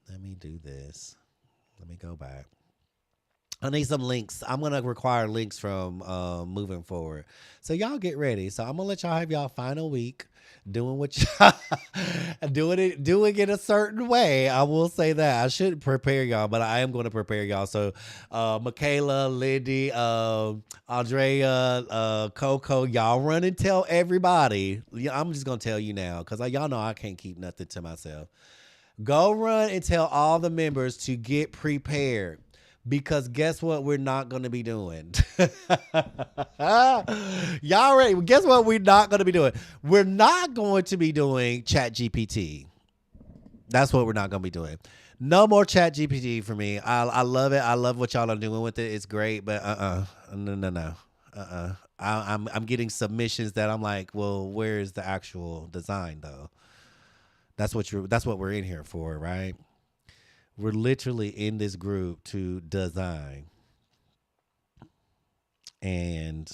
Let me do this. Let me go back. I need some links. I'm gonna require links from moving forward. So y'all get ready. So I'm gonna let y'all have y'all final week doing what doing it a certain way. I will say that. I should prepare y'all, but I am gonna prepare y'all. So Michaela, Lindy, Andrea, Coco, y'all run and tell everybody. I'm just gonna tell you now because y'all know I can't keep nothing to myself. Go run and tell all the members to get prepared. Because guess what we're not going to be doing? Y'all ready? Guess what we're not going to be doing? We're not going to be doing Chat GPT. That's what we're not going to be doing. No more Chat GPT for me. I love it. I love what y'all are doing with it. It's great, but no. I'm getting submissions that I'm like, well, where is the actual design though? That's what we're in here for, right? We're literally in this group to design. And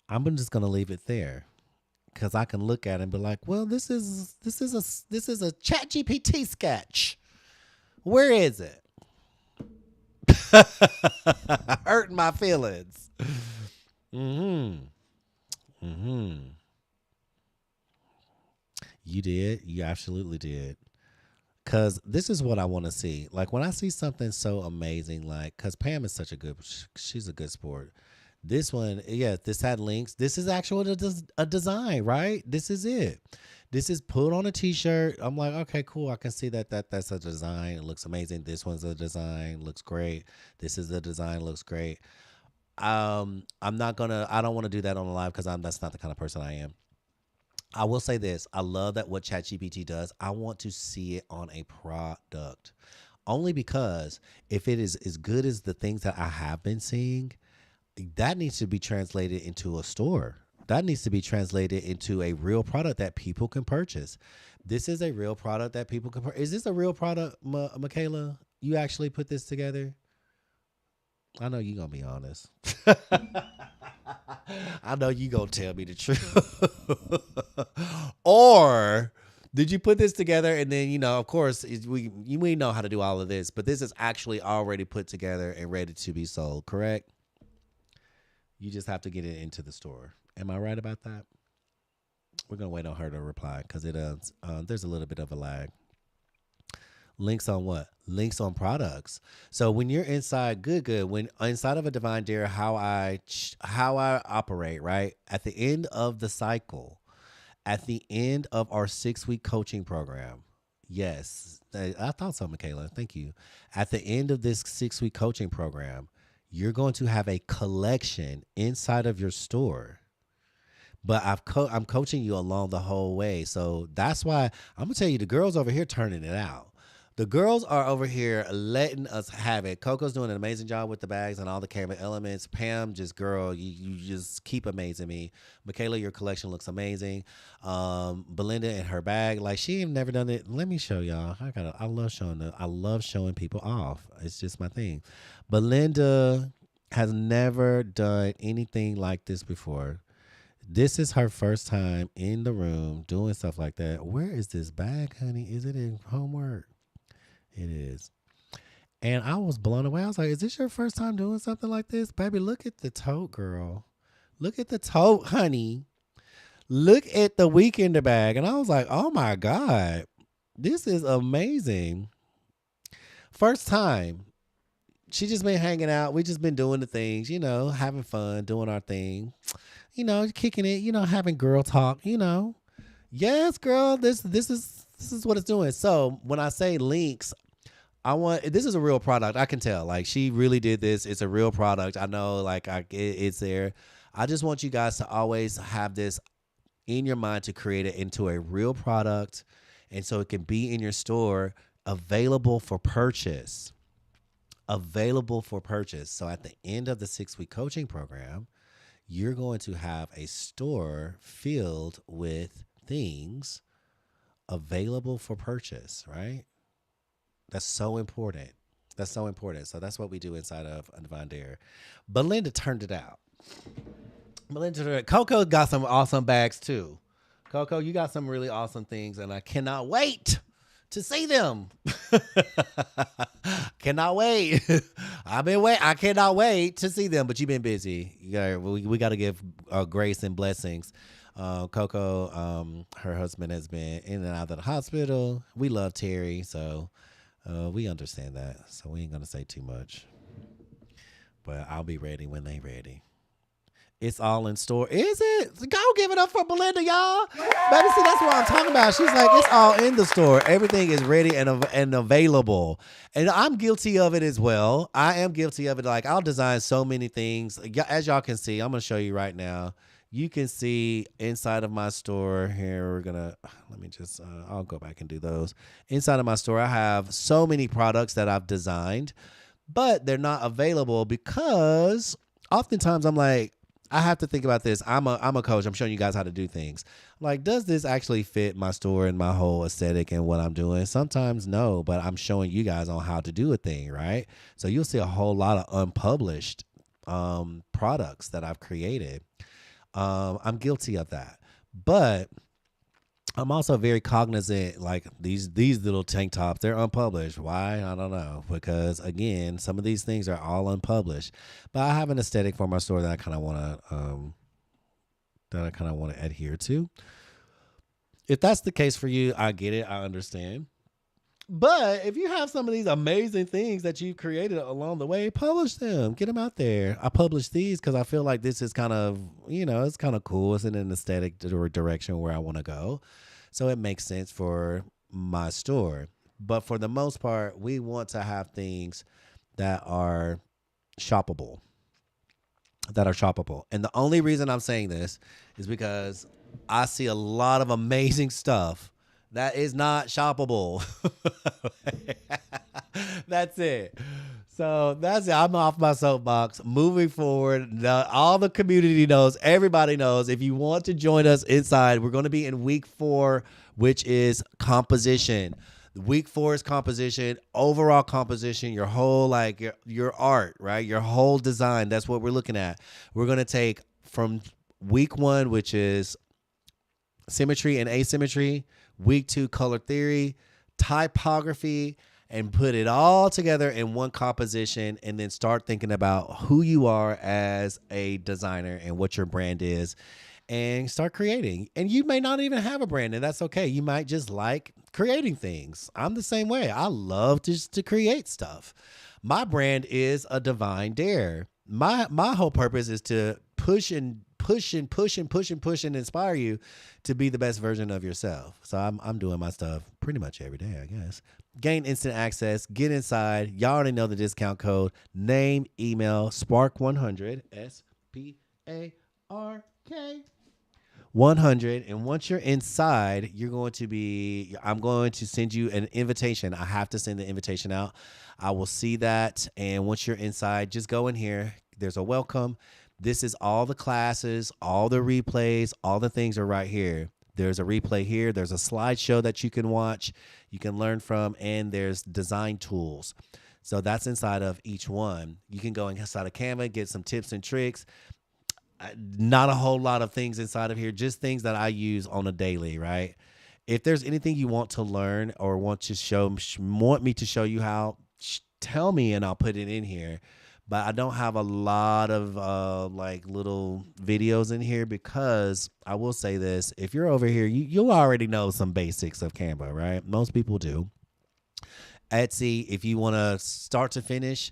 I'm just going to leave it there because I can look at it and be like, well, this is a Chat GPT sketch. Where is it? Hurting my feelings. You did. You absolutely did. Because this is what I want to see. Like when I see something so amazing, like, because Pam is she's a good sport. This one, yeah, this had links. This is actually a design, right? This is it. This is put on a t-shirt. I'm like, okay, cool. I can see that's a design. It looks amazing. This one's a design. Looks great. This is a design. Looks great. I don't want to do that on the live because that's not the kind of person I am. I will say this. I love that what ChatGPT does. I want to see it on a product. Only because if it is as good as the things that I have been seeing, that needs to be translated into a store. That needs to be translated into a real product that people can purchase. This is a real product that people can purchase. Is this a real product, Michaela? You actually put this together? I know you gonna be honest. I know you gonna tell me the truth. Or did you put this together and then of course we know how to do all of this, but this is actually already put together and ready to be sold, correct? You just have to get it into the store. Am I right about that? We're gonna wait on her to reply because there's a little bit of a lag. Links on what? Links on products. So when you're inside, when inside of a Divine Dare, how I operate, right? At the end of the cycle, at the end of our 6-week coaching program, yes, I thought so, Michaela. Thank you. At the end of this 6-week coaching program, you're going to have a collection inside of your store. But I'm coaching you along the whole way. So that's why I'm going to tell you, the girls over here turning it out. The girls are over here letting us have it. Coco's doing an amazing job with the bags and all the camera elements. Pam, you just keep amazing me. Michaela, your collection looks amazing. Belinda and her bag, like she ain't never done it. Let me show y'all. I love showing people off. It's just my thing. Belinda has never done anything like this before. This is her first time in the room doing stuff like that. Where is this bag, honey? Is it in homework? It is. And I was blown away. I was like, is this your first time doing something like this? Baby, look at the tote, girl. Look at the tote, honey. Look at the weekender bag. And I was like, oh my God, this is amazing. First time. She just been hanging out. We just been doing the things, having fun, doing our thing, kicking it, having girl talk, Yes, girl, this is what it's doing. So when I say links, this is a real product. I can tell, like she really did this. It's a real product. I know, like it's there. I just want you guys to always have this in your mind to create it into a real product, and so it can be in your store, available for purchase. Available for purchase. So at the end of the 6-week coaching program, you're going to have a store filled with things available for purchase, right? That's so important. That's so important. So that's what we do inside of Divine Dare. Belinda turned it out. Coco got some awesome bags too. Coco, you got some really awesome things, and I cannot wait to see them. Cannot wait. I cannot wait to see them, but you've been busy. We got to give grace and blessings. Coco, her husband has been in and out of the hospital. We love Terry, so we understand that. So we ain't going to say too much. But I'll be ready when they ready. It's all in store. Is it? Go give it up for Belinda, y'all. Baby, see, that's what I'm talking about. She's like, it's all in the store. Everything is ready and available. And I'm guilty of it as well. I am guilty of it. Like, I'll design so many things. As y'all can see, I'm going to show you right now. You can see inside of my store here. I'll go back and do those. Inside of my store, I have so many products that I've designed, but they're not available because oftentimes I'm like, I have to think about this. I'm a coach. I'm showing you guys how to do things. Like, does this actually fit my store and my whole aesthetic and what I'm doing? Sometimes no, but I'm showing you guys on how to do a thing, right? So you'll see a whole lot of unpublished products that I've created. I'm guilty of that. But I'm also very cognizant, like these little tank tops, they're unpublished. Why? I don't know. Because again, some of these things are all unpublished. But I have an aesthetic for my store that I kind of want to adhere to. If that's the case for you, I get it. I understand. But if you have some of these amazing things that you've created along the way, publish them. Get them out there. I publish these because I feel like this is kind of, it's kind of cool. It's in an aesthetic direction where I want to go. So it makes sense for my store. But for the most part, we want to have things that are shoppable. And the only reason I'm saying this is because I see a lot of amazing stuff that is not shoppable. That's it. So that's it. I'm off my soapbox. Moving forward, all the community knows, everybody knows, if you want to join us inside, we're going to be in week 4, which is composition. Week 4 is composition, overall composition, your whole like your art, right? Your whole design. That's what we're looking at. We're gonna take from week 1, which is symmetry and asymmetry, week 2, color theory, typography, and put it all together in one composition, and then start thinking about who you are as a designer and what your brand is, and start creating. And you may not even have a brand, and that's okay. You might just like creating things. I'm the same way. I love just to create stuff. My brand is a divine dare. My whole purpose is to push and inspire you to be the best version of yourself. So I'm doing my stuff pretty much every day, I guess. Gain instant access, get inside. Y'all already know the discount code. Name, email, Spark100, SPARK 100. And once you're inside, I'm going to send you an invitation. I have to send the invitation out. I will see that. And once you're inside, just go in here. There's a welcome. This is all the classes, all the replays, all the things are right here. There's a replay here. There's a slideshow that you can watch, you can learn from, and there's design tools. So that's inside of each one. You can go inside of Canva, get some tips and tricks. Not a whole lot of things inside of here, just things that I use on a daily, right? If there's anything you want to learn or want me to show you how, tell me and I'll put it in here. But I don't have a lot of like little videos in here, because I will say this. If you're over here, you already know some basics of Canva, right? Most people do. Etsy, if you want to start to finish,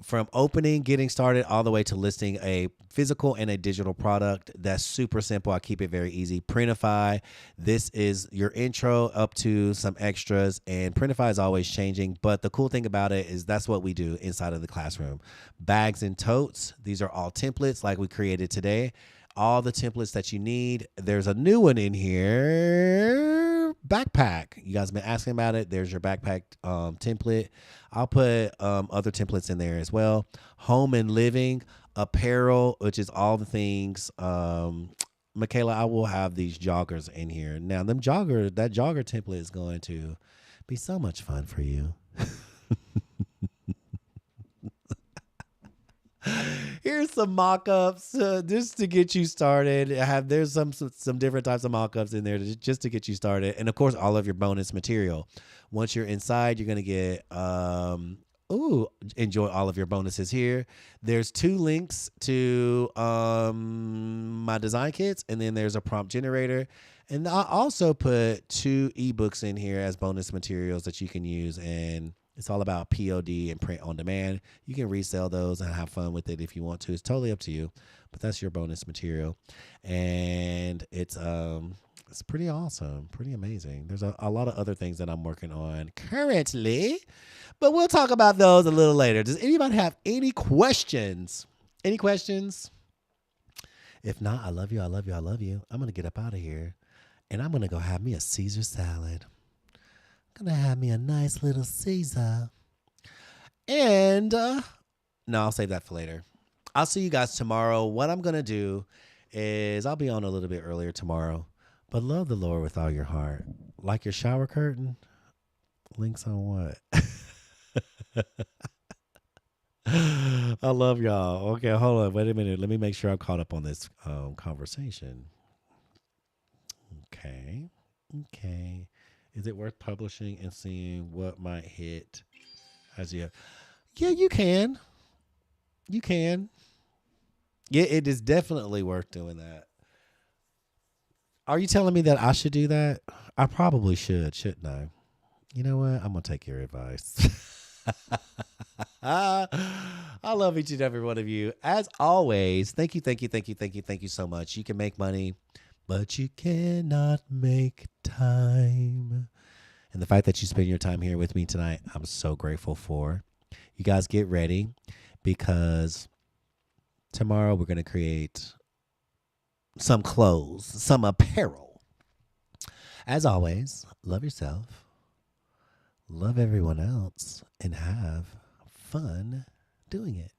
from opening, getting started, all the way to listing a physical and a digital product, that's super simple. I keep it very easy. Printify, this is your intro up to some extras, and Printify is always changing, but the cool thing about it is that's what we do inside of the classroom. Bags and totes, these are all templates like we created today. All the templates that you need. There's a new one in here, backpack. You guys have been asking about it. There's your backpack template. I'll put other templates in there as well. Home and living, apparel, which is all the things. Michaela, I will have these joggers in here. Now, that jogger template is going to be so much fun for you. Here's some mock-ups just to get you started. There's some different types of mock-ups in there just to get you started. And of course, all of your bonus material. Once you're inside, you're going to get, enjoy all of your bonuses here. There's 2 links to my design kits, and then there's a prompt generator. And I also put 2 ebooks in here as bonus materials that you can use, and it's all about POD and print on demand. You can resell those and have fun with it if you want to. It's totally up to you, but that's your bonus material. And it's pretty awesome, pretty amazing. There's a lot of other things that I'm working on currently, but we'll talk about those a little later. Does anybody have any questions? Any questions? If not, I love you, I love you, I love you. I'm going to get up out of here, and I'm going to go have me a Caesar salad. Gonna have me a nice little Caesar. And no, I'll save that for later. I'll see you guys tomorrow. What I'm gonna do is I'll be on a little bit earlier tomorrow. But love the Lord with all your heart. Like your shower curtain? Links on what? I love y'all. Okay, hold on. Wait a minute. Let me make sure I'm caught up on this conversation. Okay. Is it worth publishing and seeing what might hit? Yeah, you can. You can. Yeah, it is definitely worth doing that. Are you telling me that I should do that? I probably shouldn't I? You know what? I'm going to take your advice. I love each and every one of you. As always, thank you so much. You can make money, but you cannot make time. And the fact that you spend your time here with me tonight, I'm so grateful for. You guys get ready, because tomorrow we're going to create some clothes, some apparel. As always, love yourself, love everyone else, and have fun doing it.